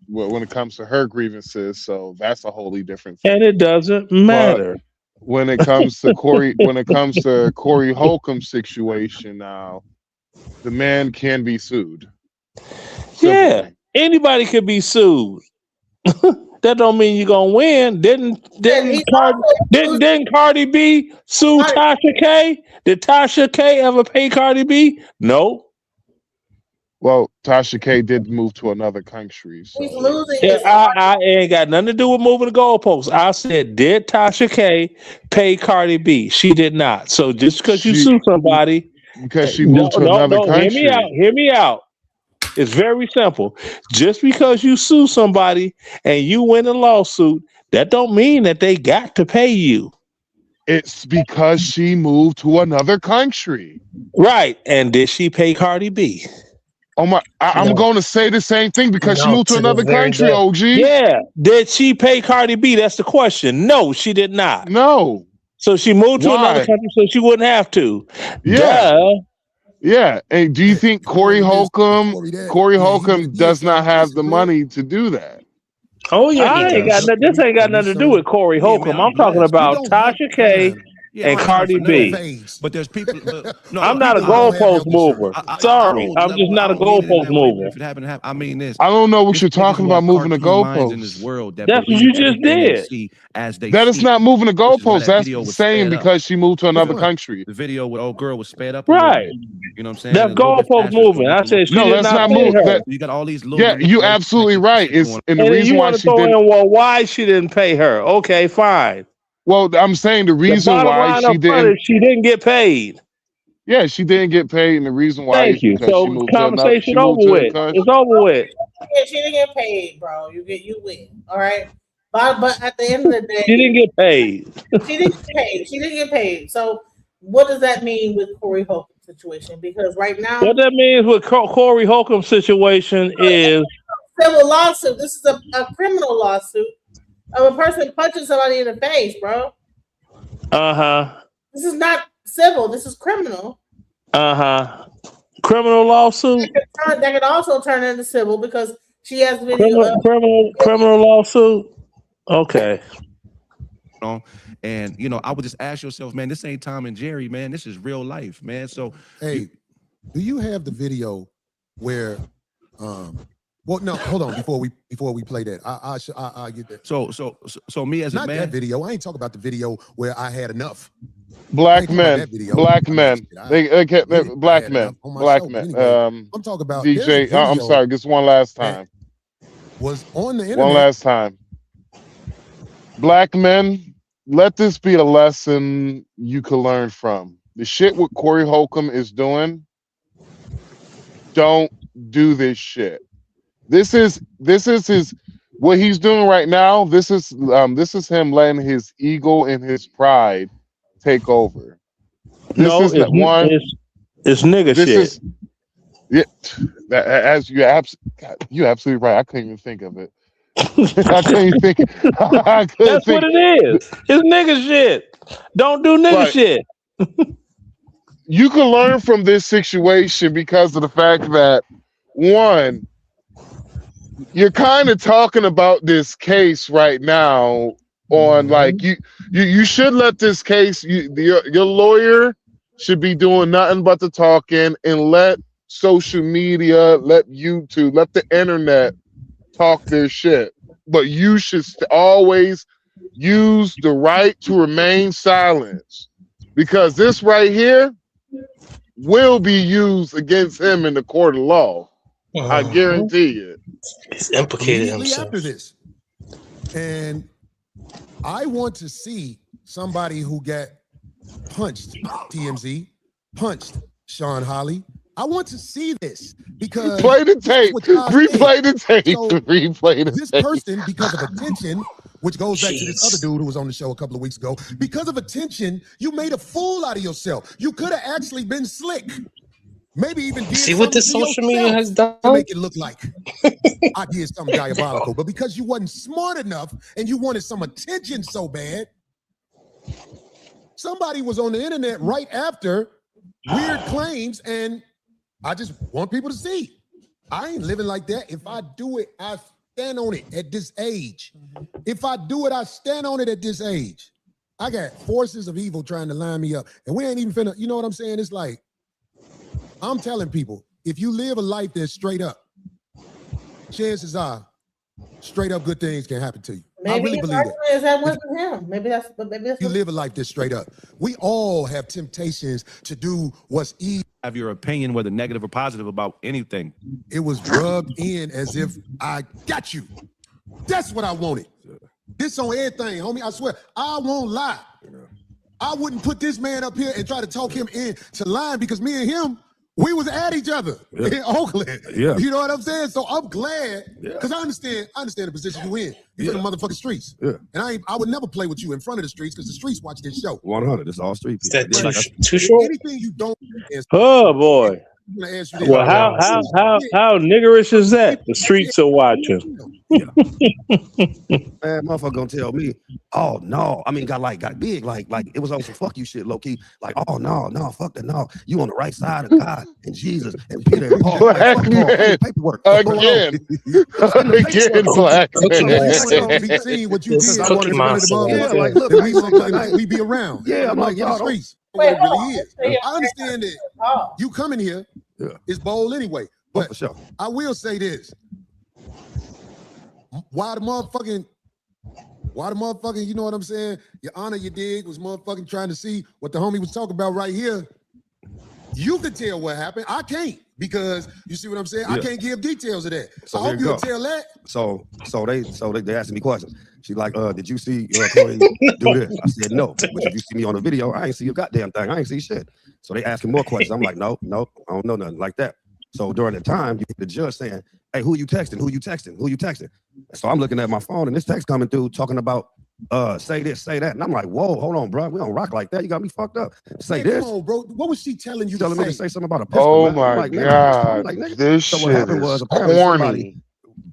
Speaker 17: when it comes to her grievances. So that's a wholly different thing.
Speaker 2: And it doesn't matter.
Speaker 17: But when it comes to Corey Holcomb's situation now, the man can be sued.
Speaker 2: Yeah, anybody could be sued. That don't mean you're gonna win. Didn't Cardi B sue Tasha K? Did Tasha K ever pay Cardi B? No.
Speaker 17: Well, Tasha K did move to another country. So.
Speaker 4: He's losing.
Speaker 2: Yeah, I ain't got nothing to do with moving the goalposts. I said, did Tasha K pay Cardi B? She did not. So just because you sue somebody,
Speaker 17: because she moved to another country.
Speaker 2: Hear me out. It's very simple. Just because you sue somebody and you win a lawsuit, that don't mean that they got to pay you.
Speaker 17: It's because she moved to another country.
Speaker 2: Right. And did she pay Cardi B?
Speaker 17: Oh my! I'm going to say the same thing because she moved to another country. OG.
Speaker 2: Yeah. Did she pay Cardi B? That's the question. No, she did not.
Speaker 17: No.
Speaker 2: So she moved to another country so she wouldn't have to.
Speaker 17: Yeah.
Speaker 2: Duh.
Speaker 17: Yeah. And do you think Corey Holcomb does not have the money to do that?
Speaker 7: Oh yeah,
Speaker 2: this ain't got nothing to do with Corey Holcomb. I'm talking about Tasha K and Cardi B.
Speaker 18: But there's people. No,
Speaker 2: I'm not a goalpost mover. Sorry, I'm just not a goalpost mover.
Speaker 18: If it happened to happen, I mean this.
Speaker 17: I don't know what you're talking about moving the goalposts.
Speaker 18: In this world
Speaker 2: that's what you just did.
Speaker 17: That is not moving the goalposts. That's the same because she moved to another country.
Speaker 18: The video with old girl was sped up.
Speaker 2: Right.
Speaker 18: You know what I'm saying?
Speaker 2: That's goalpost moving. I said she
Speaker 17: no,
Speaker 2: did
Speaker 17: that's not moving.
Speaker 18: You got all these.
Speaker 17: Yeah, you absolutely right. It's and the reason why she didn't.
Speaker 2: Well, why she didn't pay her? Okay, fine.
Speaker 17: Well, I'm saying the reason why
Speaker 2: she didn't get paid.
Speaker 17: Yeah, she didn't get paid, and the reason why is because
Speaker 2: so
Speaker 17: she moved
Speaker 2: conversation
Speaker 17: to
Speaker 2: over with. It's over with.
Speaker 4: Yeah, she didn't get paid, bro. You win. All right. But at the end of the day,
Speaker 2: she didn't get paid.
Speaker 4: She didn't get paid. So what does that mean with Corey Holcomb's situation? Because right now,
Speaker 2: what that means with Corey Holcomb's situation is
Speaker 4: civil lawsuit. This is a criminal lawsuit of a person punching somebody in the face, bro. This is not civil. This is criminal.
Speaker 2: Criminal lawsuit.
Speaker 4: That could also turn into civil because she has video.
Speaker 2: Criminal lawsuit. Okay.
Speaker 18: And I would just ask yourself, man, this ain't Tom and Jerry, man. This is real life, man. So,
Speaker 13: hey, do you have the video where? Well, no, hold on. Before we play that, I get that.
Speaker 18: So me as
Speaker 13: not
Speaker 18: a man,
Speaker 13: that video. I ain't talking about the video where I had enough.
Speaker 17: Black men. Black men. Black men. Black men.
Speaker 13: I'm talking about
Speaker 17: DJ. I'm sorry. Just one last time.
Speaker 13: Was on the internet.
Speaker 17: One last time. Black men, let this be a lesson you can learn from. The shit what Corey Holcomb is doing, don't do this shit. This is his what he's doing right now. This is him letting his ego and his pride take over. This is
Speaker 2: it's nigga
Speaker 17: this
Speaker 2: shit.
Speaker 17: Is, yeah, as you absolutely right. I couldn't even think of it. I couldn't even think.
Speaker 2: That's what it is. It's nigga shit. Don't do nigga shit.
Speaker 17: You can learn from this situation because of the fact that one, you're kind of talking about this case right now on like you should let this case your lawyer should be doing nothing but the talking and let social media, let YouTube, let the internet talk their shit. But you should always use the right to remain silent because this right here will be used against him in the court of law. I guarantee it.
Speaker 7: He's implicated himself.
Speaker 13: After this, and I want to see somebody who got punched TMZ, punched Sean Holly. I want to see this because
Speaker 17: play the tape, replay the tape, replay the
Speaker 13: this
Speaker 17: tape.
Speaker 13: person, because of attention, which goes back to this other dude who was on the show a couple of weeks ago, because of attention, you made a fool out of yourself. You could have actually been slick. Maybe even did
Speaker 7: see what this social media has done
Speaker 13: to make it look like I did something diabolical. But because you wasn't smart enough and you wanted some attention so bad, somebody was on the internet right after weird claims, and I just want people to see. I ain't living like that. If I do it, I stand on it at this age. If I do it, I stand on it at this age. I got forces of evil trying to line me up, and we ain't even finna, you know what I'm saying? It's like, I'm telling people, if you live a life that's straight up, chances are straight up good things can happen to you.
Speaker 4: Maybe
Speaker 13: I really believe that.
Speaker 4: That wasn't him. Maybe that's
Speaker 13: you live a life that's straight up. We all have temptations to do what's easy.
Speaker 18: Have your opinion, whether negative or positive, about anything.
Speaker 13: It was rubbed in as if I got you. That's what I wanted. This on everything, homie. I swear, I won't lie. I wouldn't put this man up here and try to talk him into lying because me and him, we was at each other in Oakland.
Speaker 18: Yeah.
Speaker 13: You know what I'm saying? So I'm glad because I understand the position you in. You're in the motherfucking streets.
Speaker 18: Yeah.
Speaker 13: And I would never play with you in front of the streets because the streets watch this show.
Speaker 18: 100. It's all street people.
Speaker 7: Is that too short?
Speaker 13: Anything you don't
Speaker 2: Oh boy. Well, how niggerish is that? The streets are watching.
Speaker 18: Man, motherfucker gonna tell me, oh no. I mean, got big, like it was on some fuck you shit, low key. Like, oh no, fuck that, no. You on the right side of God and Jesus and Peter and Paul.
Speaker 17: Black
Speaker 18: like,
Speaker 17: man.
Speaker 18: Paperwork.
Speaker 17: Again, black man.
Speaker 13: Be seeing what you did.
Speaker 7: Cookie Monster.
Speaker 13: Yeah, like look, we be around.
Speaker 18: Yeah, I'm like,
Speaker 13: in the
Speaker 18: y'all
Speaker 13: streets.
Speaker 4: Wait,
Speaker 13: What it really is. I understand that you coming here is bold anyway. But
Speaker 18: for sure.
Speaker 13: I will say this. Why the motherfucking, you know what I'm saying? Your Honor, you dig, was motherfucking trying to see what the homie was talking about right here. You could tell what happened. I can't because you see what I'm saying? I can't give details of that. So I hope you'll tell that.
Speaker 18: So they asking me questions. She's like, did you see Corey do this? I said, no. But if you see me on the video, I ain't see a goddamn thing. I ain't see shit. So they asking more questions. I'm like, no, I don't know nothing like that. So during the time, you get the judge saying, hey, who you texting? So I'm looking at my phone and this text coming through talking about say this, say that. And I'm like, whoa, hold on, bro. We don't rock like that. You got me fucked up. Say this.
Speaker 13: Come on, bro. What was she telling you?
Speaker 18: Telling me to say something about a pistol.
Speaker 17: Oh
Speaker 18: man.
Speaker 17: my
Speaker 18: like,
Speaker 17: God. This
Speaker 18: so
Speaker 17: shit
Speaker 18: what happened
Speaker 17: is
Speaker 18: was apparently
Speaker 17: corny.
Speaker 18: somebody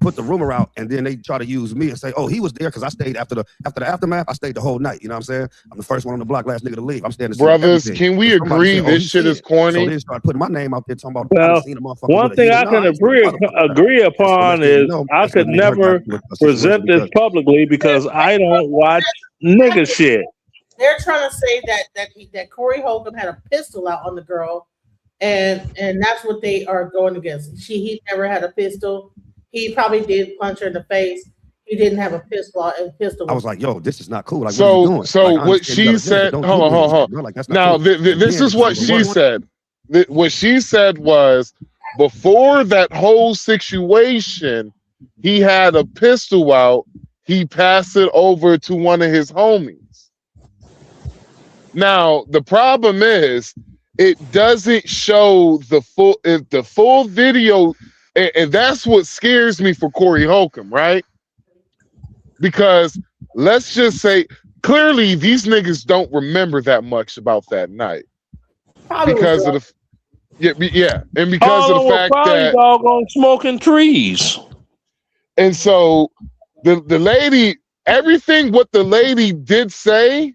Speaker 18: put the rumor out and then they try to use me and say, oh, he was there because I stayed after the aftermath. I stayed the whole night. You know what I'm saying? I'm the first one on the block, last nigga to leave. I'm standing.
Speaker 17: Brothers, can we agree this shit is corny?
Speaker 18: So they start putting my name out there talking about.
Speaker 2: Well, one thing I can agree upon is I could never present this publicly because I don't watch nigga shit.
Speaker 4: They're trying to say that Corey Holcomb had a pistol out on the girl, and that's what they are going against. He never had a pistol. He probably did punch her in the face. he didn't have a pistol.
Speaker 18: I was like, yo, this is not cool. Like,
Speaker 17: so,
Speaker 18: what are you doing?
Speaker 17: so
Speaker 18: like,
Speaker 17: what she said, hold on.
Speaker 18: Like, that's not
Speaker 17: now,
Speaker 18: cool.
Speaker 17: this is what she said. What she said was, before that whole situation, he had a pistol out. He passed it over to one of his homies. Now, the problem is, it doesn't show the full video, and that's what scares me for Corey Holcomb, right? Because let's just say, clearly these niggas don't remember that much about that night. Because of the and because of the fact that
Speaker 2: doggone smoking trees.
Speaker 17: And so the lady, everything what the lady did say,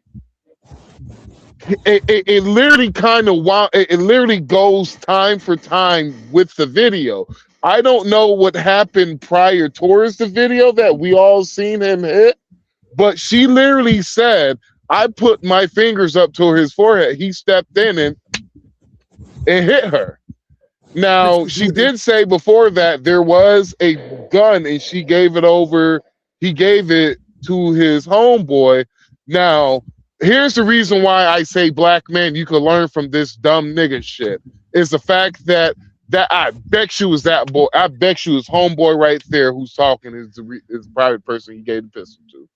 Speaker 17: it literally kind of it literally goes time for time with the video. I don't know what happened prior towards the video that we all seen him hit, but she literally said, I put my fingers up to his forehead. He stepped in and hit her. Now, she did say before that there was a gun and she gave it over. He gave it to his homeboy. Now, here's the reason why I say, black man, you could learn from this dumb nigga shit. Is the fact that I bet you was that boy. I bet you was homeboy right there who's talking is the private person he gave the pistol to.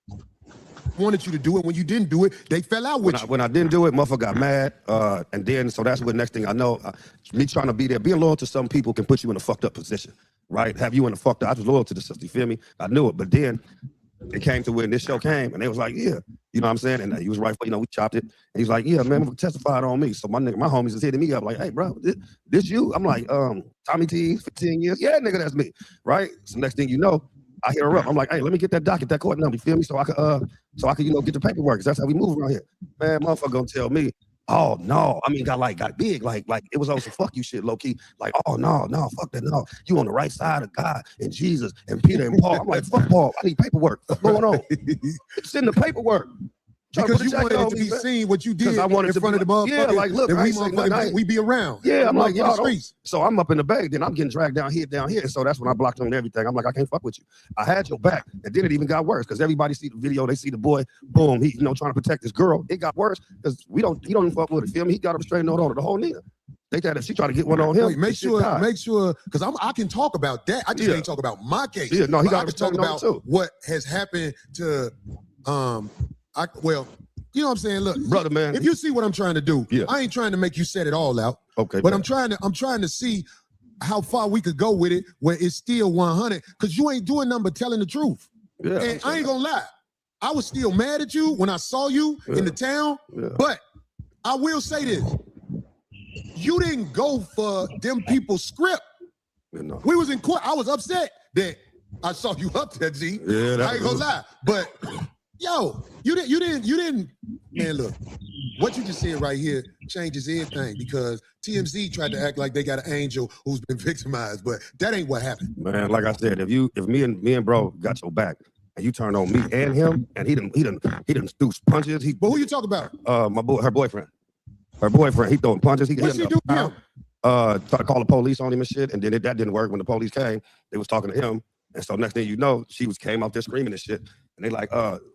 Speaker 13: Wanted you to do it. When you didn't do it, they fell out with you.
Speaker 18: When I didn't do it, motherfucker got mad. And then, so that's what next thing I know, me trying to be there, being loyal to some people can put you in a fucked up position, right? Have you in a fucked up, I was loyal to the sister, you feel me? I knew it, but then it came to when this show came and they was like, yeah, you know what I'm saying? And he was right, you know, we chopped it. And he's like, yeah, man, testified on me. So my homies is hitting me up like, hey, bro, this you? I'm like, Tommy T, 15 years. Yeah, nigga, that's me, right? So next thing you know, I hit her up. I'm like, hey, let me get that docket, that court number, you feel me? So I could, you know, get the paperwork. Cause that's how we move around here. Man, motherfucker gonna tell me, oh no, I mean, got big, like it was on some fuck you shit, low key. Like, oh no, fuck that, no. You on the right side of God and Jesus and Peter and Paul. I'm like, fuck Paul, I need paperwork. What's going on? It's in the paperwork.
Speaker 13: Because you wanted it to be seen what you did
Speaker 18: I wanted
Speaker 13: in
Speaker 18: to
Speaker 13: front of the motherfuckers.
Speaker 18: Yeah, like, look,
Speaker 13: we be around.
Speaker 18: Yeah, I'm like,
Speaker 13: in the streets.
Speaker 18: So I'm up in the bag, then I'm getting dragged down here. And so that's when I blocked on everything. I'm like, I can't fuck with you. I had your back. And then it even got worse because everybody see the video, they see the boy, boom, he, you know, trying to protect this girl. It got worse because he don't even fuck with it. Feel me? He got a restraining order on her, the whole nigga. They thought if she tried to get one on him,
Speaker 13: wait, make sure, because I can talk about that. I just can't talk about my case.
Speaker 18: Yeah, no, he got
Speaker 13: I can talk about what has happened to you know what I'm saying? Look,
Speaker 18: brother, man.
Speaker 13: If you see what I'm trying to do, I ain't trying to make you set it all out.
Speaker 18: Okay.
Speaker 13: But man. I'm trying to see how far we could go with it where it's still 100. Because you ain't doing nothing but telling the truth.
Speaker 18: Yeah.
Speaker 13: And I ain't gonna lie. I was still mad at you when I saw you in the town. Yeah. But I will say this. You didn't go for them people's script.
Speaker 18: No.
Speaker 13: We was in court. I was upset that I saw you up there, G.
Speaker 18: Yeah,
Speaker 13: I ain't gonna lie. But yo, you didn't, man, look, what you just said right here changes everything because TMZ tried to act like they got an angel who's been victimized, but that ain't what happened.
Speaker 18: Man, like I said, if me and bro got your back and you turn on me and him and he done threw punches.
Speaker 13: But who you talking about?
Speaker 18: Her boyfriend. Her boyfriend, he throwing punches.
Speaker 13: What's he do now?
Speaker 18: Tried to call the police on him and shit, and then that didn't work. When the police came, they was talking to him. And so next thing you know, came out there screaming and shit. And they like,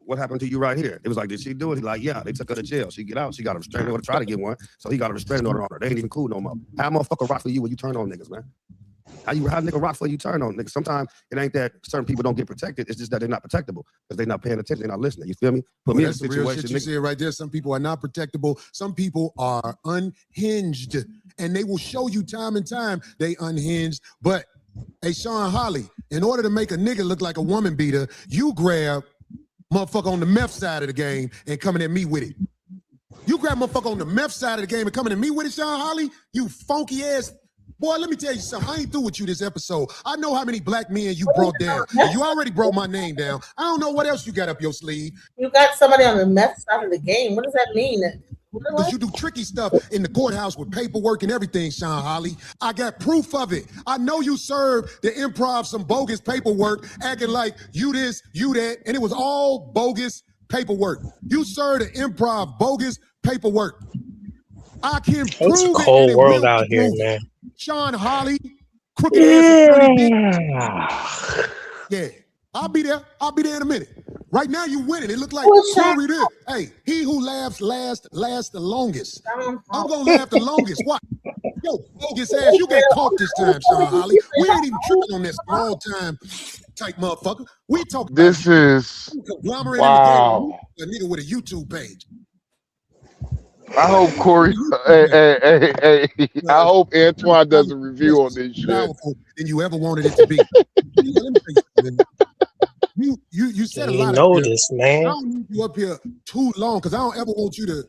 Speaker 18: what happened to you right here? It was like, did she do it? He like, yeah, they took her to jail. She get out. She got a restraining order, try to get one. So he got a restraining order on her. They ain't even cool no more. How motherfucker rock for you when you turn on niggas, man? How nigga rock for you turn on niggas? Sometimes it ain't that certain people don't get protected. It's just that they're not protectable because they're not paying attention. They're not listening. You feel me? Put me in a
Speaker 13: That's the real shit you said right there. Some people are not protectable. Some people are unhinged. And they will show you time and time they unhinged. But hey, Sean Holly, in order to make a nigga look like a woman beater, you grab motherfucker on the meth side of the game and coming at me with it. You grab motherfucker on the meth side of the game and coming at me with it, Sean Holly, you funky ass. Boy, let me tell you something. I ain't through with you this episode. I know how many black men you brought down. And you already brought my name down. I don't know what else you got up your sleeve.
Speaker 4: You got somebody on the meth side of the game. What does that mean?
Speaker 13: Because you do tricky stuff in the courthouse with paperwork and everything, Sean Holly. I got proof of it. I know you served the improv some bogus paperwork, acting like you this, you that, and it was all bogus paperwork. You served the improv bogus paperwork. I can prove
Speaker 7: it's a
Speaker 13: it.
Speaker 7: cold world out here, man.
Speaker 13: Sean Holly, crooked ass attorney. Yeah. I'll be there in a minute. Right now, you winning. It look like Corey did. Hey, he who laughs last the longest. I'm gonna laugh the longest. What? Yo, bogus ass, you got caught this time, Sean Holly. We ain't even tripping on that small time type motherfucker. We talking about
Speaker 17: This is
Speaker 13: conglomerate
Speaker 17: wow.
Speaker 13: a nigga with a YouTube page.
Speaker 17: I hope Corey. Hey. I hope Antoine does a review on this shit.
Speaker 13: Powerful than you ever wanted it to be. Let me tell you something. You said a lot
Speaker 7: know
Speaker 13: of
Speaker 7: this, man.
Speaker 13: I don't need you up here too long because I don't ever want you to.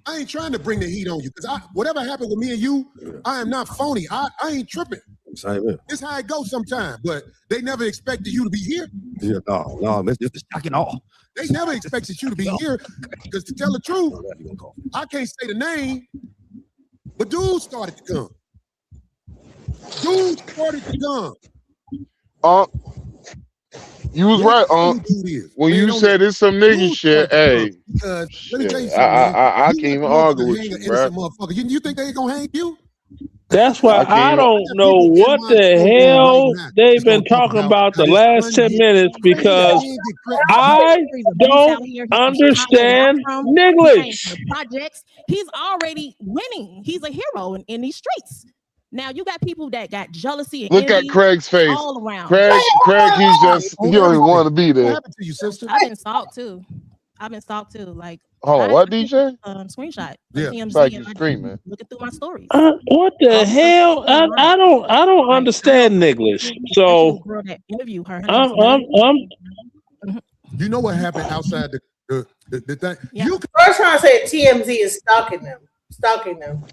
Speaker 13: I ain't trying to bring the heat on you because whatever happened with me and you, I am not phony. I ain't tripping. It's how it goes sometimes, but they never expected you to be here.
Speaker 18: Yeah, no, it's just shocking all.
Speaker 13: They never expected you to be here because to tell the truth, I can't say the name, but dudes started to come. Dudes started to come.
Speaker 17: You was right, when you said it's some nigga shit. Hey,
Speaker 13: let me tell you something.
Speaker 17: I can't even argue with you, bro.
Speaker 13: You think they ain't gonna hang you?
Speaker 2: That's why I don't know what the hell they've been talking about the last 10 minutes because I don't understand English.
Speaker 19: Projects. He's already winning. He's a hero in these streets. Now you got people that got jealousy and
Speaker 17: look at Craig's face.
Speaker 19: All around.
Speaker 17: Craig, he don't even want to be there.
Speaker 13: What happened to you, sister?
Speaker 19: I've been stalked too. Like,
Speaker 17: oh, what DJ?
Speaker 19: Screenshot.
Speaker 13: Yeah,
Speaker 17: it's like you screaming.
Speaker 19: Looking through my stories.
Speaker 2: What the hell? I don't understand English. So
Speaker 19: interview her.
Speaker 13: You know what happened outside the thing?
Speaker 4: Yeah. I was trying to say TMZ is stalking them.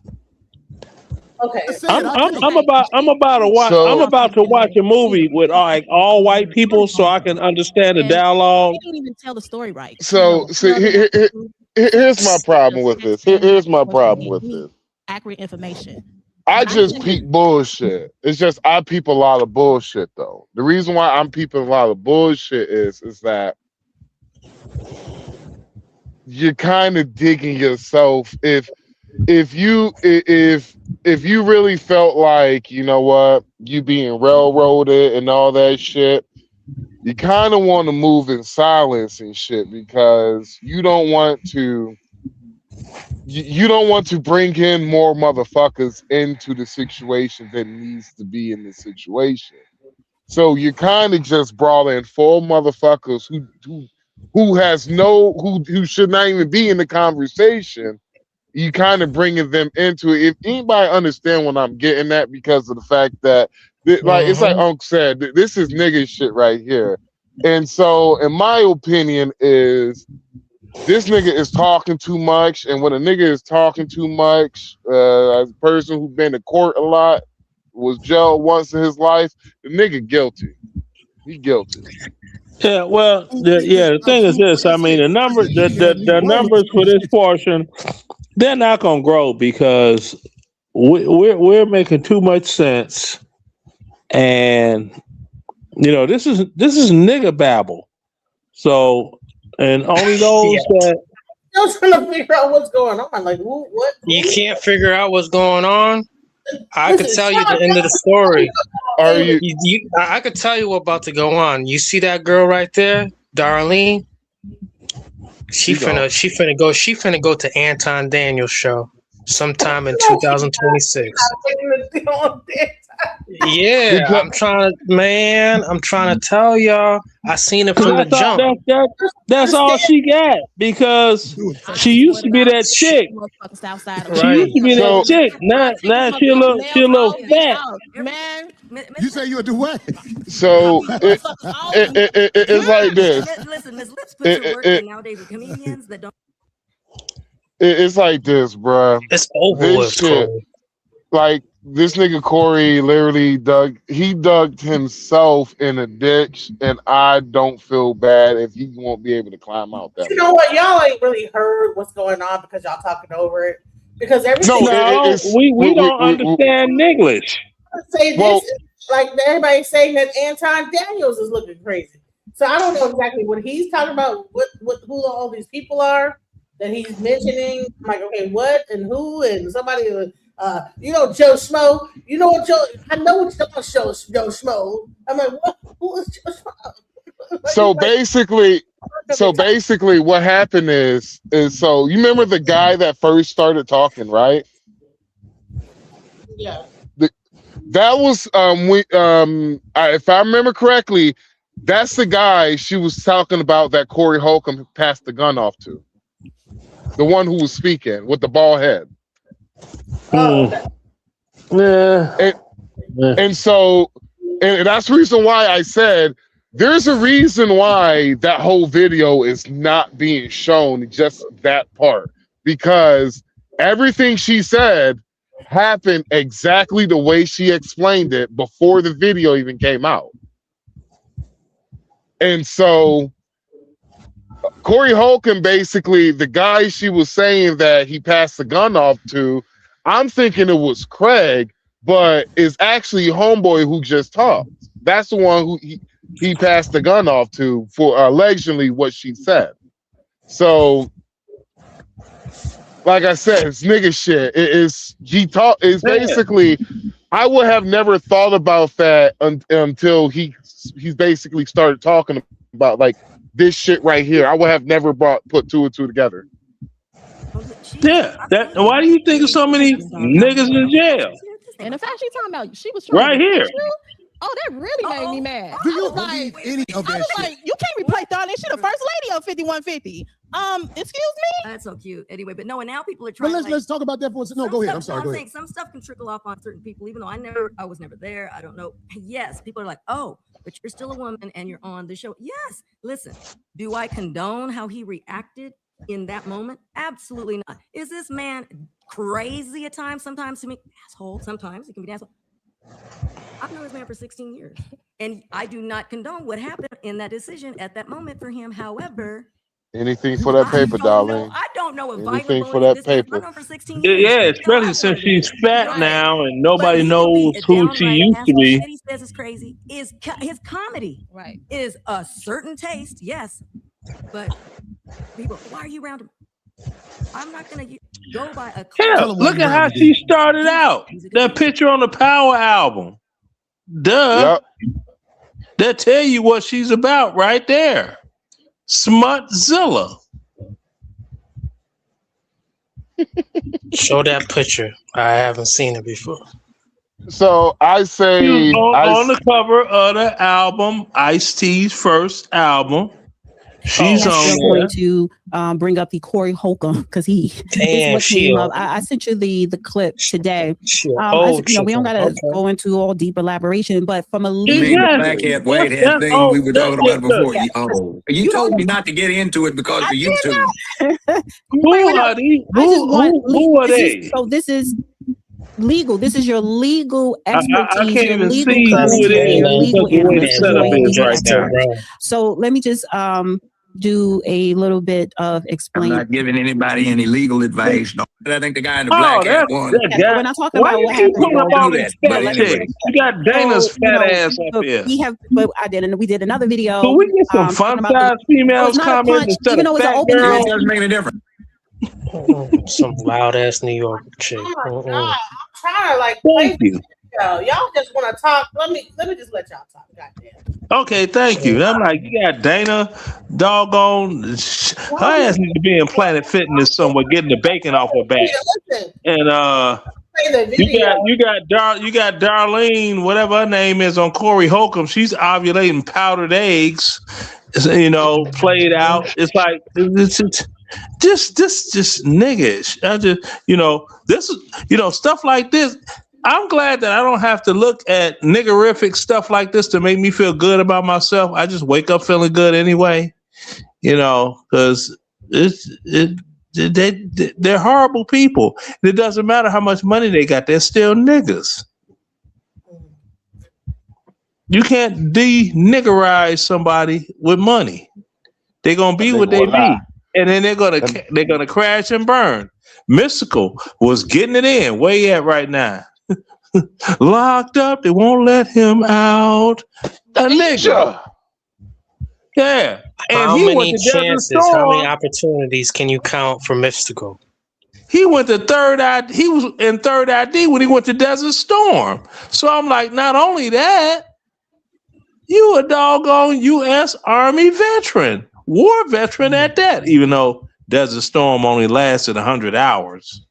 Speaker 4: Okay.
Speaker 2: I'm about to watch a movie with all white people so I can understand the dialogue.
Speaker 19: They didn't even tell the story right.
Speaker 17: So here's my problem with this. Here's my problem with this.
Speaker 19: Accurate information.
Speaker 17: I just peep bullshit. It's just I peep a lot of bullshit though. The reason why I'm peeping a lot of bullshit is that you're kind of digging yourself if you really felt like, you know what, you being railroaded and all that shit, you kind of want to move in silence and shit because you don't want to bring in more motherfuckers into the situation that needs to be in the situation. So you kind of just brought in 4 motherfuckers who should not even be in the conversation. You kind of bringing them into it. If anybody understand what I'm getting at, because of the fact that, like, it's like Unc said, this is nigga shit right here. And so, in my opinion, is this nigga is talking too much. And when a nigga is talking too much, as a person who's been to court a lot, was jailed once in his life, the nigga guilty. He guilty.
Speaker 2: Yeah, well, the thing is this. I mean, the numbers for this portion, they're not gonna grow because we're making too much sense, and this is nigga babble. So, and only those that
Speaker 4: still trying to figure out what's going on. Like, what?
Speaker 7: You can't figure out what's going on. I could tell you the end of the story. I could tell you what's about to go on. You see that girl right there, Darlene? She finna go to Anton Daniels' show sometime in 2026. Yeah, I'm trying to tell y'all. I seen it from the jump.
Speaker 2: That's all she got because she used to be that chick. She used to be that chick. Now she a little fat.
Speaker 4: Man,
Speaker 13: you say you would do what?
Speaker 17: So it's like this.
Speaker 15: Listen, Miss Lips puts her work in nowadays with comedians that don't.
Speaker 17: It's like this, bruh.
Speaker 7: It's over
Speaker 17: this shit. Like this nigga Corey literally dug himself in a ditch, and I don't feel bad if he won't be able to climb out that.
Speaker 4: You know what? Y'all ain't really heard what's going on because y'all talking over it. Because everything.
Speaker 2: We don't understand English.
Speaker 4: Say this, like everybody's saying that Anton Daniels is looking crazy. So I don't know exactly what he's talking about. Who all these people are that he's mentioning? I'm like, okay, what and who and somebody. Joe Schmo. You know what Joe? I know what Joe Schmo. I'm like, what? Who is Joe Schmo?
Speaker 17: So basically, what happened is so you remember the guy that first started talking, right?
Speaker 4: Yeah.
Speaker 17: That was if I remember correctly, that's the guy she was talking about that Corey Holcomb passed the gun off to. The one who was speaking with the bald head. And so that's the reason why I said there's a reason why that whole video is not being shown, just that part, because everything she said happened exactly the way she explained it before the video even came out. And so Corey Holcomb, basically the guy she was saying that he passed the gun off to, I'm thinking it was Craig, but it's actually Homeboy who just talked. That's the one who he passed the gun off to for allegedly what she said. So, like I said, it's nigga shit. It's basically. I would have never thought about that until he's basically started talking about like this shit right here. I would have never put two and two together.
Speaker 2: Yeah, why do you think of so many niggas in jail?
Speaker 19: And the fact she talking about she was
Speaker 2: right here.
Speaker 19: Oh, that really made me mad.
Speaker 13: Do you believe any of that shit?
Speaker 19: Like, you can't replace all that shit. The first lady of 5150. Excuse me.
Speaker 15: That's so cute. Anyway, but no, and now people are trying.
Speaker 13: But let's talk about that for a second. No, go ahead. I'm sorry. Go ahead.
Speaker 15: Some stuff can trickle off on certain people, even though I was never there. I don't know. Yes, people are like, oh, but you're still a woman and you're on the show. Yes. Listen, do I condone how he reacted in that moment? Absolutely not. Is this man crazy at times? Sometimes to me, asshole. Sometimes he can be an asshole. I've known this man for 16 years, and I do not condone what happened in that decision at that moment for him. However,
Speaker 17: anything for that paper, darling.
Speaker 15: I don't know if
Speaker 17: anything for that paper.
Speaker 15: For 16 years.
Speaker 2: Yeah, especially since she's fat now and nobody knows who she used to be.
Speaker 15: He says it's crazy. Is his comedy
Speaker 19: right?
Speaker 15: Is a certain taste, yes, but people, why are you around him? I'm not gonna go by a.
Speaker 2: Hell, look at how she started out. That picture on the Power album. Duh. Yep. That tell you what she's about right there. Smutzilla.
Speaker 7: Show that picture. I haven't seen it before.
Speaker 17: So I say
Speaker 2: on the cover of the album, Ice-T's first album. She's on
Speaker 19: going to bring up the Corey Holcomb because he is looking up. I sent you the clip today. We don't gotta go into all deep elaboration, but from a legal
Speaker 20: blackhead whitehead thing we were talking about before. You told me not to get into it because of YouTube.
Speaker 2: Who are these? Who are they?
Speaker 19: So this is legal. This is your legal expertise.
Speaker 2: I can't even see who it is. Right now.
Speaker 19: So let me just do a little bit of explaining.
Speaker 20: I'm not giving anybody any legal advice. No, I think the guy in the black hat won.
Speaker 19: We're not talking about what happened.
Speaker 2: You got Dana's fat ass up here.
Speaker 19: We did another video.
Speaker 2: So we get some fun size females commenting instead of fat girls.
Speaker 20: It doesn't make any difference.
Speaker 7: Some loud ass New York chick.
Speaker 4: Oh my God. I'm trying to like play this video. Y'all just want to talk. Let me just let y'all talk. Goddamn.
Speaker 2: Okay, thank you. I'm like, you got Dana, doggone. Her ass needs to be in Planet Fitness somewhere, getting the bacon off her back. And you got Darlene, whatever her name is, on Corey Holcomb. She's ovulating powdered eggs. Played out. It's like it's just niggish. I just this is stuff like this. I'm glad that I don't have to look at niggerific stuff like this to make me feel good about myself. I just wake up feeling good anyway, because they're horrible people. It doesn't matter how much money they got; they're still niggas. You can't de-niggerize somebody with money. They're gonna be what they be, and then they're gonna crash and burn. Mystical was getting it in. Where you at right now? Locked up, they won't let him out. A nigga. Yeah. And
Speaker 7: how many chances, how many opportunities can you count for Mystical?
Speaker 2: He went to third ID. He was in third ID when he went to Desert Storm. So I'm like, not only that, You a doggone U.S. Army veteran, war veteran at that. Even though Desert Storm only lasted 100 hours,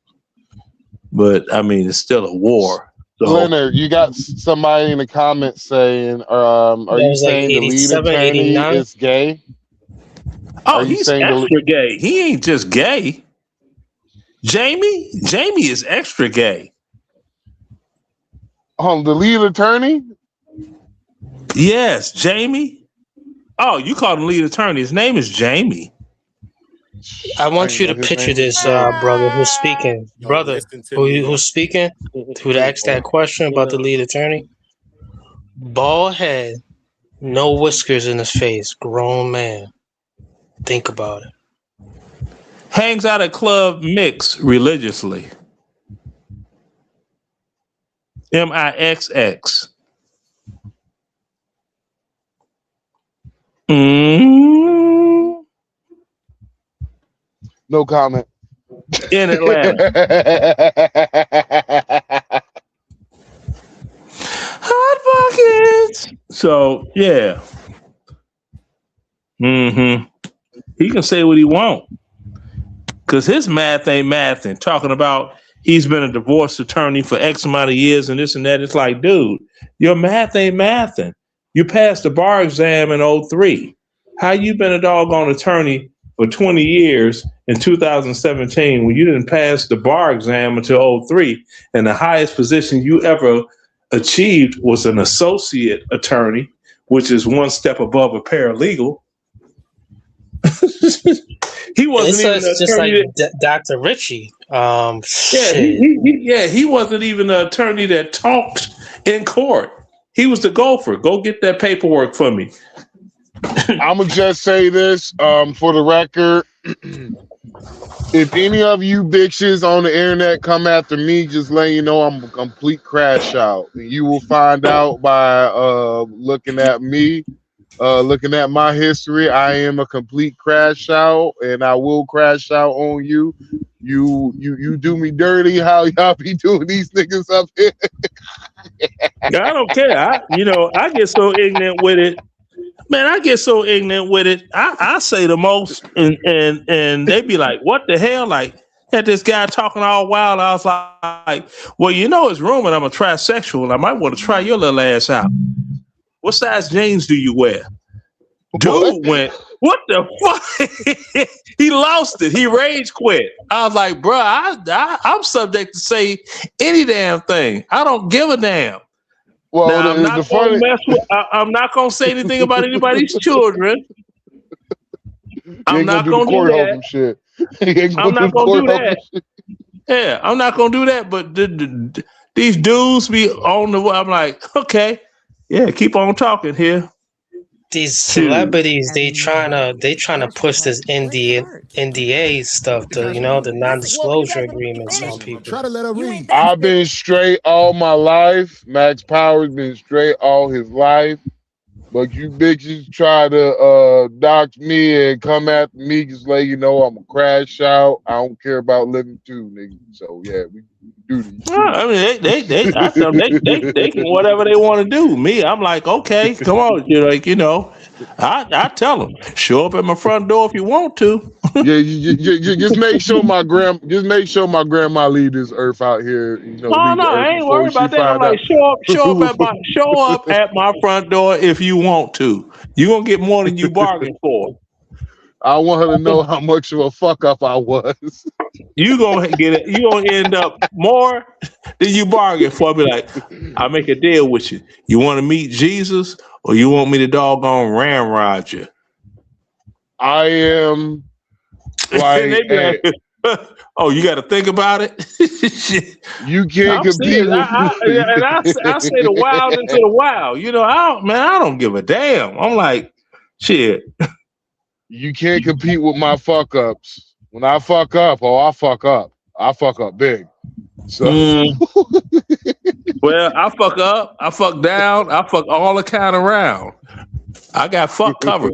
Speaker 2: but I mean it's still a war. So,
Speaker 17: Leonard, you got somebody in the comments saying, are you
Speaker 7: was like
Speaker 17: saying the lead
Speaker 7: 87,
Speaker 17: attorney
Speaker 7: 89.
Speaker 17: is gay?
Speaker 2: oh, he's extra gay. He ain't just gay. Jamie is extra gay.
Speaker 17: The lead attorney?
Speaker 2: Yes, Jamie. Oh, you called him lead attorney. His name is Jamie.
Speaker 7: I want you to picture this, brother who's speaking. Brother who's speaking, who asked that question about the lead attorney. Bald head, no whiskers in his face, grown man. Think about it.
Speaker 2: Hangs out at Club Mix religiously. MIXX.
Speaker 17: No comment.
Speaker 2: In Atlanta. Hot pockets. So yeah. He can say what he want. Cause his math ain't mathing. Talking about he's been a divorce attorney for X amount of years and this and that. It's like, dude, your math ain't mathing. You passed the bar exam in 2003. How you been a doggone attorney for 20 years in 2017 when you didn't pass the bar exam until 2003, and the highest position you ever achieved was an associate attorney, which is one step above a paralegal. He wasn't even an
Speaker 7: just
Speaker 2: attorney
Speaker 7: like Dr. Richie.
Speaker 2: He wasn't even an attorney that talked in court. He was the gopher. Go get that paperwork for me.
Speaker 17: I'm gonna just say this for the record. If any of you bitches on the internet come after me, just letting you know I'm a complete crash out. And you will find out by looking at me, looking at my history. I am a complete crash out, and I will crash out on you. You do me dirty how y'all be doing these niggas up here.
Speaker 2: I don't care. I get so ignorant with it. Man, I get so ignorant with it. I say the most, and they be like, "What the hell?" Like, had this guy talking all wild. I was like, "Well, it's rumored I'm a trisexual. I might want to try your little ass out. What size jeans do you wear?" Dude went, "What the fuck?" He lost it. He rage quit. I was like, "Bro, I'm subject to say any damn thing. I don't give a damn." Well, now, I'm not going to say anything about anybody's children. I'm not going to do that.
Speaker 17: Shit.
Speaker 2: I'm not going to do that. Yeah, I'm not going to do that. But these dudes be on the. I'm like, okay, yeah, keep on talking here.
Speaker 7: These celebrities, they trying to push this NDA stuff, the non-disclosure agreements on people.
Speaker 13: Try to let her read.
Speaker 17: I've been straight all my life. Max Power's been straight all his life. But you bitches try to dox me and come after me, just let you know I'm a crash out. I don't care about living too, nigga. So yeah, we do these.
Speaker 2: I mean, I tell them they can whatever they want to do. Me, I'm like, okay, come on, I tell them, show up at my front door if you want to.
Speaker 17: Yeah, just make sure my grandma leave this earth out here.
Speaker 2: No, I ain't worried about that. I'm like, show up at my front door if you want to. You gonna get more than you bargained for.
Speaker 17: I want her to know how much of a fuck up I was.
Speaker 2: You gonna get it. You gonna end up more than you bargained for. I'll be like, I'll make a deal with you. You want to meet Jesus, or you want me to doggone ramrod you?
Speaker 17: I am like,
Speaker 2: oh, you got to think about it.
Speaker 17: You can't compete with me.
Speaker 2: And I say the wild into the wild. I don't give a damn. I'm like, shit.
Speaker 17: You can't compete with my fuck ups. When I fuck up, I fuck up. I fuck up big. So
Speaker 2: well, I fuck up, I fuck down, I fuck all the kind around. I got fuck covered.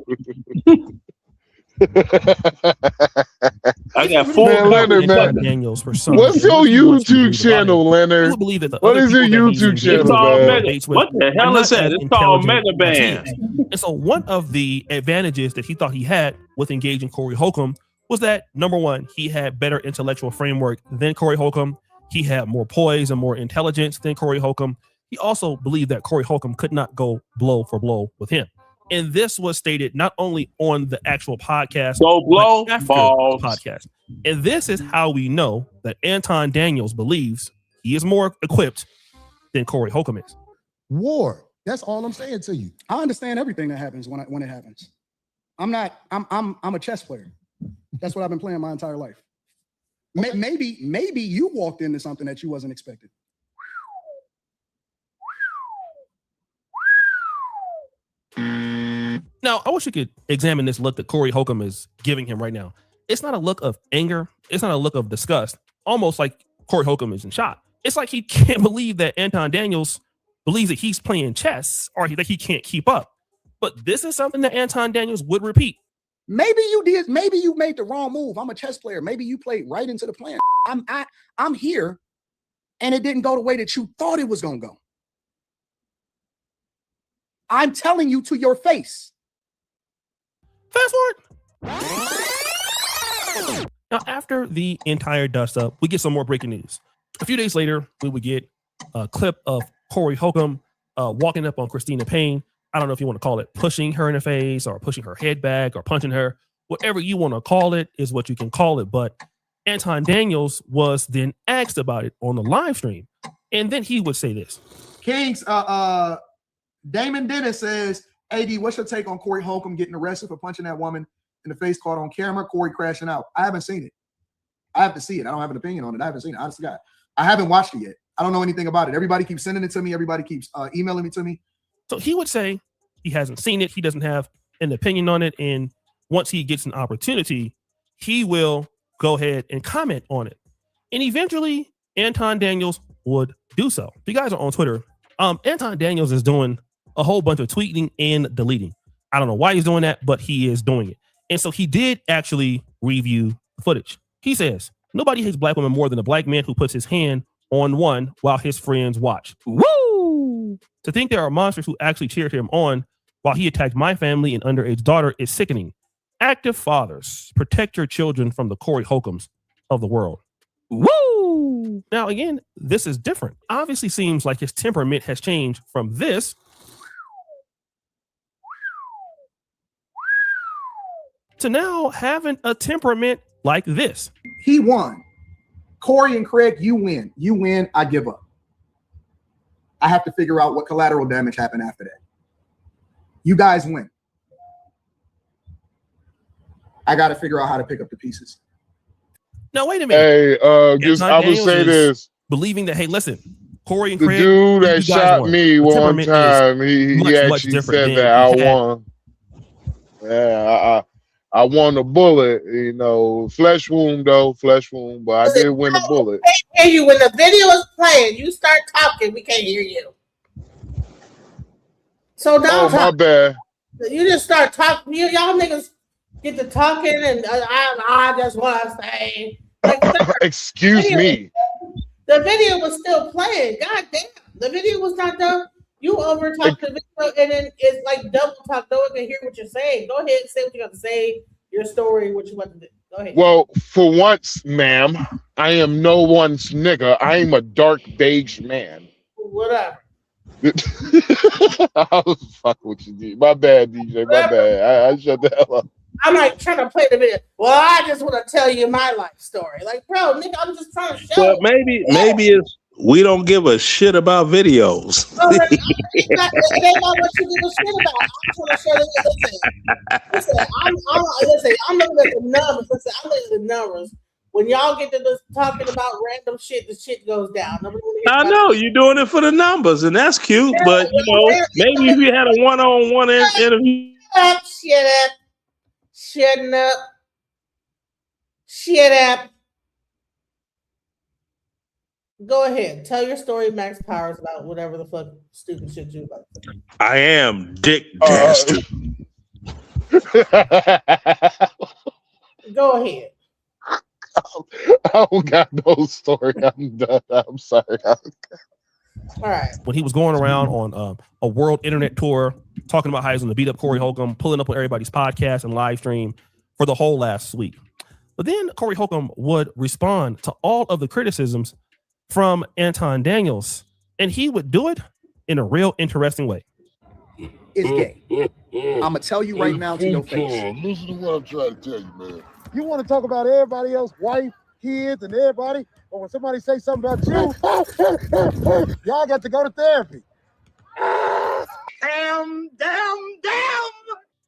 Speaker 2: I got full
Speaker 17: man, Leonard, man.
Speaker 2: Daniels for some.
Speaker 17: What's your YouTube channel, Leonard?
Speaker 2: would believe that the
Speaker 17: What
Speaker 2: other
Speaker 17: is your
Speaker 2: people that he's
Speaker 17: YouTube
Speaker 2: engaged
Speaker 17: channel,
Speaker 2: in
Speaker 17: man?
Speaker 2: debates with What the hell are is not that? as It's called intelligent Mega as he Band. is. And so one of the advantages that he thought he had with engaging Corey Holcomb was that, number one, he had better intellectual framework than Corey Holcomb. He had more poise and more intelligence than Corey Holcomb. He also believed that Corey Holcomb could not go blow for blow with him. And this was stated not only on the actual podcast, but after the podcast. And this is how we know that Anton Daniels believes he is more equipped than Corey Holcomb is.
Speaker 13: War. That's all I'm saying to you.
Speaker 3: I understand everything that happens when it happens. I'm a chess player. That's what I've been playing my entire life. Maybe you walked into something that you wasn't expecting.
Speaker 2: Now, I wish you could examine this look that Corey Holcomb is giving him right now. It's not a look of anger. It's not a look of disgust. Almost like Corey Holcomb is in shock. It's like he can't believe that Anton Daniels believes that he's playing chess or that he can't keep up. But this is something that Anton Daniels would repeat.
Speaker 3: Maybe you did. Maybe you made the wrong move. I'm a chess player. Maybe you played right into the plan. I'm here, and it didn't go the way that you thought it was gonna go. I'm telling you to your face.
Speaker 2: Fast forward. Now, after the entire dust up, we get some more breaking news. A few days later, we would get a clip of Corey Holcomb walking up on Christina Payne. I don't know if you want to call it pushing her in the face or pushing her head back or punching her. Whatever you want to call it is what you can call it. But Anton Daniels was then asked about it on the live stream. And then he would say this.
Speaker 3: Kings, Damon Dennis says, AD, what's your take on Corey Holcomb getting arrested for punching that woman in the face, caught on camera, Corey crashing out? I haven't seen it. I have to see it. I don't have an opinion on it. I haven't seen it. Honestly, God, I haven't watched it yet. I don't know anything about it. Everybody keeps sending it to me. Everybody keeps emailing me to me.
Speaker 2: So he would say he hasn't seen it. He doesn't have an opinion on it. And once he gets an opportunity, he will go ahead and comment on it. And eventually, Anton Daniels would do so. If you guys are on Twitter, Anton Daniels is doing a whole bunch of tweeting and deleting. I don't know why he's doing that, but he is doing it. And so he did actually review the footage. He says, nobody hates black women more than a black man who puts his hand on one while his friends watch. Woo! To think there are monsters who actually cheered him on while he attacked my family and underage daughter is sickening. Active fathers, protect your children from the Corey Holcombs of the world. Woo! Now, again, this is different. Obviously seems like his temperament has changed from this to now having a temperament like this.
Speaker 3: He won. Corey and Craig, you win. You win. I give up. I have to figure out what collateral damage happened after that. You guys win. I got to figure out how to pick up the pieces.
Speaker 2: Now, wait a minute.
Speaker 17: Hey, I would say this.
Speaker 2: Believing that, hey, listen, Corey and
Speaker 17: the
Speaker 2: Craig,
Speaker 17: dude that shot me one time, he actually said that I won. Yeah, I won a bullet, you know, flesh wound, but I did win a bullet.
Speaker 4: I can't hear you when the video is playing. You start talking, we can't hear you. So now,
Speaker 17: my bad.
Speaker 4: You just start talking. Y'all niggas get to talking, and I just want to say, like,
Speaker 17: excuse me.
Speaker 4: The video was still playing. God damn, the video was not done. You over talk the video, and then it's like double talk. No one can hear what you're saying. Go ahead and say what you got to say. Your story, what you want to do. Go ahead.
Speaker 17: Well, for once, ma'am, I am no one's nigga. I am a dark beige man.
Speaker 4: Whatever.
Speaker 17: I was fucking with you, DJ. My bad, DJ. My bad. I shut the hell up.
Speaker 4: I'm like trying to play the video. Well, I just want to tell you my life story. Like, bro, nigga, I'm just trying to show.
Speaker 2: Well, maybe it's we don't give a shit about videos.
Speaker 4: No, it ain't about what you give a shit about. I'm trying to show you. Listen, I'm looking at the numbers. Listen, I'm looking at the numbers. When y'all get to this talking about random shit, the shit goes down.
Speaker 2: I know you're doing it for the numbers, and that's cute. Yeah, but you know, maybe if you had a one-on-one interview.
Speaker 4: Shut up. Go ahead. Tell your story, Max Powers, about whatever the fuck stupid shit you about.
Speaker 2: I am Dick Dastard.
Speaker 4: Go ahead.
Speaker 17: I don't got no story. I'm done. I'm sorry.
Speaker 4: All right.
Speaker 6: When he was going around on a world internet tour, talking about how he's going to beat up Corey Holcomb, pulling up on everybody's podcast and live stream for the whole last week. But then Corey Holcomb would respond to all of the criticisms from Anton Daniels, and he would do it in a real interesting way.
Speaker 3: It's gay. I'm gonna tell you right now to your face.
Speaker 9: Listen to what I'm trying to tell you, man.
Speaker 13: You want to talk about everybody else, wife, kids, and everybody, but when somebody say something about you, y'all got to go to therapy.
Speaker 3: Damn.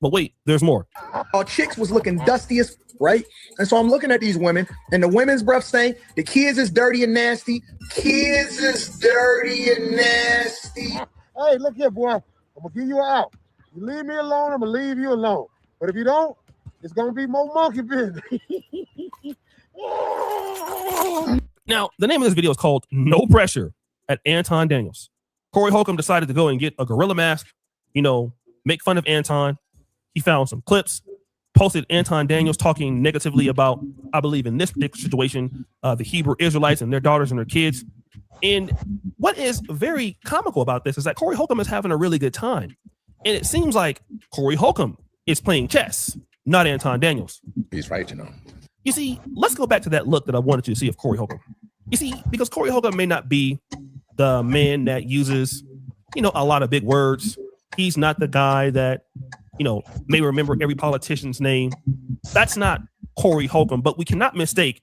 Speaker 6: But wait, there's more.
Speaker 3: Our chicks was looking dusty as right, and so I'm looking at these women, and the women's breath saying the kids is dirty and nasty. Kids is dirty and nasty.
Speaker 13: Hey, look here, boy. I'm gonna give you an out. You leave me alone, I'm gonna leave you alone. But if you don't, it's gonna be more monkey business.
Speaker 6: Now, the name of this video is called No Pressure at Anton Daniels. Corey Holcomb decided to go and get a gorilla mask, make fun of Anton. He found some clips, posted Anton Daniels talking negatively about, I believe in this particular situation, the Hebrew Israelites and their daughters and their kids. And what is very comical about this is that Corey Holcomb is having a really good time. And it seems like Corey Holcomb is playing chess, not Anton Daniels.
Speaker 2: He's right,
Speaker 6: You see, let's go back to that look that I wanted you to see of Corey Holcomb. You see, because Corey Holcomb may not be the man that uses, a lot of big words. He's not the guy that, may remember every politician's name. That's not Corey Holcomb, but we cannot mistake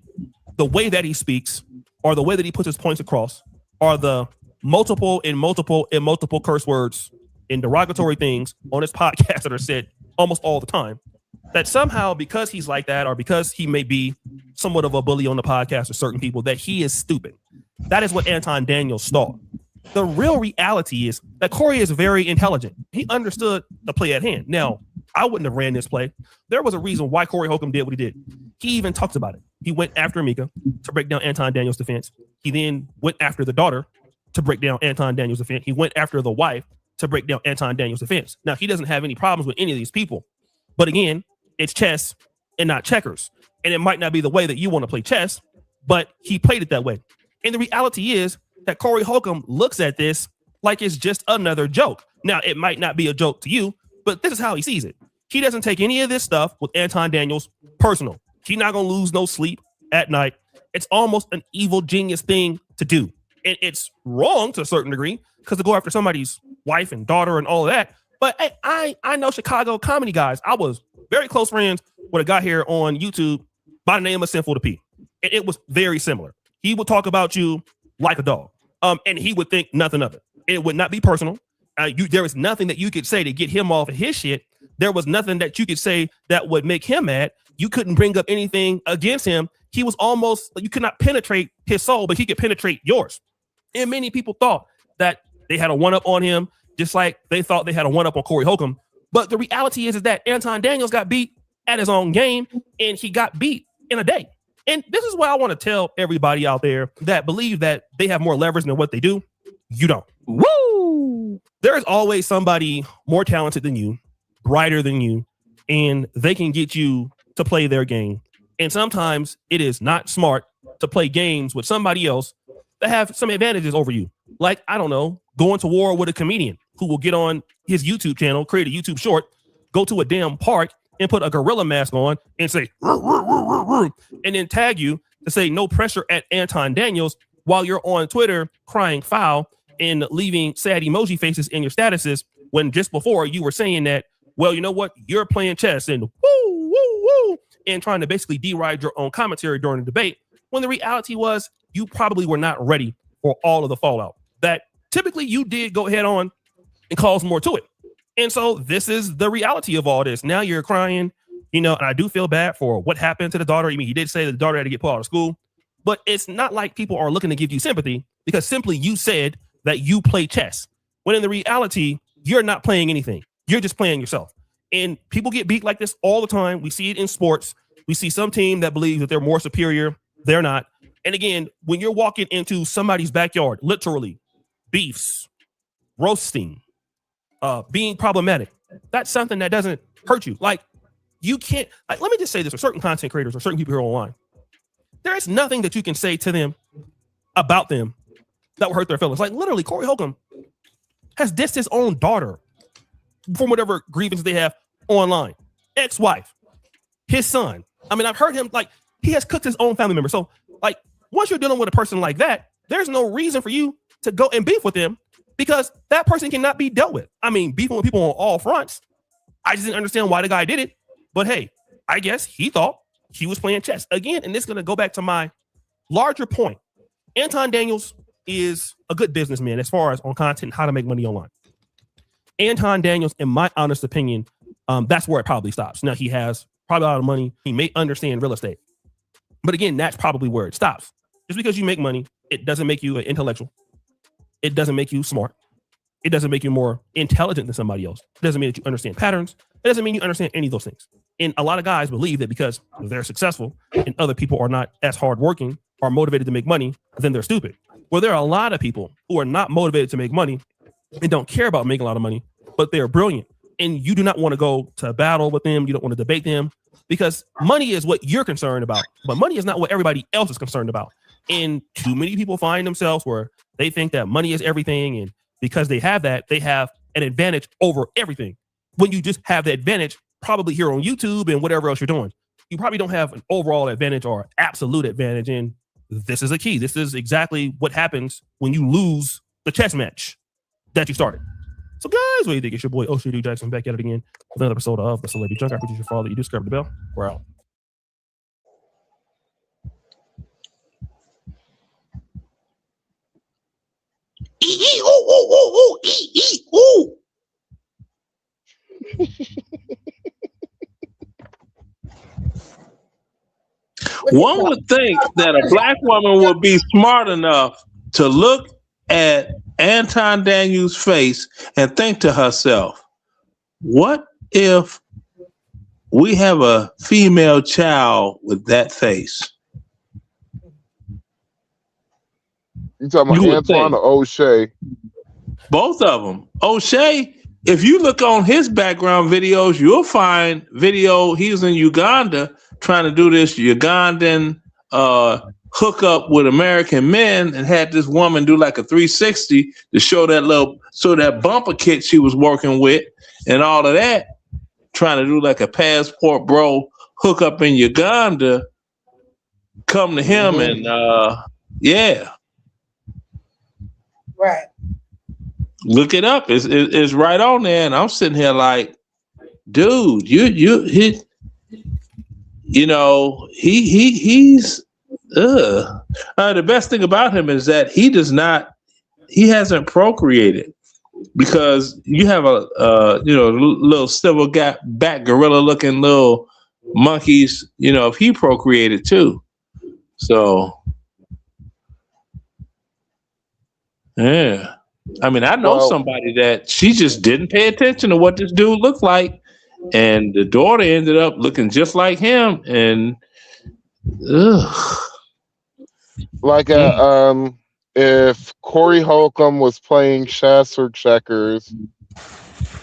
Speaker 6: the way that he speaks or the way that he puts his points across or the multiple curse words and derogatory things on his podcast that are said almost all the time. That somehow, because he's like that, or because he may be somewhat of a bully on the podcast or certain people, that he is stupid. That is what Anton Daniels thought. The real reality is that Corey is very intelligent. He understood the play at hand. Now, I wouldn't have ran this play. There was a reason why Corey Holcomb did what he did. He even talked about it. He went after Mika to break down Anton Daniels' defense. He then went after the daughter to break down Anton Daniels' defense. He went after the wife to break down Anton Daniels' defense. Now, he doesn't have any problems with any of these people. But again, it's chess and not checkers. And it might not be the way that you want to play chess, but he played it that way. And the reality is that Corey Holcomb looks at this like it's just another joke. Now, it might not be a joke to you, but this is how he sees it. He doesn't take any of this stuff with Anton Daniels personal. He's not going to lose no sleep at night. It's almost an evil genius thing to do. And it's wrong to a certain degree because to go after somebody's wife and daughter and all of that. But hey, I know Chicago comedy guys. I was very close friends with a guy here on YouTube by the name of Sinful to P. And it was very similar. He would talk about you like a dog. And he would think nothing of it. It would not be personal. There was nothing that you could say to get him off of his shit. There was nothing that you could say that would make him mad. You couldn't bring up anything against him. He was almost, you could not penetrate his soul, but he could penetrate yours. And many people thought that they had a one-up on him, just like they thought they had a one-up on Corey Holcomb. But the reality is that Anton Daniels got beat at his own game, and he got beat in a day. And this is what I want to tell everybody out there that believe that they have more leverage than what they do. You don't. Woo! There is always somebody more talented than you, brighter than you, and they can get you to play their game. And sometimes it is not smart to play games with somebody else that have some advantages over you. Like, I don't know, going to war with a comedian who will get on his YouTube channel, create a YouTube short, go to a damn park and put a gorilla mask on and say, "Roo, roo, roo, roo, roo," and then tag you to say no pressure at Anton Daniels while you're on Twitter crying foul and leaving sad emoji faces in your statuses when just before you were saying that, well, you know what? You're playing chess and woo, woo, woo, and trying to basically deride your own commentary during the debate, when the reality was you probably were not ready for all of the fallout that typically you did go ahead on and cause more to it. And so this is the reality of all this. Now you're crying, and I do feel bad for what happened to the daughter. I mean, he did say that the daughter had to get pulled out of school, but it's not like people are looking to give you sympathy because simply you said that you play chess, when in the reality, you're not playing anything. You're just playing yourself. And people get beat like this all the time. We see it in sports. We see some team that believes that they're more superior. They're not. And again, when you're walking into somebody's backyard, literally beefs, roasting, being problematic, that's something that doesn't hurt you. Like, You can't. Like, let me just say this: for certain content creators or certain people here online, there is nothing that you can say to them about them that will hurt their feelings. Like literally, Corey Holcomb has dissed his own daughter from whatever grievance they have online. Ex-wife, his son. I mean, I've heard him, like, he has cooked his own family member. So, like, once you're dealing with a person like that, there's no reason for you to go and beef with them because that person cannot be dealt with. I mean, beefing with people on all fronts. I just didn't understand why the guy did it. But hey, I guess he thought he was playing chess. Again, and this is going to go back to my larger point. Anton Daniels is a good businessman as far as on content, how to make money online. Anton Daniels, in my honest opinion, that's where it probably stops. Now, he has probably a lot of money. He may understand real estate. But again, that's probably where it stops. Just because you make money, it doesn't make you an intellectual. It doesn't make you smart. It doesn't make you more intelligent than somebody else. It doesn't mean that you understand patterns. It doesn't mean you understand any of those things. And a lot of guys believe that because they're successful and other people are not as hardworking or motivated to make money, then they're stupid. Well, there are a lot of people who are not motivated to make money and don't care about making a lot of money, but they're brilliant. And you do not want to go to battle with them. You don't want to debate them because money is what you're concerned about. But money is not what everybody else is concerned about. And too many people find themselves where they think that money is everything. And because they have that, they have an advantage over everything. When you just have the advantage, probably here on YouTube and whatever else you're doing, you probably don't have an overall advantage or absolute advantage. And this is a key. This is exactly what happens when you lose the chess match that you started. So guys, what do you think? It's your boy O'Shea D. Jackson back at it again with another episode of The Celebrity Junk. I appreciate your follow that you do. Subscribe to the bell. We're out.
Speaker 2: One would think that a black woman would be smart enough to look at Anton Daniels' face and think to herself, what if we have a female child with that face?
Speaker 17: You talking about Antoine or O'Shea?
Speaker 2: Both of them. O'Shea, if you look on his background videos, you'll find video. He was in Uganda trying to do this Ugandan hookup with American men and had this woman do like a 360 to show that bumper kit she was working with and all of that, trying to do like a passport bro hookup in Uganda, come to him and yeah.
Speaker 4: Right.
Speaker 2: Look it up. It's right on there. And I'm sitting here like, dude, he's the best thing about him is that he hasn't procreated because you have a little silver back gorilla looking little monkeys, if he procreated too. So yeah. I mean, I know somebody that she just didn't pay attention to what this dude looked like, and the daughter ended up looking just like him. And
Speaker 17: if Corey Holcomb was playing chess or checkers,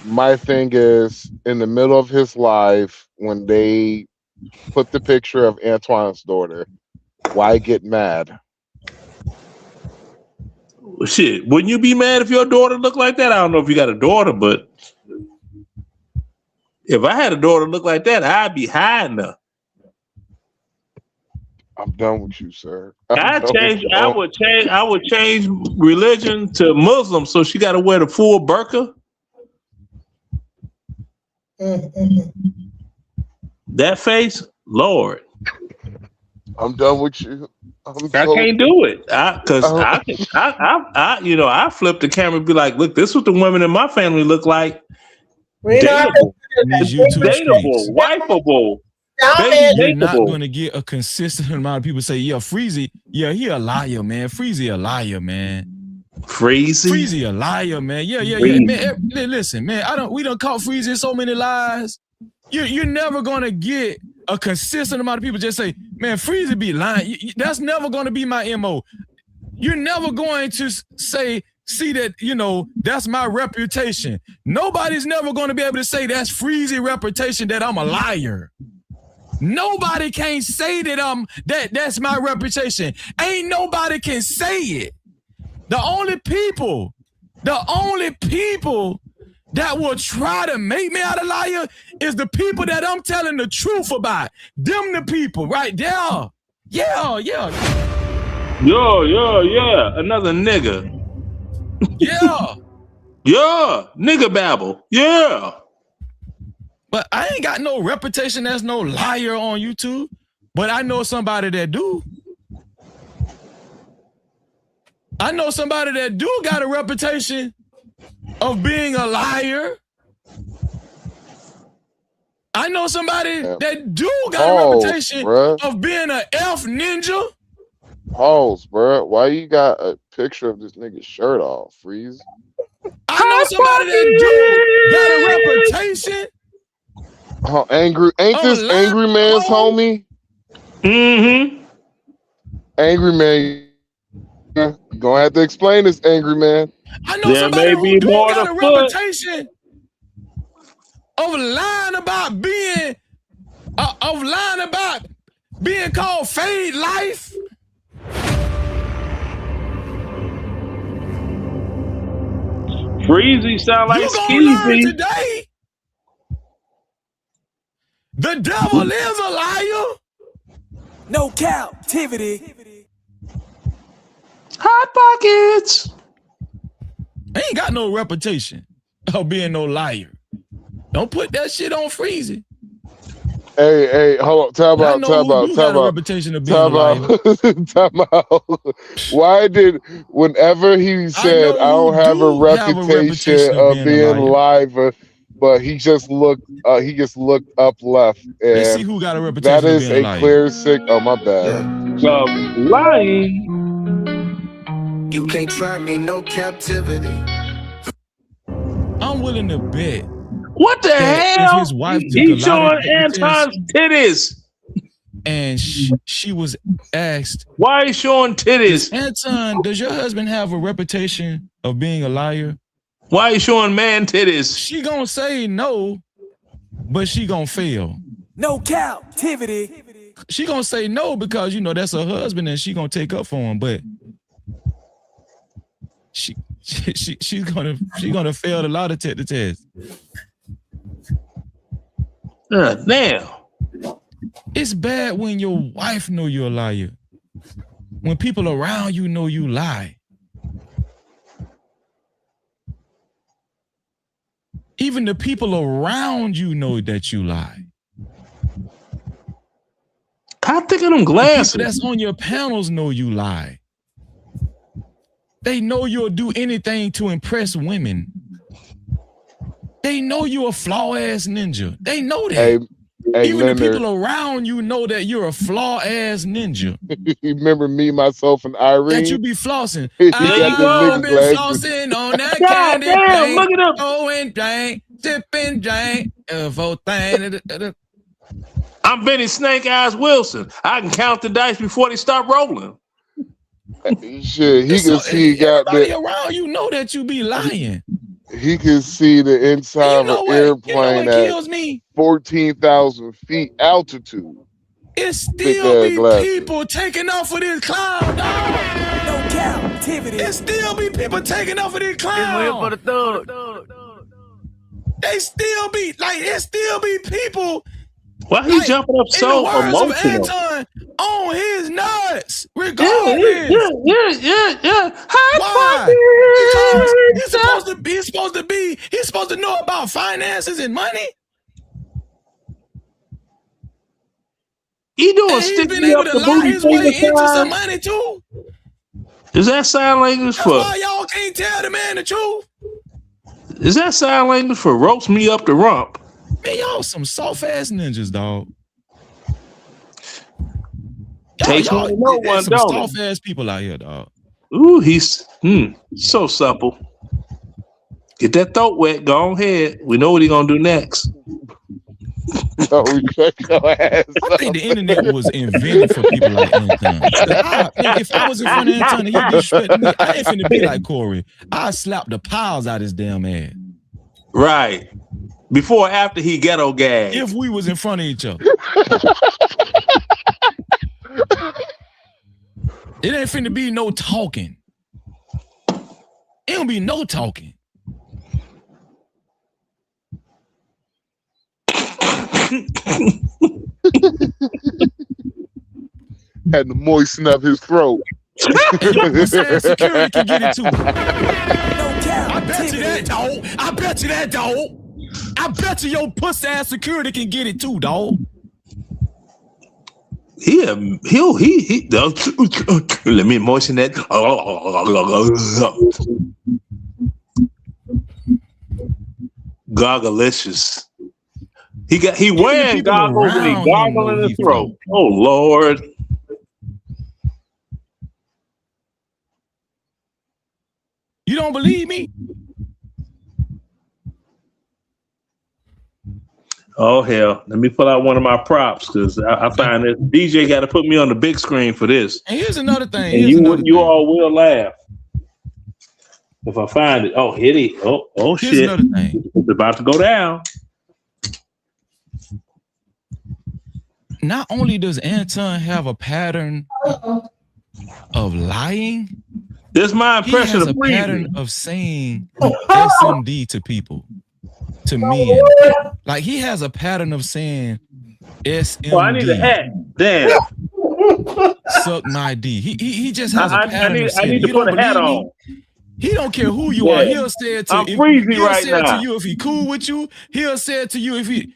Speaker 17: my thing is in the middle of his life when they put the picture of Antoine's daughter, why get mad?
Speaker 2: Shit, wouldn't you be mad if your daughter looked like that? I don't know if you got a daughter, but if I had a daughter look like that, I'd be hiding her.
Speaker 17: I'm done with you, sir.
Speaker 2: I would change religion to Muslim, so she got to wear the full burqa. That face, Lord.
Speaker 17: I'm done with you.
Speaker 2: I can't do it because I flip the camera and be like, look, this is what the women in my family look like. Dateable, wifeable.
Speaker 10: You're not going to get a consistent amount of people say, yeah, Freezy, yeah, he a liar, man. Freezy a liar, man.
Speaker 2: Freezy
Speaker 10: a liar, man. Yeah, man. Listen, man, we done caught Freezy in so many lies. You're never gonna get a consistent amount of people just say, man, Freezy be lying. That's never gonna be my MO. You're never going to say see that, that's my reputation. Nobody's never going to be able to say that's Freezy reputation that I'm a liar. Nobody can say that that's my reputation. Ain't nobody can say it. The only people that will try to make me out a liar is the people that I'm telling the truth about. Them the people right there. Yeah.
Speaker 2: Yo, another nigga.
Speaker 10: Yeah.
Speaker 2: Yeah, nigga babble. Yeah.
Speaker 10: But I ain't got no reputation as no liar on YouTube. But I know somebody that do. I know somebody that do got a reputation of being a liar. I know somebody that do got a reputation of being an elf ninja.
Speaker 17: Pause, bro. Why you got a picture of this nigga's shirt off, Freeze?
Speaker 10: I know somebody that do got a reputation.
Speaker 17: Angry, ain't this Angry Man's homie?
Speaker 2: Mm-hmm.
Speaker 17: Angry Man, gonna have to explain this, Angry Man.
Speaker 10: I know somebody who do got a reputation of lying about being called Fade Life.
Speaker 2: Freezy sound like
Speaker 10: Skeezy today. The devil is a liar.
Speaker 21: No captivity.
Speaker 2: Hot pockets.
Speaker 10: I ain't got no reputation of being no liar. Don't put that shit on Freezy.
Speaker 17: Hey, hold on. Time out.
Speaker 10: Reputation of being a liar.
Speaker 17: Time out. Why did, whenever he said, I don't have a reputation of being live, but he just looked up left. And
Speaker 10: let's see who got a reputation.
Speaker 17: That is a clear sick. Oh, my bad.
Speaker 2: Lying.
Speaker 21: You can't try me, no captivity.
Speaker 10: I'm willing to bet.
Speaker 2: What the hell?
Speaker 10: His wife
Speaker 2: He's showing Anton's titties.
Speaker 10: And she was asked,
Speaker 2: why are you showing titties?
Speaker 10: Anton, does your husband have a reputation of being a liar?
Speaker 2: Why are you showing man titties?
Speaker 10: She gonna say no, but she gonna fail.
Speaker 21: No captivity.
Speaker 10: She gonna say no because that's her husband and she gonna take up for him, but she's gonna fail the lie detector test.
Speaker 2: Damn.
Speaker 10: It's bad when your wife know you're a liar. When people around you know you lie. Even the people around you know that you lie.
Speaker 2: I think of them glasses.
Speaker 10: The people that's on your panels know you lie. They know you'll do anything to impress women. They know you're a flaw-ass ninja. They know that.
Speaker 17: Hey,
Speaker 10: even
Speaker 17: Leonard,
Speaker 10: the people around you know that you're a flaw-ass ninja.
Speaker 17: You remember me, myself, and Irene?
Speaker 10: That you be flossing.
Speaker 17: I've
Speaker 10: been flossing on that candy
Speaker 2: damn, look it up.
Speaker 10: Oh, and drink, sip and drink, everything.
Speaker 2: I'm Benny Snake Eyes Wilson. I can count the dice before they start rolling.
Speaker 17: Shit, he can see
Speaker 10: everybody around you know that you be lying.
Speaker 17: He can see the inside of an airplane at 14,000 feet altitude.
Speaker 10: It still be people taking off of this cloud, dog.
Speaker 21: No captivity.
Speaker 10: It still be people taking off of this cloud.
Speaker 21: For the thug.
Speaker 10: They still be it still be people.
Speaker 2: Why he jumping up so emotional?
Speaker 10: Anton on his nuts, regardless.
Speaker 2: Yeah.
Speaker 10: Why? Because he's supposed to know about finances and money.
Speaker 2: He doing
Speaker 10: he's been able to lie his way into some money too.
Speaker 2: Is that sign language for?
Speaker 10: That's why y'all can't tell the man the truth.
Speaker 2: Is that sign language for roast me up the rump?
Speaker 10: Man, y'all some soft ass ninjas, dog.
Speaker 2: Takes one to know one,
Speaker 10: some
Speaker 2: don't
Speaker 10: soft ass people out here, dog.
Speaker 2: Ooh, he's so supple. Get that throat wet. Go ahead. We know what he's gonna do next.
Speaker 17: No, shut your ass
Speaker 10: I think the internet was invented for people like Anton. If I was in front of Anton and he disrespected me, I ain't finna be like Corey. I slap the piles out his damn ass.
Speaker 2: Right. Before or after he ghetto gagged.
Speaker 10: If we was in front of each other. It ain't finna be no talking. It don't be no talking.
Speaker 17: Had to moisten up his throat.
Speaker 10: Security can get it too. I bet you that, dog. I bet you that, dog. I bet you your pussy ass security can get it too, dog.
Speaker 2: He let me moisten that. Gargalicious. He wearing goggles and he gargle in his throat. Oh Lord.
Speaker 10: You don't believe me?
Speaker 2: Oh hell! Let me pull out one of my props because I find that DJ got to put me on the big screen for this.
Speaker 10: And here's another thing.
Speaker 2: And you all will laugh if I find it. Oh, hit it! Oh
Speaker 10: here's
Speaker 2: shit!
Speaker 10: Another thing.
Speaker 2: It's about to go down.
Speaker 10: Not only does Anton have a pattern of lying,
Speaker 2: this is my impression
Speaker 10: he has
Speaker 2: of
Speaker 10: a
Speaker 2: breathing.
Speaker 10: pattern of saying SMD to people, to men. Like he has a pattern of saying SMD.
Speaker 2: Oh, I need a hat. Damn.
Speaker 10: Suck my D. He just has a pattern
Speaker 2: I need
Speaker 10: of saying
Speaker 2: to put a hat on.
Speaker 10: He don't care who you are. He'll say it to
Speaker 2: I'm freezing right
Speaker 10: now.
Speaker 2: now.
Speaker 10: To you if he cool with you. He'll say it to you if he.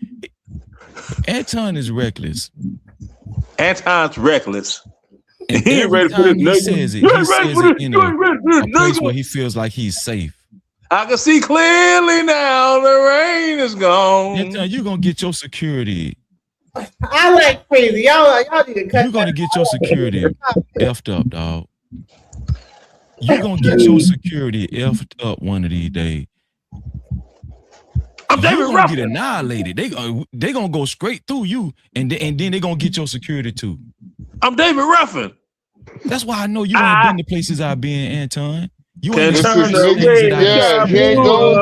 Speaker 10: Anton is reckless.
Speaker 2: Anton's reckless.
Speaker 10: And
Speaker 2: he ain't ready for this.
Speaker 10: He says it. He says it in a place where he feels like he's safe.
Speaker 2: I can see clearly now. The rain is gone.
Speaker 10: Anton, you're gonna get your security.
Speaker 4: I like crazy. Y'all need to cut.
Speaker 10: You're gonna get your security effed up, dog. You're gonna get your security effed up one of these days.
Speaker 2: I'm David
Speaker 10: Ruffin.
Speaker 2: Ruffin.
Speaker 10: Get annihilated. They gonna go straight through you, and then they gonna get your security too.
Speaker 2: I'm David Ruffin.
Speaker 10: That's why I know you ain't been to places I've been, Anton. You
Speaker 17: He
Speaker 10: ain't
Speaker 17: ain't going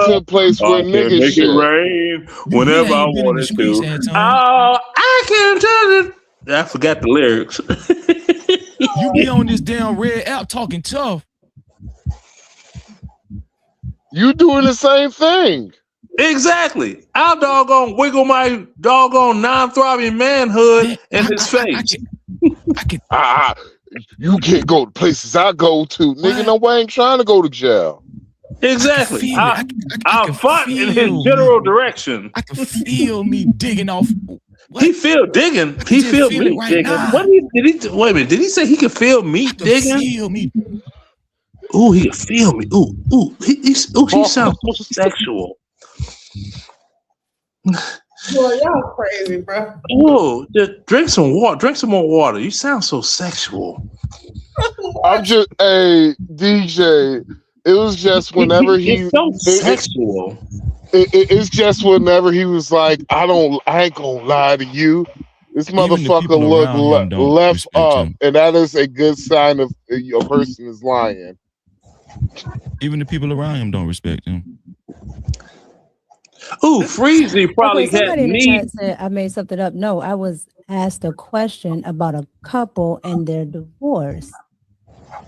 Speaker 17: to a place where niggas
Speaker 2: make
Speaker 17: shit.
Speaker 2: it rain whenever I want it to. Oh, I can tell it. I forgot the lyrics.
Speaker 10: You be on this damn red app talking tough.
Speaker 17: You doing the same thing.
Speaker 2: Exactly. I'll doggone wiggle my doggone non-throbbing manhood in his face.
Speaker 17: You can't go to places I go to. Nigga, no, I ain't trying to go to jail.
Speaker 2: Exactly. I'll fight in his general direction.
Speaker 10: I can feel me digging off.
Speaker 2: What? He feel digging. He feel me right digging. Now. What did he? Wait a minute. Did he say he could feel me digging?
Speaker 10: Feel me.
Speaker 2: Ooh, he can feel me. Ooh. He sounds so sexual.
Speaker 4: Boy, y'all crazy, bro.
Speaker 2: Oh, drink some water. Drink some more water. You sound so sexual.
Speaker 17: I'm just a DJ. It was just whenever
Speaker 2: he's so sexual.
Speaker 17: It's just whenever he was like, I ain't gonna lie to you. This motherfucker look left up, and that is a good sign of a person is lying.
Speaker 10: Even the people around him don't respect him.
Speaker 2: Ooh, Freezy probably
Speaker 8: somebody in the chat said I made something up. No, I was asked a question about a couple and their divorce.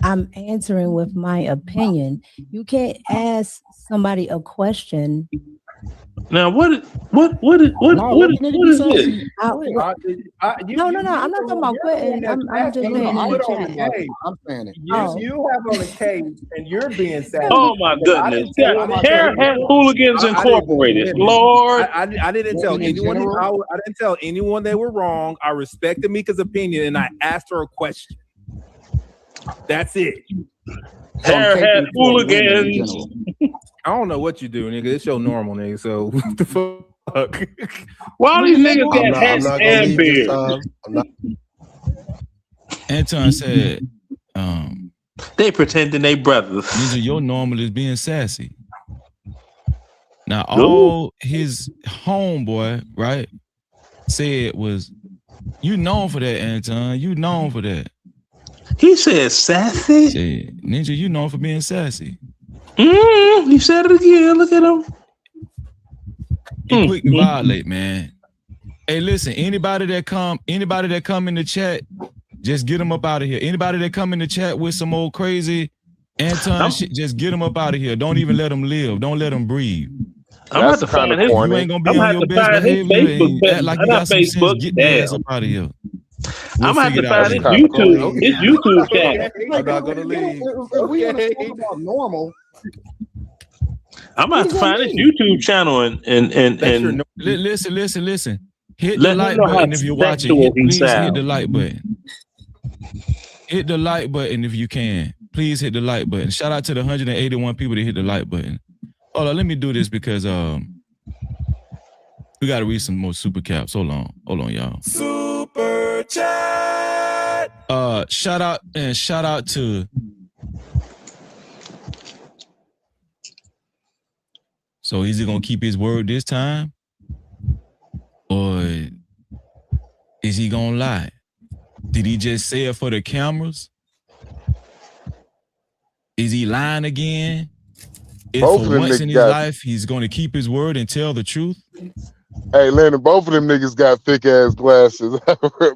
Speaker 8: I'm answering with my opinion. You can't ask somebody a question.
Speaker 2: Now what is this?
Speaker 8: No, I'm not talking about quitting. I'm just saying in the chat.
Speaker 3: I'm saying it.
Speaker 22: You have on a cage and you're being sad.
Speaker 2: Oh my goodness! Hairhead Hooligans Incorporated. Lord,
Speaker 22: I didn't tell anyone. I didn't tell anyone they were wrong. I respected Mika's opinion and I asked her a question. That's it.
Speaker 2: Hairhead Hooligans.
Speaker 22: I don't know what you do, nigga. It's your normal, nigga. So what the fuck?
Speaker 2: Why these niggas got hats and beards?
Speaker 10: Anton said,
Speaker 2: they pretending they brothers.
Speaker 10: Ninja, your normal is being sassy. Now all his homeboy, right? said was, "You known for that, Anton. You known for that."
Speaker 2: He said sassy.
Speaker 10: Said, Ninja, you known for being sassy.
Speaker 2: He said it again. Look at him.
Speaker 10: He quick to violate, man. Hey, listen, anybody that come in the chat, just get them up out of here. Anybody that come in the chat with some old crazy Anton shit, just get them up out of here. Don't even let them live. Don't let them breathe.
Speaker 2: I'm about to find his.
Speaker 10: You ain't gonna be on your best behavior and act like you got some sense. Get their ass up out of here.
Speaker 2: I'm gonna have to find his YouTube. His YouTube channel.
Speaker 22: I'm not gonna leave.
Speaker 3: We want to talk about normal.
Speaker 2: I'm gonna have to find his YouTube channel and
Speaker 10: listen. Hit
Speaker 2: Let
Speaker 10: the
Speaker 2: him
Speaker 10: like
Speaker 2: know how
Speaker 10: button if you're watching.
Speaker 2: sexual he
Speaker 10: Please hit
Speaker 2: sounds.
Speaker 10: the like button. Hit the like button if you can. Please hit the like button. Shout out to the 181 people that hit the like button. Hold on, let me do this because we gotta read some more super caps. Hold on, y'all.
Speaker 21: Super chat.
Speaker 10: Shout out to. So is he gonna keep his word this time? Or is he gonna lie? Did he just say it for the cameras? Is he lying again? If
Speaker 17: Both of
Speaker 10: for
Speaker 17: them
Speaker 10: once in
Speaker 17: niggas
Speaker 10: his
Speaker 17: got-
Speaker 10: life he's gonna keep his word and tell the truth?
Speaker 17: Hey, Landon, both of them niggas got thick ass glasses.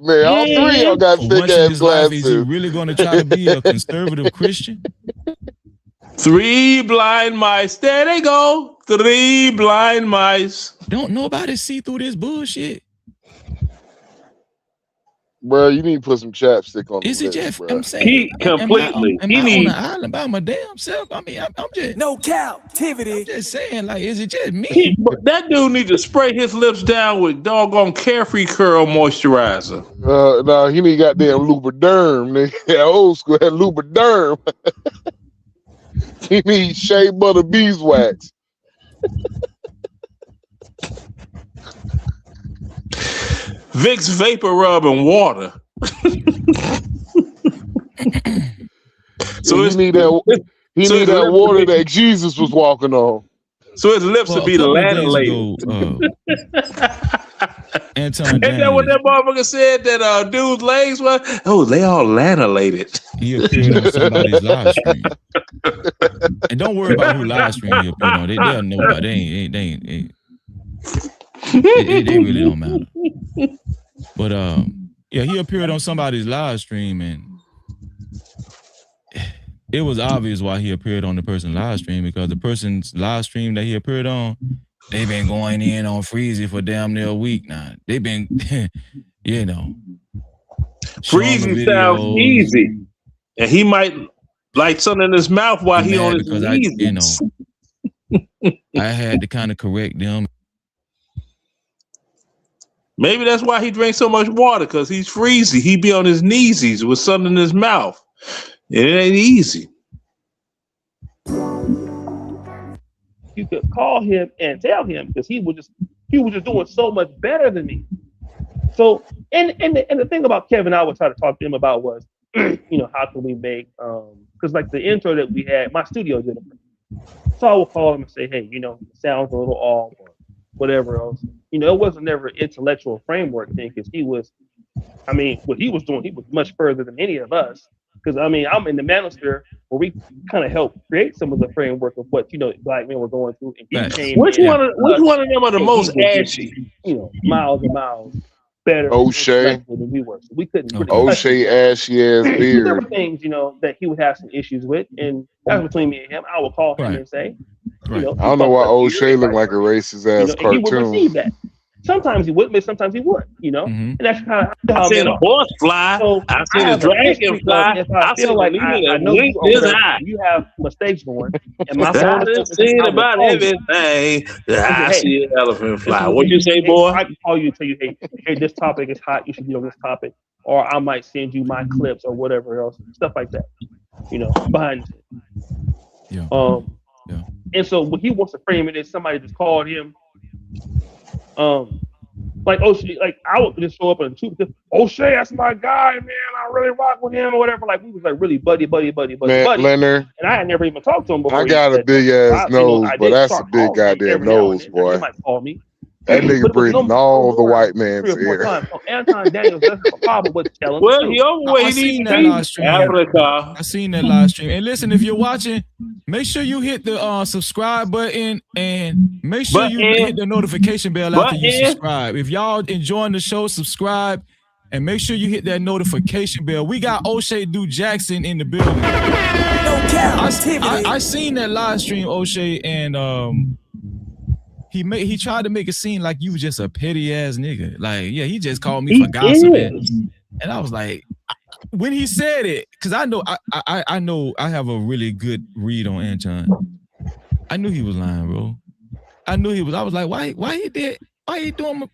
Speaker 17: Man, all three of y'all got
Speaker 10: For
Speaker 17: thick
Speaker 10: once in
Speaker 17: ass
Speaker 10: his life,
Speaker 17: glasses.
Speaker 10: is he really gonna try to be a conservative Christian?
Speaker 2: 3 blind mice. There they go. 3 blind mice.
Speaker 10: Don't nobody see through this bullshit.
Speaker 17: Bro, you need to put some chapstick on
Speaker 10: Is
Speaker 17: the
Speaker 10: it
Speaker 17: lips,
Speaker 10: Jeff?
Speaker 17: bro.
Speaker 10: I'm saying,
Speaker 2: He completely.
Speaker 10: Am I on an island by my damn self? I mean, I'm just
Speaker 21: no captivity.
Speaker 10: I'm just saying, like, is it just me?
Speaker 2: That dude needs to spray his lips down with doggone Carefree Curl moisturizer.
Speaker 17: No, he need goddamn Lubriderm, nigga. That old school had Lubriderm. He need shea butter beeswax.
Speaker 2: Vicks Vapor Rub and water.
Speaker 17: So he need that. He need that water that Jesus was walking on.
Speaker 2: So his lips would be lanolated.
Speaker 10: Anton
Speaker 2: Ain't that what that motherfucker said? That dude's legs were? Oh, they all lanolated.
Speaker 10: He appeared on somebody's live stream. And don't worry about who live stream he appeared on. They'll know about. They really don't matter. But yeah, he appeared on somebody's live stream, and it was obvious why he appeared on the person's live stream, because the person's live stream that he appeared on, they've been going in on Freezy for damn near a week now. They've been, you know,
Speaker 2: Freezy sounds easy, and he might like something in his mouth while he on his knees.
Speaker 10: I had to kind of correct them.
Speaker 2: Maybe that's why he drinks so much water, because he's freezy. He be on his kneesies with something in his mouth. It ain't easy.
Speaker 6: You could call him and tell him, because he was just doing so much better than me. So and the thing about Kevin I was trying to talk to him about was, you know, how can we make because like the intro that we had, my studio did it. So I would call him and say, hey, you know, it sounds a little off or whatever else. You know, it wasn't never an intellectual framework thing, because he was, I mean, what he was doing, he was much further than any of us. Because I mean, I'm in the manosphere where we kind of help create some of the framework of what, you know, black men were going through. And he came
Speaker 2: Which one of them are the most ashy?
Speaker 6: You know, miles and miles better
Speaker 17: O'Shea
Speaker 6: than we were. So we couldn't really
Speaker 17: O'Shea ashy ass
Speaker 6: there
Speaker 17: beard.
Speaker 6: were things, you know, that he would have some issues with, and that's between me and him. I would call him and say, you know,
Speaker 17: I don't know why O'Shea looked like a racist ass
Speaker 6: and he would
Speaker 17: cartoon.
Speaker 6: receive that. Sometimes he would, but sometimes he would, you know. And that's kind of how
Speaker 2: I seen a horse fly.
Speaker 6: So
Speaker 2: I seen a dragon fly.
Speaker 6: If I feel like I know you have mistakes going, and my phone
Speaker 2: I
Speaker 6: is
Speaker 2: seen about everything. I see an elephant fly. What you say, boy?
Speaker 6: I can call you and tell you, hey, this topic is hot. You should be on this topic, or I might send you my clips or whatever else, stuff like that. You know, behind the scenes.
Speaker 10: Yeah.
Speaker 6: And so what he wants to frame it is somebody just called him. Like O'Shea, like I would just show up and O'Shea, that's my guy, man. I really rock with him or whatever. Like we was like really buddy.
Speaker 17: Man, Leonard,
Speaker 6: and I had never even talked to him before.
Speaker 17: I got a big ass nose, but that's a big goddamn nose, boy.
Speaker 6: He might call me,
Speaker 17: That nigga breathing all the white man's
Speaker 6: 3 or 4
Speaker 17: air.
Speaker 6: times. So Anton Daniels doesn't have a problem with telling
Speaker 2: Well,
Speaker 6: the
Speaker 2: he
Speaker 6: truth.
Speaker 2: overweight.
Speaker 10: I seen that
Speaker 2: He
Speaker 10: live stream.
Speaker 2: Africa.
Speaker 10: I seen that live stream. And listen, if you're watching, make sure you hit the subscribe button and make sure you hit the notification bell after you subscribe. If y'all enjoying the show, subscribe and make sure you hit that notification bell. We got O'Shea Duke Jackson in the building. I seen that live stream, O'Shea, and he tried to make it seem like you was just a petty ass nigga. Like, yeah, he just called me for gossiping. And I was like, when he said it, because I know I have a really good read on Anton. I knew he was lying, bro. I knew he was. I was like, why he doing my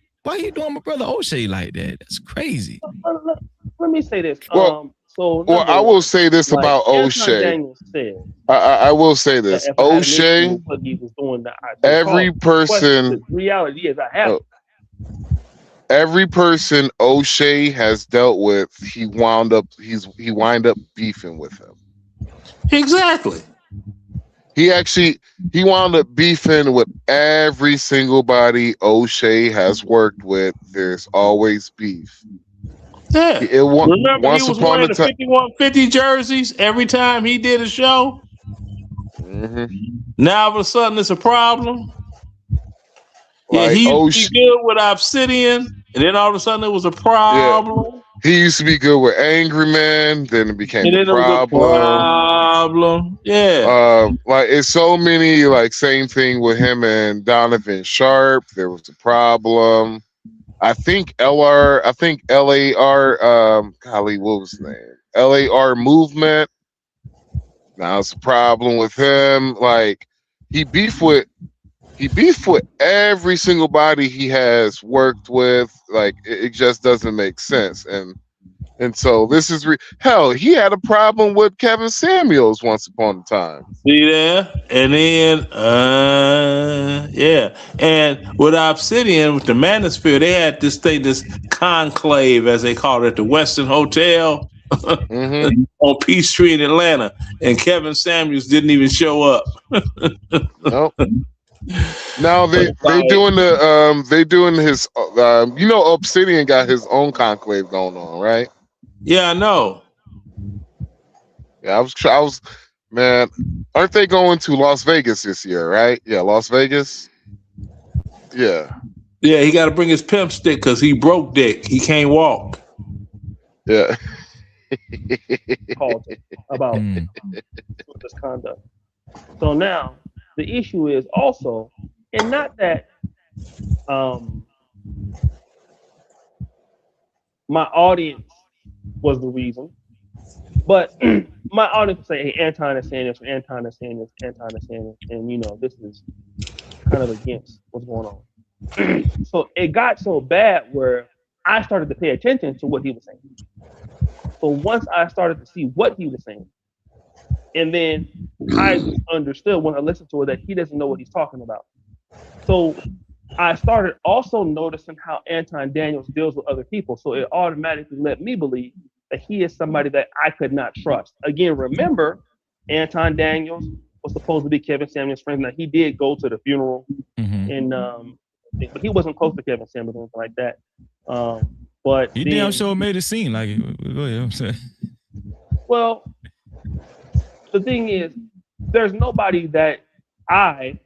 Speaker 10: brother O'Shea like that? That's crazy.
Speaker 6: Let me say this.
Speaker 17: Well, I will say this about O'Shea. I will say this. O'Shea, every person,
Speaker 6: reality is I have.
Speaker 17: Every person O'Shea has dealt with, he wind up beefing with him.
Speaker 2: Exactly.
Speaker 17: He wound up beefing with every single body O'Shea has worked with. There's always beef.
Speaker 2: Yeah. Remember, he was wearing the 5150 jerseys every time he did a show.
Speaker 17: Mm-hmm.
Speaker 2: Now all of a sudden it's a problem.
Speaker 17: Like,
Speaker 2: he used to be good with Obsidian, and then all of a sudden it was a problem.
Speaker 17: Yeah. He used to be good with Angry Man, then it became a
Speaker 2: problem. Yeah.
Speaker 17: Like it's so many, like same thing with him and Donovan Sharp. There was a problem. I think LAR, golly, what was his name? LAR Movement. Now it's a problem with him. Like he beefed with every single body he has worked with. Like it just doesn't make sense. And so this is hell. He had a problem with Kevin Samuels once upon a time.
Speaker 2: See there, and then and with Obsidian, with the Manosphere, they had this conclave, as they call it, at the Westin Hotel on Peachtree in Atlanta, and Kevin Samuels didn't even show up.
Speaker 17: Nope. Now they doing his Obsidian got his own conclave going on, right?
Speaker 2: Yeah, I know.
Speaker 17: Yeah, I was man, aren't they going to Las Vegas this year, right? Yeah, Las Vegas. Yeah.
Speaker 2: Yeah, he got to bring his pimp stick because he broke dick. He can't walk.
Speaker 17: Yeah.
Speaker 6: Called about misconduct. So now the issue is also, and not that my audience was the reason, but my audience say, hey, Anton is saying this, Anton is saying this, Anton is saying this, and this is kind of against what's going on. So it got so bad where I started to pay attention to what he was saying. So once I started to see what he was saying, and then I understood when I listened to it that he doesn't know what he's talking about. So I started also noticing how Anton Daniels deals with other people. So it automatically let me believe that he is somebody that I could not trust. Again, remember, Anton Daniels was supposed to be Kevin Samuels' friend. Now, he did go to the funeral, and but he wasn't close to Kevin Samuels or anything like that. But
Speaker 10: he damn sure made it seem like it. Go ahead, I'm saying.
Speaker 6: Well, the thing is, there's nobody that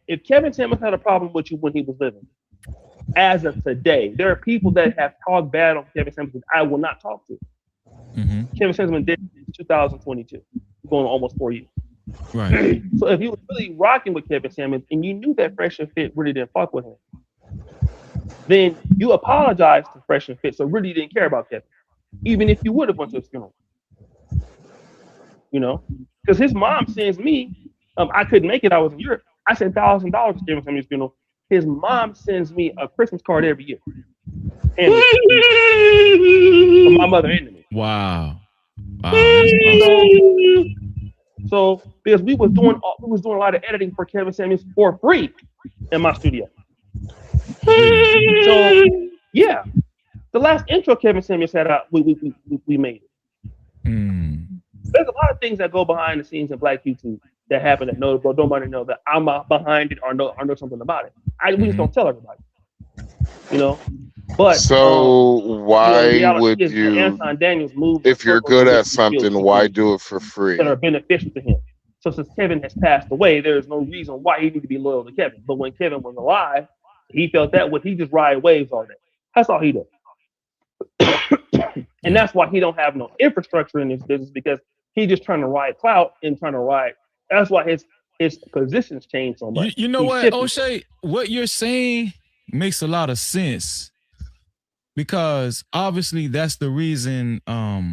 Speaker 6: if Kevin Samuels had a problem with you when he was living, as of today, there are people that have talked bad on Kevin Samuels I will not talk to. Kevin Samuels did in 2022, going on almost 4 years.
Speaker 10: Right.
Speaker 6: So if you were really rocking with Kevin Samuels and you knew that Fresh and Fit really didn't fuck with him, then you apologized to Fresh and Fit, so really you didn't care about Kevin, even if you would have went to his funeral. Because his mom sends me, I couldn't make it, I was in Europe. I sent $1,000 to Kevin Samuels' funeral. His mom sends me a Christmas card every year. And from my mother and me.
Speaker 10: Wow.
Speaker 6: So because we was doing a lot of editing for Kevin Samuels for free in my studio. So yeah, the last intro Kevin Samuels had out, we made it. There's a lot of things that go behind the scenes in Black YouTube that happen that nobody know that I'm behind it or know something about it. We just don't tell everybody. You know, but
Speaker 17: so why
Speaker 6: the reality
Speaker 17: would
Speaker 6: is that
Speaker 17: you,
Speaker 6: Anton Daniels moves
Speaker 17: if you're good at something, why
Speaker 6: that
Speaker 17: do it for free?
Speaker 6: are beneficial to him. So since Kevin has passed away, there is no reason why he need to be loyal to Kevin. But when Kevin was alive, he felt that would he just ride waves all day. That's all he does. And that's why he don't have no infrastructure in this business, because he's just trying to ride clout and trying to ride. That's why his positions change so much.
Speaker 10: You know what, O'Shea? What you're saying makes a lot of sense, because obviously that's the reason. I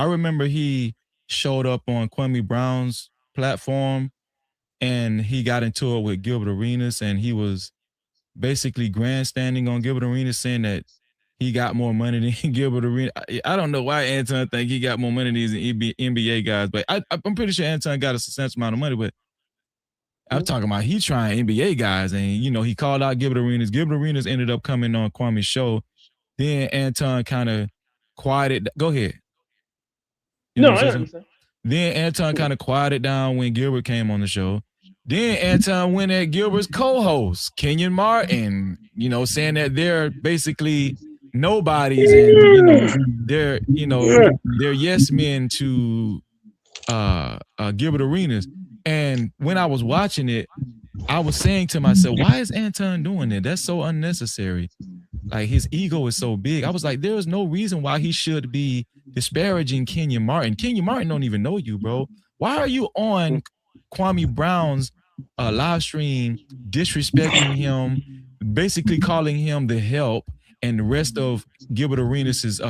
Speaker 10: remember he showed up on Kwame Brown's platform and he got into it with Gilbert Arenas, and he was basically grandstanding on Gilbert Arenas, saying that he got more money than Gilbert Arenas. I don't know why Anton think he got more money than these NBA guys, but I'm pretty sure Anton got a substantial amount of money. But I'm talking about he trying NBA guys, and he called out Gilbert Arenas. Gilbert Arenas ended up coming on Kwame's show. Then Anton kind of quieted. Go ahead.
Speaker 6: No, I understand.
Speaker 10: Then Anton kind of quieted down when Gilbert came on the show. Then Anton went at Gilbert's co-host, Kenyon Martin, saying that they're basically nobodies, and they're yes men to Gilbert Arenas. And when I was watching it, I was saying to myself, why is Anton doing it? That's so unnecessary. Like, his ego is so big. I was like, there's no reason why he should be disparaging Kenyon Martin. Kenyon Martin don't even know you, bro. Why are you on Kwame Brown's live stream disrespecting him, basically calling him the help, and the rest of Gilbert Arenas'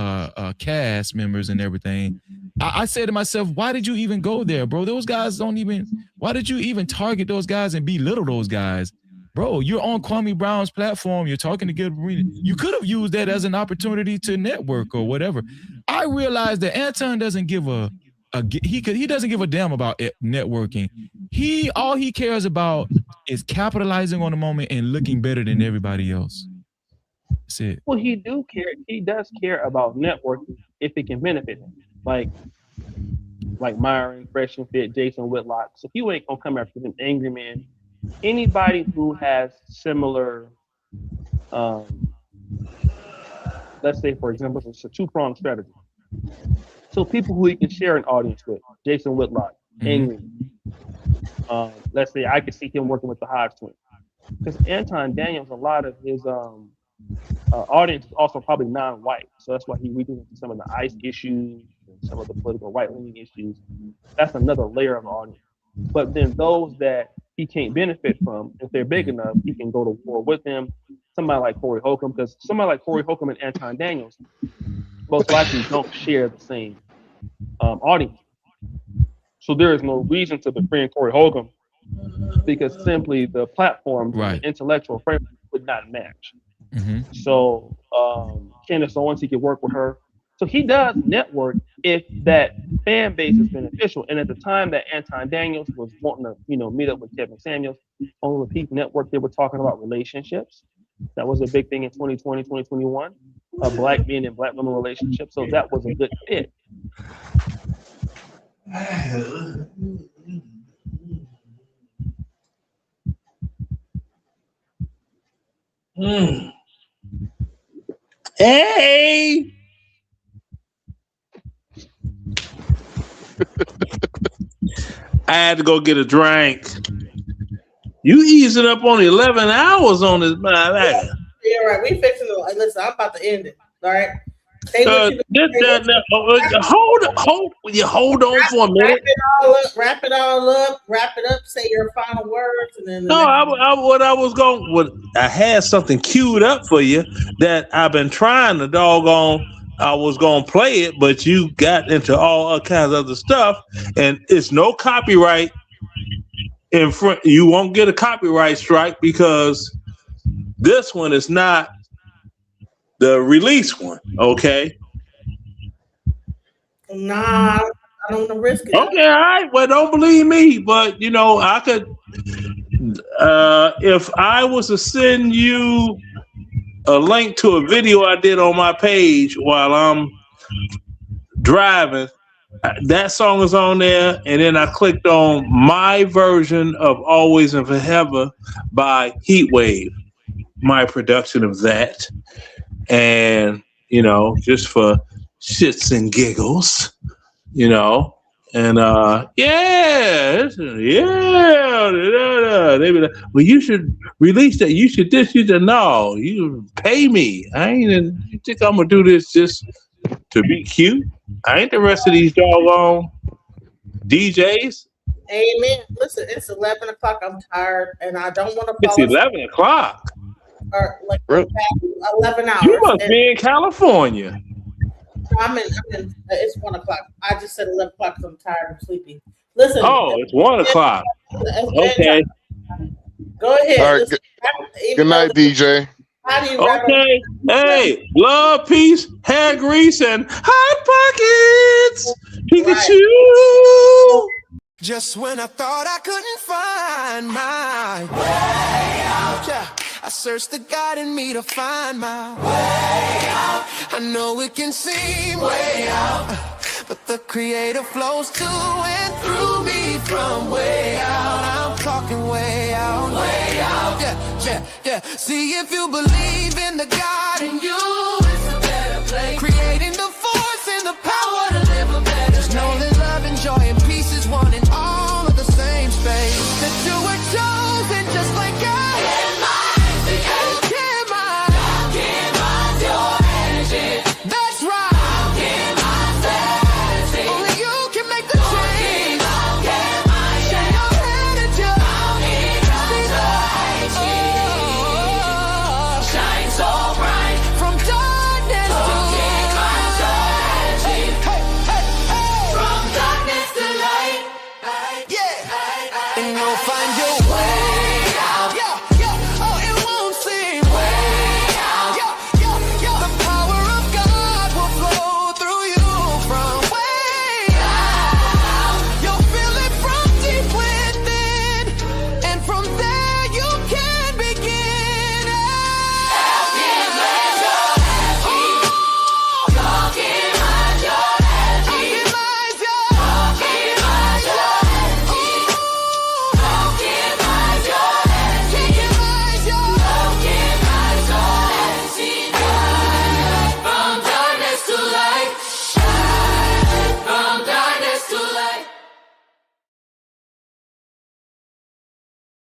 Speaker 10: cast members and everything? I said to myself, why did you even go there, bro? Those guys why did you even target those guys and belittle those guys? Bro, you're on Kwame Brown's platform. You're talking to Gilbert Arenas. You could have used that as an opportunity to network or whatever. I realized that Anton doesn't give he doesn't give a damn about networking. All he cares about is capitalizing on the moment and looking better than everybody else. That's it.
Speaker 6: Well, he does care about networking if it can benefit him. Like Myron, Fresh and Fit, Jason Whitlock. So you ain't gonna come after them angry man. Anybody who has similar, let's say, for example, it's a two-pronged strategy. So people who he can share an audience with, Jason Whitlock, angry. Let's say I could see him working with the Hodge twins, because Anton Daniels, a lot of his audience is also probably non-white, so that's why he reaches into some of the ICE issues and some of the political right-leaning issues. That's another layer of audience. But then those that he can't benefit from, if they're big enough, he can go to war with them. Somebody like Corey Holcomb, because somebody like Corey Holcomb and Anton Daniels most likely don't share the same audience. So there is no reason to befriend Corey Holcomb, because simply the platform, the intellectual framework would not match. So Candace Owens, he could work with her. So he does network if that fan base is beneficial. And at the time that Anton Daniels was wanting to, meet up with Kevin Samuels on the Peak Network, they were talking about relationships. That was a big thing in 2020, 2021, black men and black women relationships. So that was a good fit.
Speaker 2: Hey. I had to go get a drink. You easing up on 11 hours on this, man.
Speaker 4: Yeah, right. We fixing it. Listen, I'm about to end it. All right.
Speaker 2: Hold on for a minute.
Speaker 4: Wrap it all up. Say your final words, and then.
Speaker 2: I had something queued up for you that I've been trying to doggone. I was gonna play it, but you got into all kinds of other stuff, and it's no copyright in front. You won't get a copyright strike because this one is not the release one. Okay.
Speaker 4: Nah, I don't want to risk it.
Speaker 2: Okay, all right. Well, don't believe me, but I could. If I was to send you a link to a video I did on my page while I'm driving, that song is on there, and then I clicked on my version of Always and Forever by Heatwave. my production of that, and just for shits and giggles, and they be like, well, you should release that. You should this. You should no. You pay me. You think I'm gonna do this just to be cute? I ain't the rest of these doggone DJs.
Speaker 4: Amen. Listen, it's 11 o'clock. I'm tired, and I don't want to.
Speaker 2: It's 11 o'clock.
Speaker 4: Or like 11 hours.
Speaker 2: You must be in California.
Speaker 4: I'm in. It's 1 o'clock. I just said 11 o'clock because I'm tired and sleepy. Listen.
Speaker 2: Oh, it's 1 o'clock. Okay.
Speaker 4: Go ahead.
Speaker 17: All right. Good night, DJ.
Speaker 2: Okay. Hey, love, peace, hair grease, and hot pockets. Pikachu.
Speaker 21: Just when I thought I couldn't find my way out, yeah, I searched the God in me to find my way out. I know it can seem way out, but the Creator flows to and through me from way out. I'm talking way out, yeah, yeah, yeah. See, if you believe in the God in you,